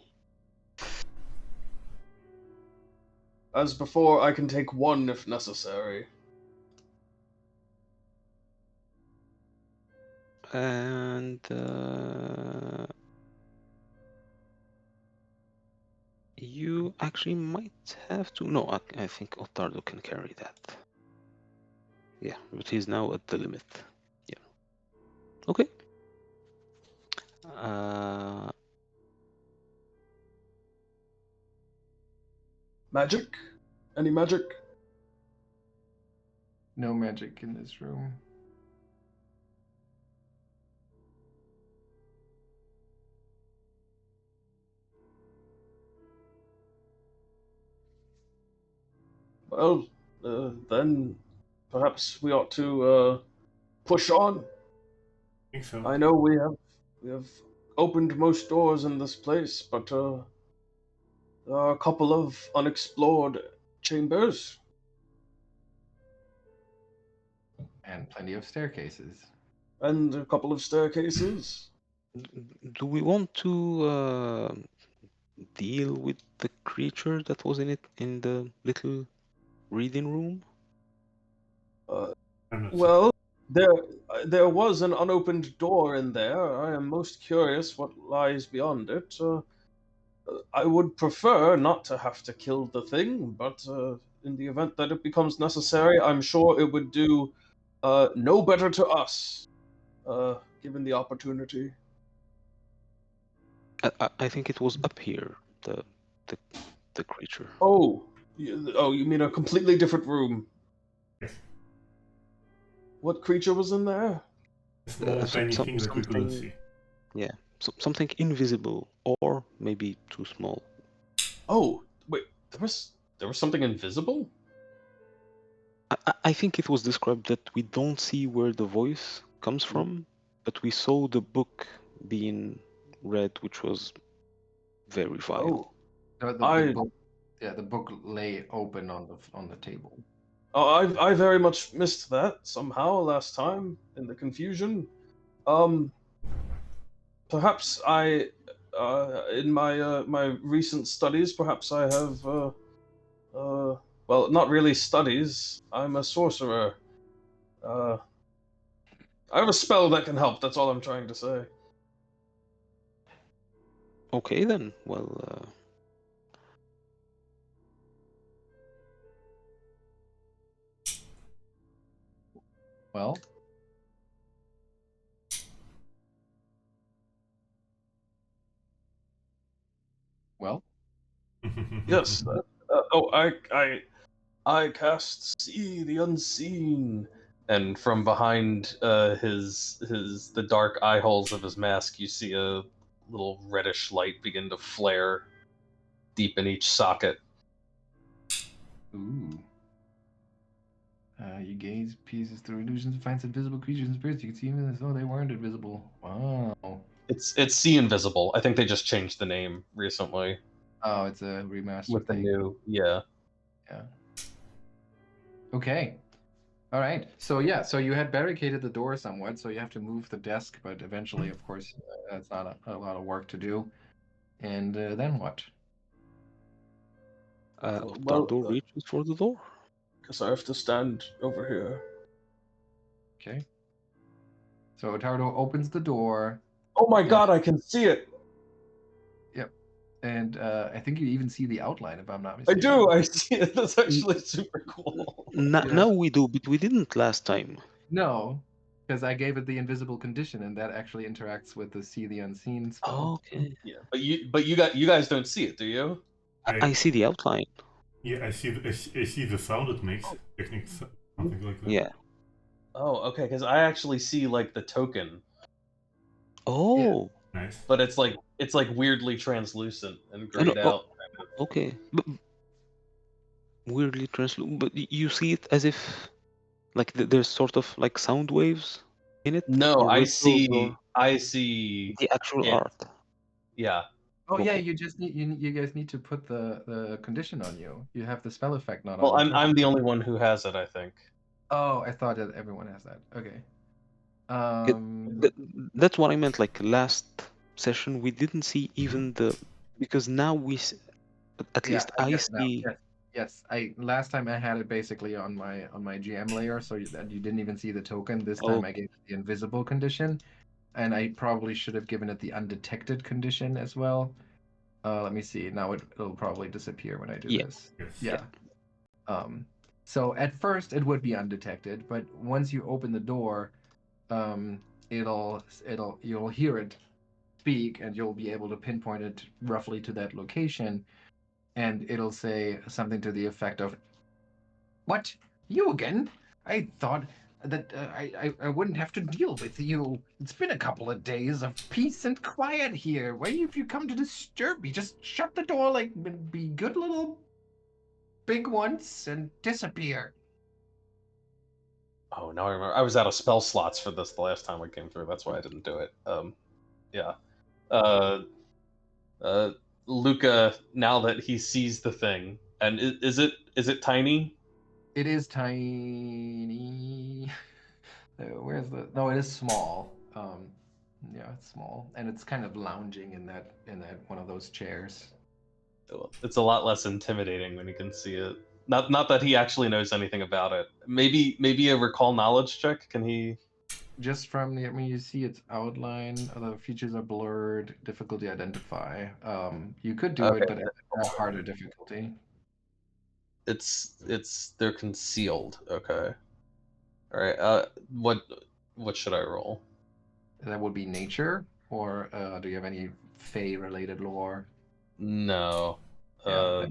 As before, I can take one if necessary. And you actually might have to. No, I think Ottardo can carry that. Yeah, but he's now at the limit. Yeah. Okay. Magic? Any magic? No magic in this room. Well, then perhaps we ought to push on. I think so. I know we have opened most doors in this place, but there are a couple of unexplored chambers. And plenty of staircases. And a couple of staircases. Do we want to deal with the creature that was in the little reading room? I'm not Well, there was an unopened door in there. I am most curious what lies beyond it. I would prefer not to have to kill the thing, but in the event that it becomes necessary, I'm sure it would do no better to us, given the opportunity. I think it was up here. The creature. Oh, you mean a completely different room? Yes. What creature was in there? A small, tiny thing that we couldn't something- see. Yeah, something invisible, or maybe too small. Oh, wait, there was something invisible? I think it was described that we don't see where the voice comes from, but we saw the book being read, which was very vile. Oh, The book, the book lay open on the table. oh, I very much missed that somehow last time in the confusion. Perhaps I, in my recent studies, perhaps I have, well, not really studies. I'm a sorcerer. I have a spell that can help. That's all I'm trying to say. Okay then. Well, Well. Well. Yes. I cast See the Unseen, and from behind the dark eye holes of his mask, you see a little reddish light begin to flare deep in each socket. Ooh. You gaze pieces through illusions and find invisible creatures and spirits. You can see them as though they weren't invisible. Wow. It's See Invisible. I think they just changed the name recently Oh, it's a remaster with the thing. new. Yeah. Yeah. Okay. All right. So yeah, so you had barricaded the door somewhat, so you have to move the desk, but eventually, of course, that's not a lot of work to do. And then what? Ottardo reaches for the door. Guess I have to stand over here. Okay. So Ottardo opens the door. Oh my Yeah. god, I can see it! Yep. And I think you even see the outline, if I'm not I mistaken. do! I see it! That's actually super cool. Now we do, but we didn't last time. No, because I gave it the invisible condition, and that actually interacts with the See the Unseen spell. Okay. Yeah, but you guys don't see it, do you? I see the outline. Yeah, I see the sound it makes. Technically, something like that. Yeah. Oh, okay, because I actually see like the token, Oh. Nice. but it's like weirdly translucent and grayed oh. out. Okay. But weirdly translucent. But you see it as if, like, there's sort of like sound waves in it. No, or I ripples, see or the actual yeah. art. Yeah. Oh yeah, Okay. you just need you guys need to put the condition on you. You have the spell effect not Well, on. I'm the only one who has it, I think. Oh, I thought that everyone has that. Okay. Th- that's what I meant. Like last session, we didn't see even because now at Yeah, least I I get it now. see. Yes. Last time I had it basically on my GM layer, so that you didn't even see the token. This time I gave it the invisible condition, and I probably should have given it the undetected condition as well. Let me see. Now it'll probably disappear when I do this. Yes. Yeah. So at first it would be undetected, but once you open the door, you'll hear it speak, and you'll be able to pinpoint it roughly to that location, and it'll say something to the effect of, "What? You again? I thought that I wouldn't have to deal with you. It's been a couple of days of peace and quiet here. Why have you come to disturb me? Just shut the door like be good little big ones and disappear." Oh, now I remember. I was out of spell slots for this the last time I came through. That's why I didn't do it. Yeah. Lucca, now that he sees the thing, and is it tiny? It is tiny. Where's the? No, it is small. Yeah, it's small, and it's kind of lounging in that one of those chairs. It's a lot less intimidating when you can see it. Not that he actually knows anything about it. Maybe a recall knowledge check. Can he? Just from the, I mean, you see its outline. The features are blurred. Difficulty identify. You could do it, but at a harder difficulty. They're concealed. Okay. All right. What should I roll? That would be nature, or do you have any Fey related lore? No. Yeah,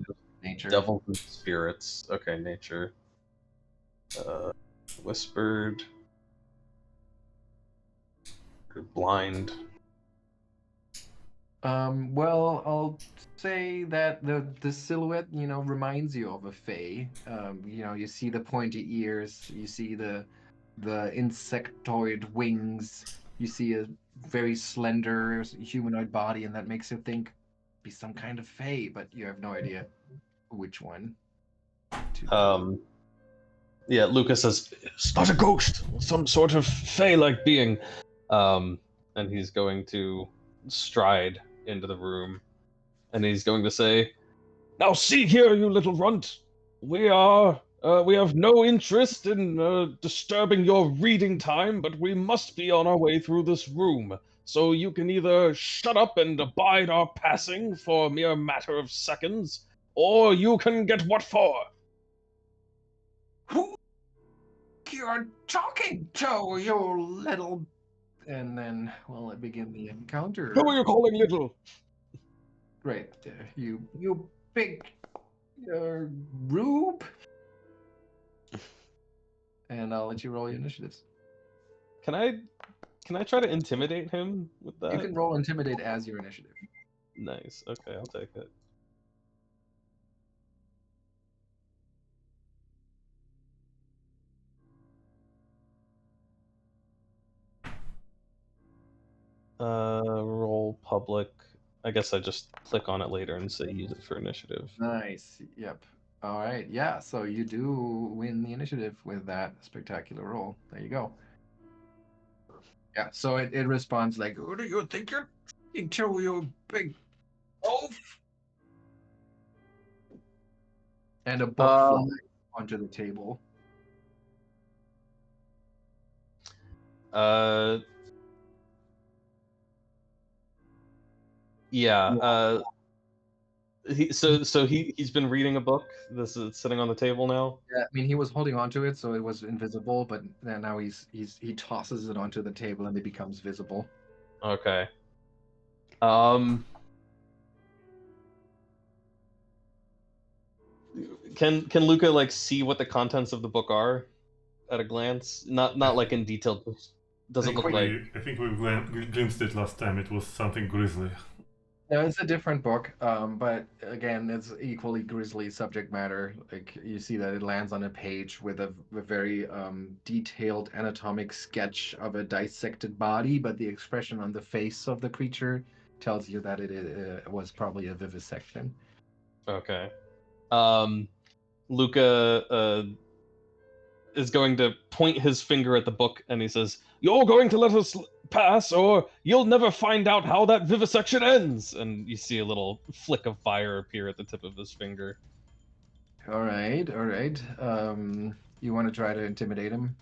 nature. Devils and spirits. Okay, nature. Whispered. Blind. Well, I'll say that the silhouette, reminds you of a Fey. You see the pointy ears, you see the insectoid wings, you see a very slender humanoid body, and that makes you think be some kind of Fey, but you have no idea which one. Yeah, Lucas says, "It's not a ghost, some sort of Fey-like being." And he's going to stride into the room, and he's going to say, "Now see here, you little runt. We have no interest in disturbing your reading time, but we must be on our way through this room. So you can either shut up and abide our passing for a mere matter of seconds, or you can get what for." you're talking to, you little... And then we'll begin the encounter. Who are you calling little? Great. You big rube. And I'll let you roll your initiatives. Can I try to intimidate him with that? You can roll intimidate as your initiative. Nice. Okay, I'll take it. Roll public. I guess I just click on it later and say use it for initiative. Nice. Yep. All right. Yeah. So you do win the initiative with that spectacular roll. There you go. Yeah. So it responds like, "Who do you think you're talking to, you big oaf?" And a book flies onto the table. Yeah. He's been reading a book. This is sitting on the table now. Yeah, I mean, he was holding onto it, so it was invisible. But then now he tosses it onto the table, and it becomes visible. Okay. Can Lucca like see what the contents of the book are at a glance? Not like in detail. Does it look like? I think we glimpsed it last time. It was something grisly. No, it's a different book, but again, it's equally grisly subject matter. Like you see that it lands on a page with a very detailed anatomic sketch of a dissected body, but the expression on the face of the creature tells you that it was probably a vivisection. Okay. Lucca is going to point his finger at the book, and he says, "You're going to let us pass, or you'll never find out how that vivisection ends." And you see a little flick of fire appear at the tip of his finger. All right, all right. You want to try to intimidate him?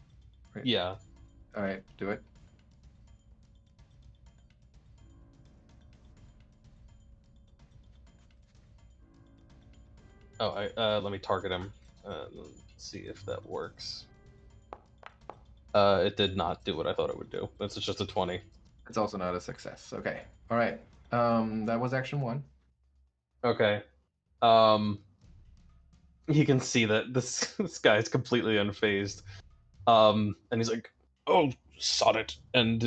Right. Yeah. All right, do it. Oh, let me target him. Let's see if that works. It did not do what I thought it would do. This is just a 20. It's also not a success. Okay. All right. That was action 1. Okay. He can see that this guy is completely unfazed. And he's like, "Oh, sod it," and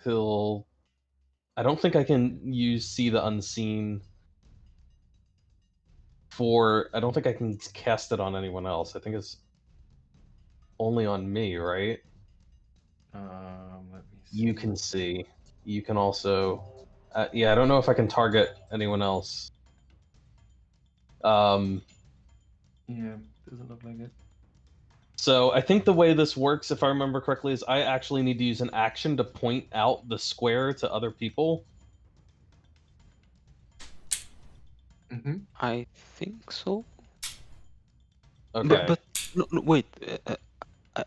he'll. I don't think I can use see the unseen. I don't think I can cast it on anyone else. I think it's only on me, right? Let me see. You can see. You can also. Yeah, I don't know if I can target anyone else. Yeah, doesn't look like it. So I think the way this works, if I remember correctly, is I actually need to use an action to point out the square to other people. Mm-hmm. I think so. Okay. But no, wait.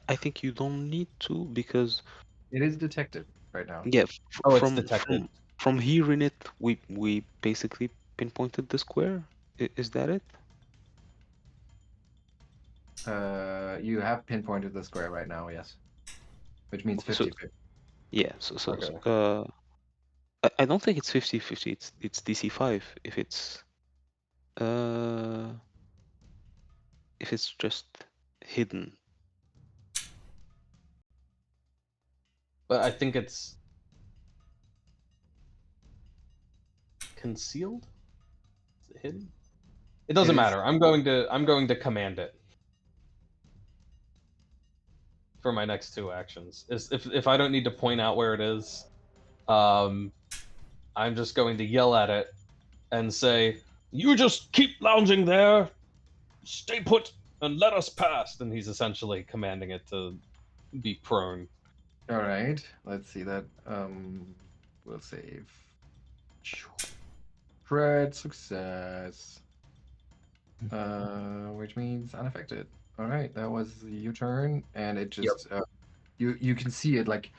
I think you don't need to because It is detected right now. yeah, Oh, it's detected. from hearing it, we basically pinpointed the square. Is that it? You have pinpointed the square right now, yes. Which means So 50-50. yeah, Okay. I don't think it's 50-50. It's DC 5 uh if it's just hidden. But I think it's concealed. Is it hidden? It doesn't It is- matter. I'm going to command it for my next 2 actions. If I don't need to point out where it is, I'm just going to yell at it and say, "You just keep lounging there. Stay put and let us pass." And he's essentially commanding it to be prone. All right. Let's see that. We'll save. Crit success. Which means unaffected. All right, that was your turn, and it just you can see it like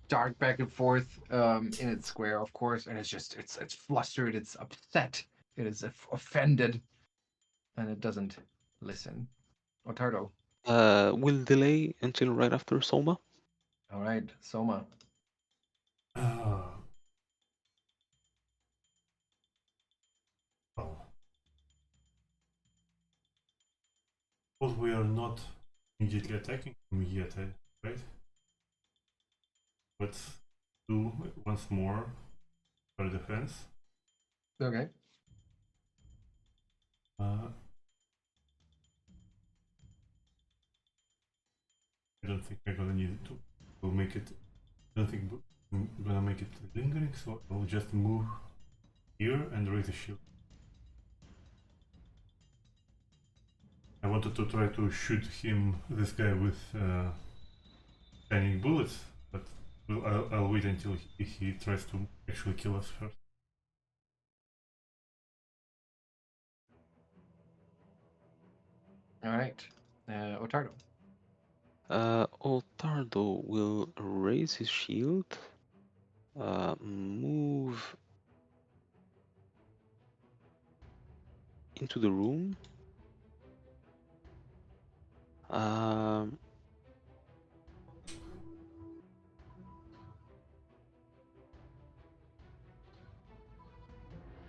dart back and forth in its square, of course, and it's flustered, it's upset, it is offended, and it doesn't listen. Ottardo. We'll delay until right after Soma. All right, Soma. Ah. Well, suppose we are not immediately attacking him yet, right? Let's do once more our defense. Okay. I don't think I'm gonna need to make it. I don't think I'm gonna make it lingering, so I'll just move here and raise a shield. I wanted to try to shoot this guy with shining bullets, but I'll wait until he tries to actually kill us first. All right, Ottardo. Ottardo will raise his shield, move into the room.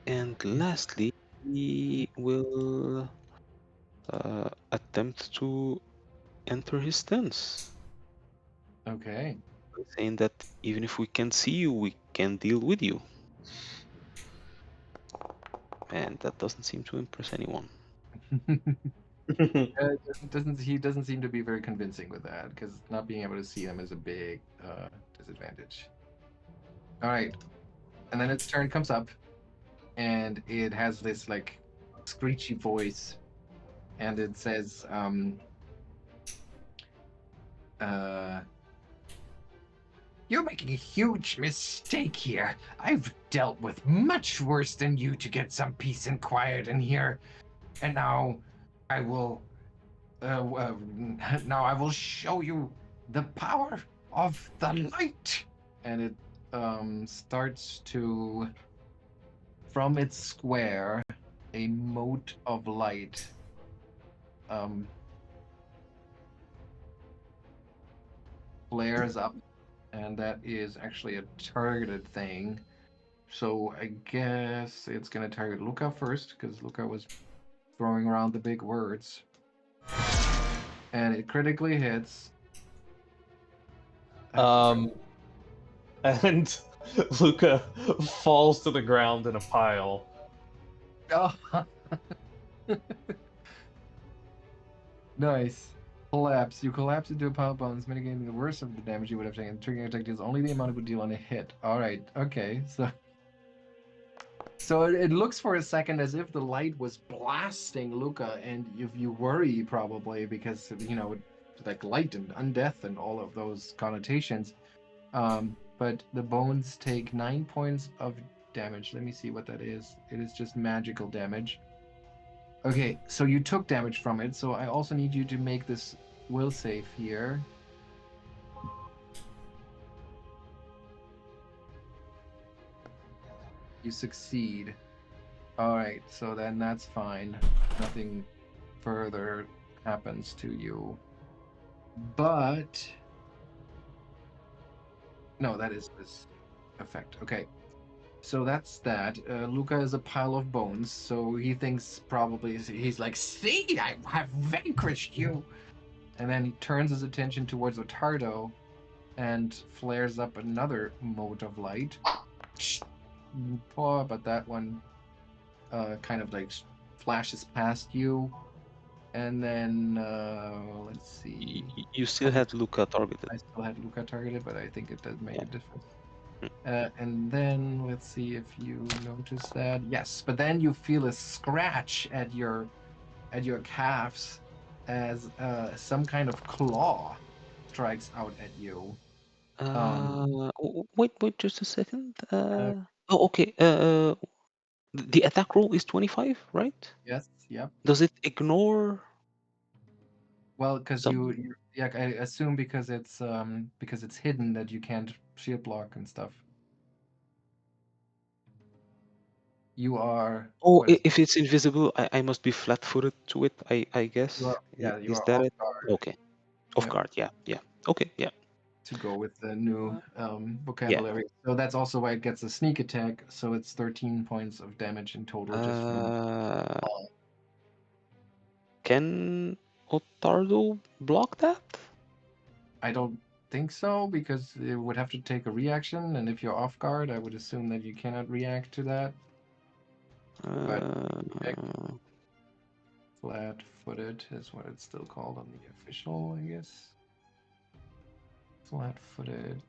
And lastly, he will attempt to enter his stance, Okay. saying that even if we can't see you, we can deal with you. And that doesn't seem to impress anyone. He doesn't seem to be very convincing with that because not being able to see them is a big disadvantage. All right, and then its turn comes up, and it has this like screechy voice, and it says, "You're making a huge mistake here. I've dealt with much worse than you to get some peace and quiet in here, and now I will now I will show you the power of the light." And it starts to, from its square, a mote of light flares up, and that is actually a targeted thing. So I guess it's gonna target Lucca first, because Lucca was throwing around the big words. And it critically hits. And Lucca falls to the ground in a pile. Oh. Nice. Collapse. You collapse into a pile of bones, mitigating the worst of the damage you would have taken. Triggering attack deals only the amount it would deal on a hit. Alright, okay, so it looks for a second as if the light was blasting Lucca, and if you worry probably because like light and undeath and all of those connotations. But the bones take 9 points of damage. Let me see what that is. It is just magical damage. Okay, so you took damage from it, so I also need you to make this will save here. You succeed. Alright, so then that's fine. Nothing further happens to you. But no, that is this effect. Okay. So that's that. Lucca is a pile of bones, so he thinks probably he's like, "See, I have vanquished you." And then he turns his attention towards Ottardo and flares up another mote of light. But that one kind of like flashes past you. And then let's see. You still had Lucca targeted. I still had Lucca targeted, but I think it does make a difference. And then let's see if you notice that. Yes, but then you feel a scratch at your calves as some kind of claw strikes out at you. Wait, just a second. Oh, okay. The attack roll is 25, right? Yes, yep. Does it ignore? Well, because Some- yeah, I assume because it's hidden that you can't shield block and stuff. You are. Oh, what is- if it's invisible, I must be flat-footed to it. I guess. you are I- yeah, you Is are that off it? guard. Okay. Off Yep. guard. Yeah. Okay. Yeah. To go with the new Yeah. vocabulary. So that's also why it gets a sneak attack. So it's 13 points of damage in total just from. Can Ottardo block that? I don't think so because it would have to take a reaction, and if you're off guard, I would assume that you cannot react to that. But flat-footed is what it's still called on the official, I guess. Flat-footed.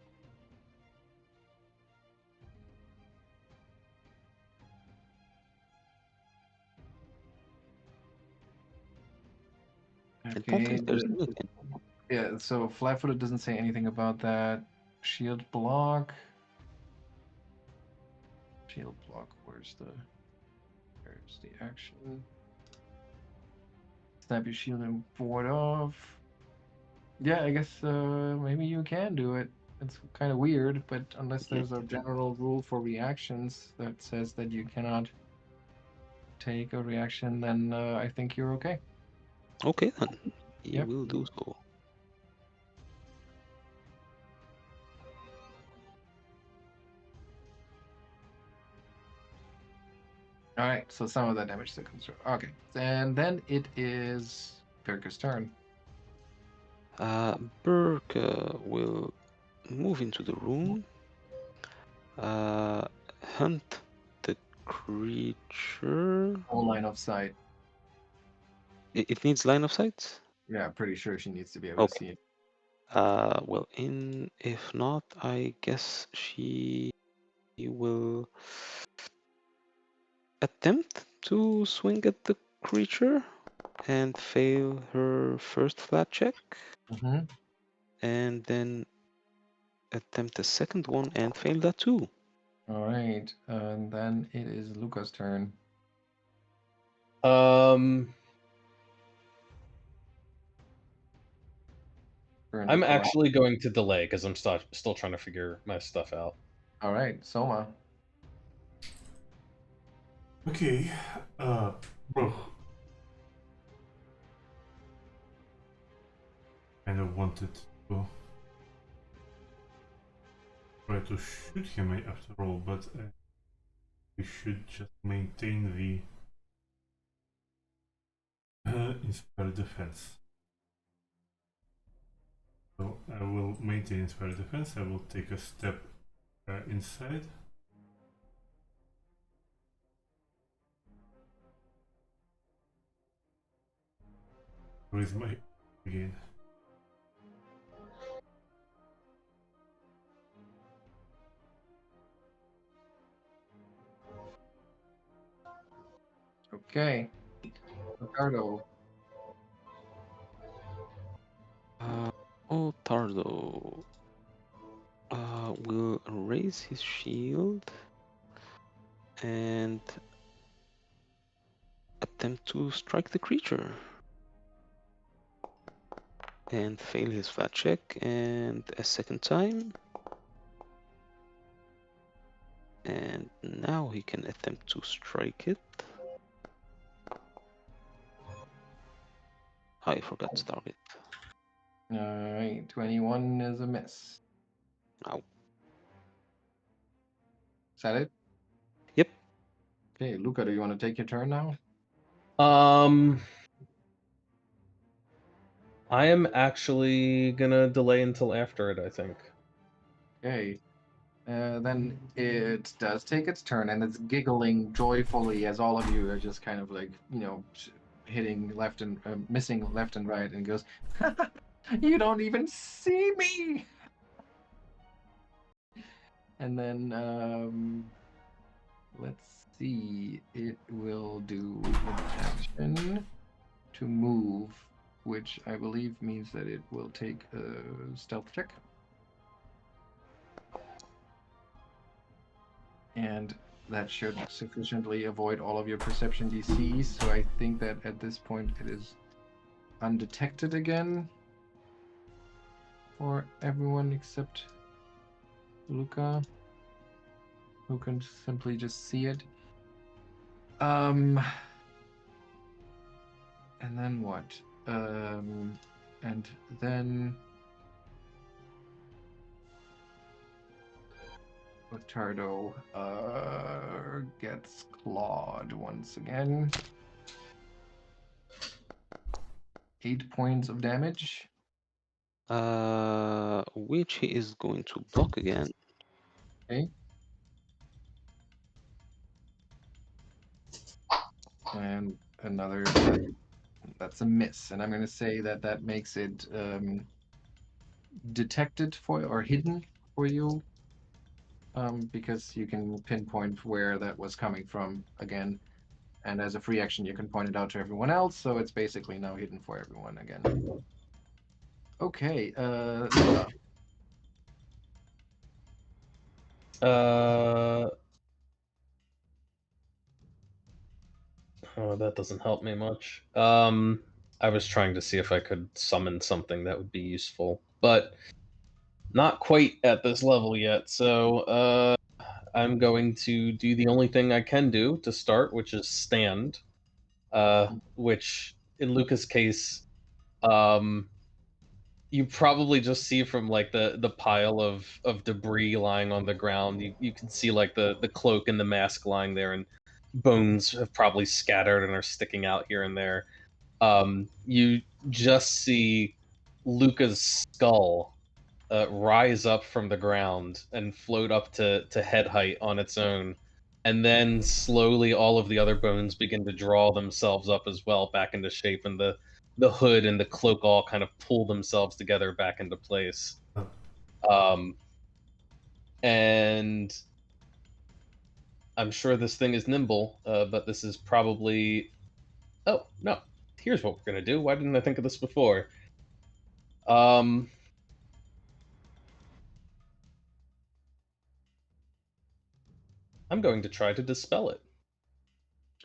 I don't Okay. think there's anything. Yeah, so flat-footed doesn't say anything about that. Shield block. Shield block, where's the action? Snap your shield and ward off. Yeah, I guess maybe you can do it. It's kind of weird, but unless there's a general rule for reactions that says that you cannot take a reaction, then I think you're okay. Okay then. He Yep. will do so. All right, so some of that damage still comes through. Okay, and then it is Birke's turn. Birke will move into the room, hunt the creature. Full line of sight. It needs line of sight? Yeah, pretty sure she needs to be able to Okay. see it. Well, if not, I guess she will attempt to swing at the creature and fail her first flat check, Mm-hmm. and then attempt a second one and fail that too. All right, and then it is Lucca's turn. Turn I'm to collapse. actually going to delay because I'm still trying to figure my stuff out. All right, Soma. Okay, bro. Kind of wanted to try to shoot him after all, but we should just maintain the inspired defense. So I will maintain inspired defense. I will take a step inside. Where is my again? Okay, Ricardo. Ottardo will raise his shield and attempt to strike the creature. And fail his flat check, and a second time. And now he can attempt to strike it. I forgot to target. All right, 21 is a miss. Ow. Is that it? Yep. Okay, Lucca, do you want to take your turn now? I am actually gonna delay until after it, I think. Okay. Then it does take its turn, and it's giggling joyfully as all of you are just kind of like, hitting left and missing left and right, and goes, "You don't even see me!" And then let's see, it will do an action to move, which I believe means that it will take a stealth check. And that should sufficiently avoid all of your perception DCs, so I think that at this point it is undetected again for everyone except Lucca, who can simply just see it. And then what? And then Ottardo gets clawed once again. 8 points of damage. Which he is going to block again. Okay. And another, that's a miss. And I'm going to say that that makes it detected for or hidden for you, because you can pinpoint where that was coming from again. And as a free action, you can point it out to everyone else. So it's basically now hidden for everyone again. Okay, Lucca. Oh, that doesn't help me much. I was trying to see if I could summon something that would be useful, but not quite at this level yet. So, I'm going to do the only thing I can do to start, which is stand. Which in Lucca's case, um, you probably just see from like the pile of debris lying on the ground. You can see like the cloak and the mask lying there, and bones have probably scattered and are sticking out here and there. You just see Lucca's skull rise up from the ground and float up to head height on its own. And then slowly all of the other bones begin to draw themselves up as well back into shape, and the hood and the cloak all kind of pull themselves together back into place. Um, and I'm sure this thing is nimble, but this is probably. Oh, no. Here's what we're going to do. Why didn't I think of this before? Um, I'm going to try to dispel it.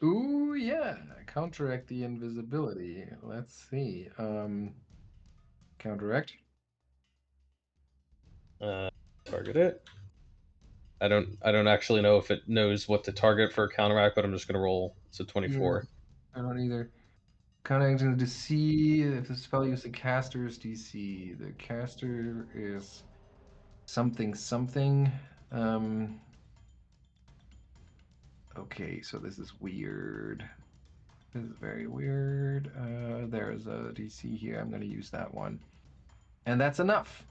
Ooh, yeah. Counteract the invisibility. Let's see. Counteract. Target it. I don't actually know if it knows what to target for a counteract, but I'm just gonna roll. It's a 24. Yeah, I don't either. Counteracting the DC. If the spell uses the caster's DC, the caster is something something. Okay, so this is weird. This is very weird. There's a DC here. I'm going to use that one. And that's enough.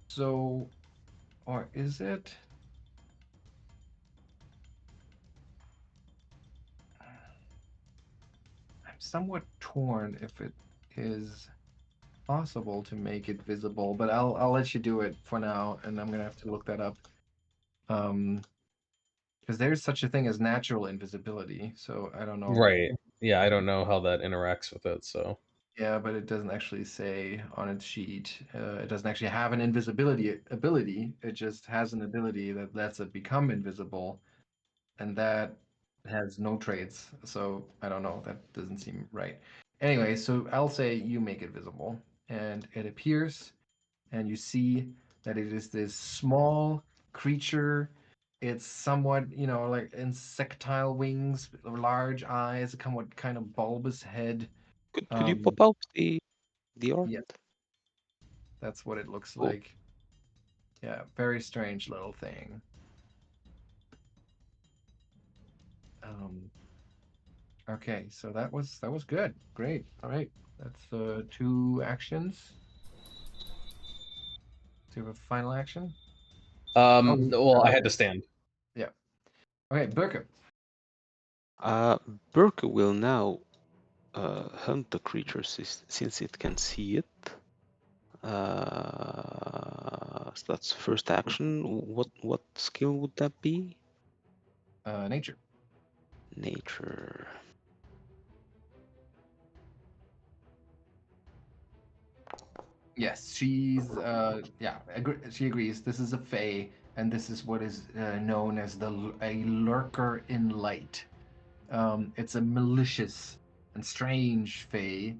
So, or is it? I'm somewhat torn if it is possible to make it visible, but I'll let you do it for now, and I'm gonna have to look that up. Because there's such a thing as natural invisibility, so I don't know. Right. Yeah, I don't know how that interacts with it, so. Yeah, but it doesn't actually say on its sheet. It doesn't actually have an invisibility ability. It just has an ability that lets it become invisible, and that has no traits. So I don't know. That doesn't seem right. Anyway, so I'll say you make it visible, and it appears, and you see that it is this small creature. It's somewhat, like insectile wings, large eyes, somewhat kind of bulbous head. Could you pop out the art? Yeah, that's what it looks Cool. like. Yeah, very strange little thing. Okay, so that was good. Great. All right. That's 2 actions. Do you have a final action? Well, I had to stand. Yeah. Okay, Birke. Birke will now hunt the creature since it can see it. So that's first action. What skill would that be? Nature. Nature. Yes, she agrees. This is a fae, and this is what is known as a lurker in light. It's a malicious and strange fae.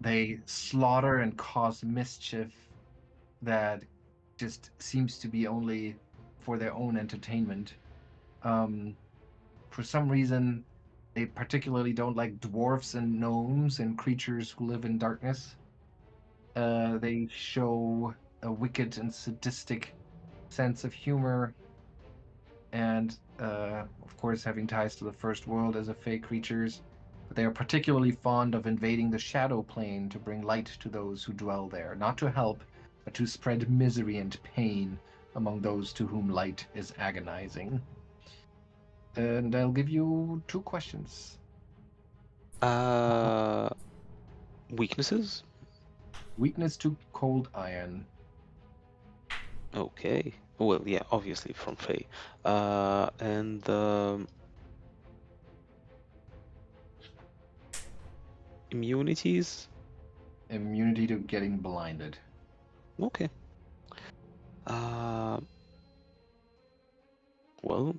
They slaughter and cause mischief that just seems to be only for their own entertainment. For some reason, they particularly don't like dwarfs and gnomes and creatures who live in darkness. They show a wicked and sadistic sense of humor, and of course, having ties to the First World as a Fey creatures. But they are particularly fond of invading the Shadow Plane to bring light to those who dwell there, not to help, but to spread misery and pain among those to whom light is agonizing. And I'll give you 2 questions. Weaknesses? Weakness to cold iron. Okay. Well, yeah, obviously from Fae. And immunities? Immunity to getting blinded. Okay. Well,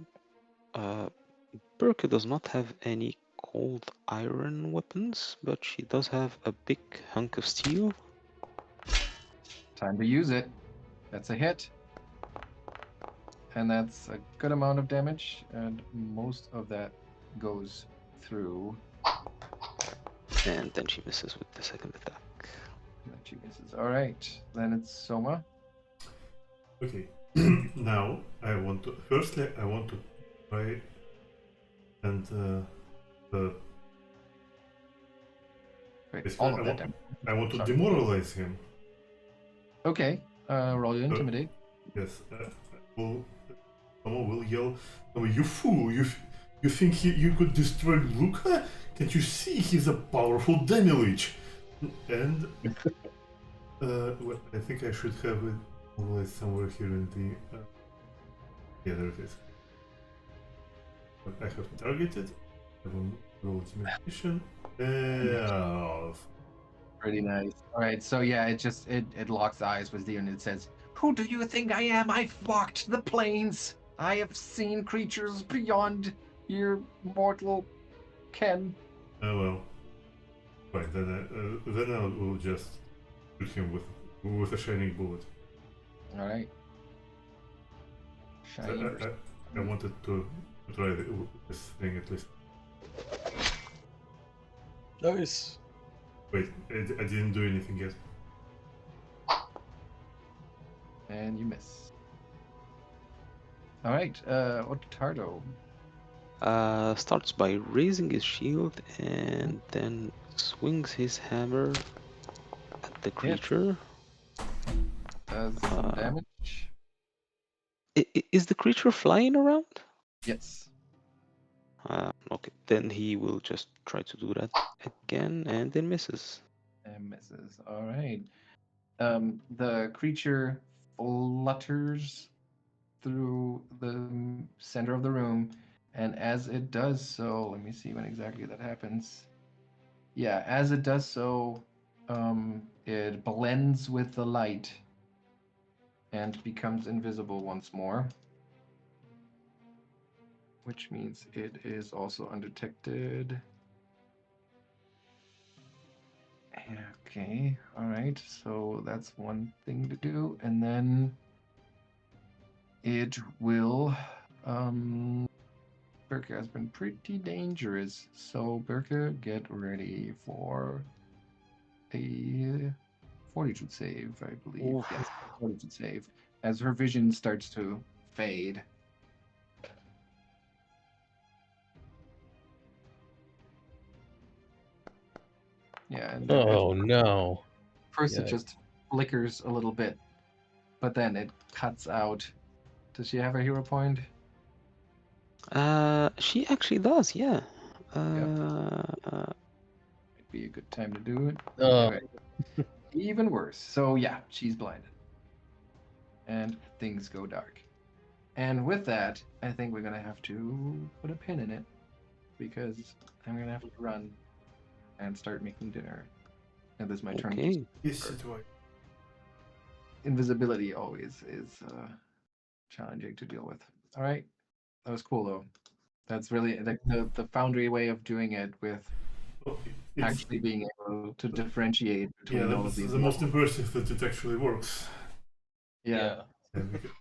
Birke does not have any cold iron weapons, but she does have a big hunk of steel. Time to use it. That's a hit. And that's a good amount of damage, and most of that goes through. And then she misses with the second attack. And then she misses. All right. Then it's Soma. Okay. Now I want to try and Great. basically, All of that damage. I want to Sorry. demoralize him. Okay. Roll your intimidate. Yes. Someone will yell, "Oh, you fool! You think you could destroy Lucca? Can't you see he's a powerful demi-lich?" And well, I think I should have it normalized somewhere here in the. Yeah, there it is. But I have targeted. I will roll intimidation. Pretty nice. All right. So yeah, it locks eyes with you, and it says, "Who do you think I am? I've walked the plains. I have seen creatures beyond your mortal ken." Oh well. Right, then I will just shoot him with a shining bullet. All right. Shiny. I wanted to try this thing at least. Nice. Wait, I didn't do anything yet. And you miss. All right. Ottardo. Starts by raising his shield and then swings his hammer at the creature. Does some damage. Is the creature flying around? Yes. Okay, then he will just try to do that again and then misses. And misses. All right. The creature flutters through the center of the room, and as it does so, let me see when exactly that happens. Yeah, as it does so, it blends with the light and becomes invisible once more, which means it is also undetected. Okay, all right, so that's one thing to do, and then it will, Birke has been pretty dangerous, so Birke, get ready for a fortitude save, I believe. Oof. Yes, fortitude save, as her vision starts to fade. Yeah, and Oh no. first it Yikes. just flickers a little bit, but then it cuts out. Does she have a hero point? She actually does, yeah. Might be a good time to do it. Oh. Alright. Even worse. So yeah, she's blinded. And things go dark. And with that, I think we're gonna have to put a pin in it, because I'm gonna have to run and start making dinner. And this is my turn. Okay. Yes, it was. Invisibility always is challenging to deal with. All right, that was cool though. That's really the Foundry way of doing it, with Well, actually being able to differentiate yeah, between all of that's these. the most impressive that it actually works. Yeah. And because-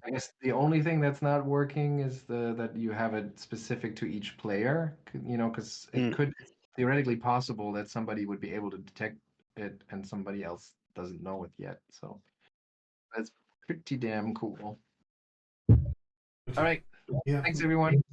I guess the only thing that's not working is that you have it specific to each player. You know, because it could it's theoretically possible that somebody would be able to detect it and somebody else doesn't know it yet. So that's pretty damn cool. All right. Yeah. Thanks, everyone.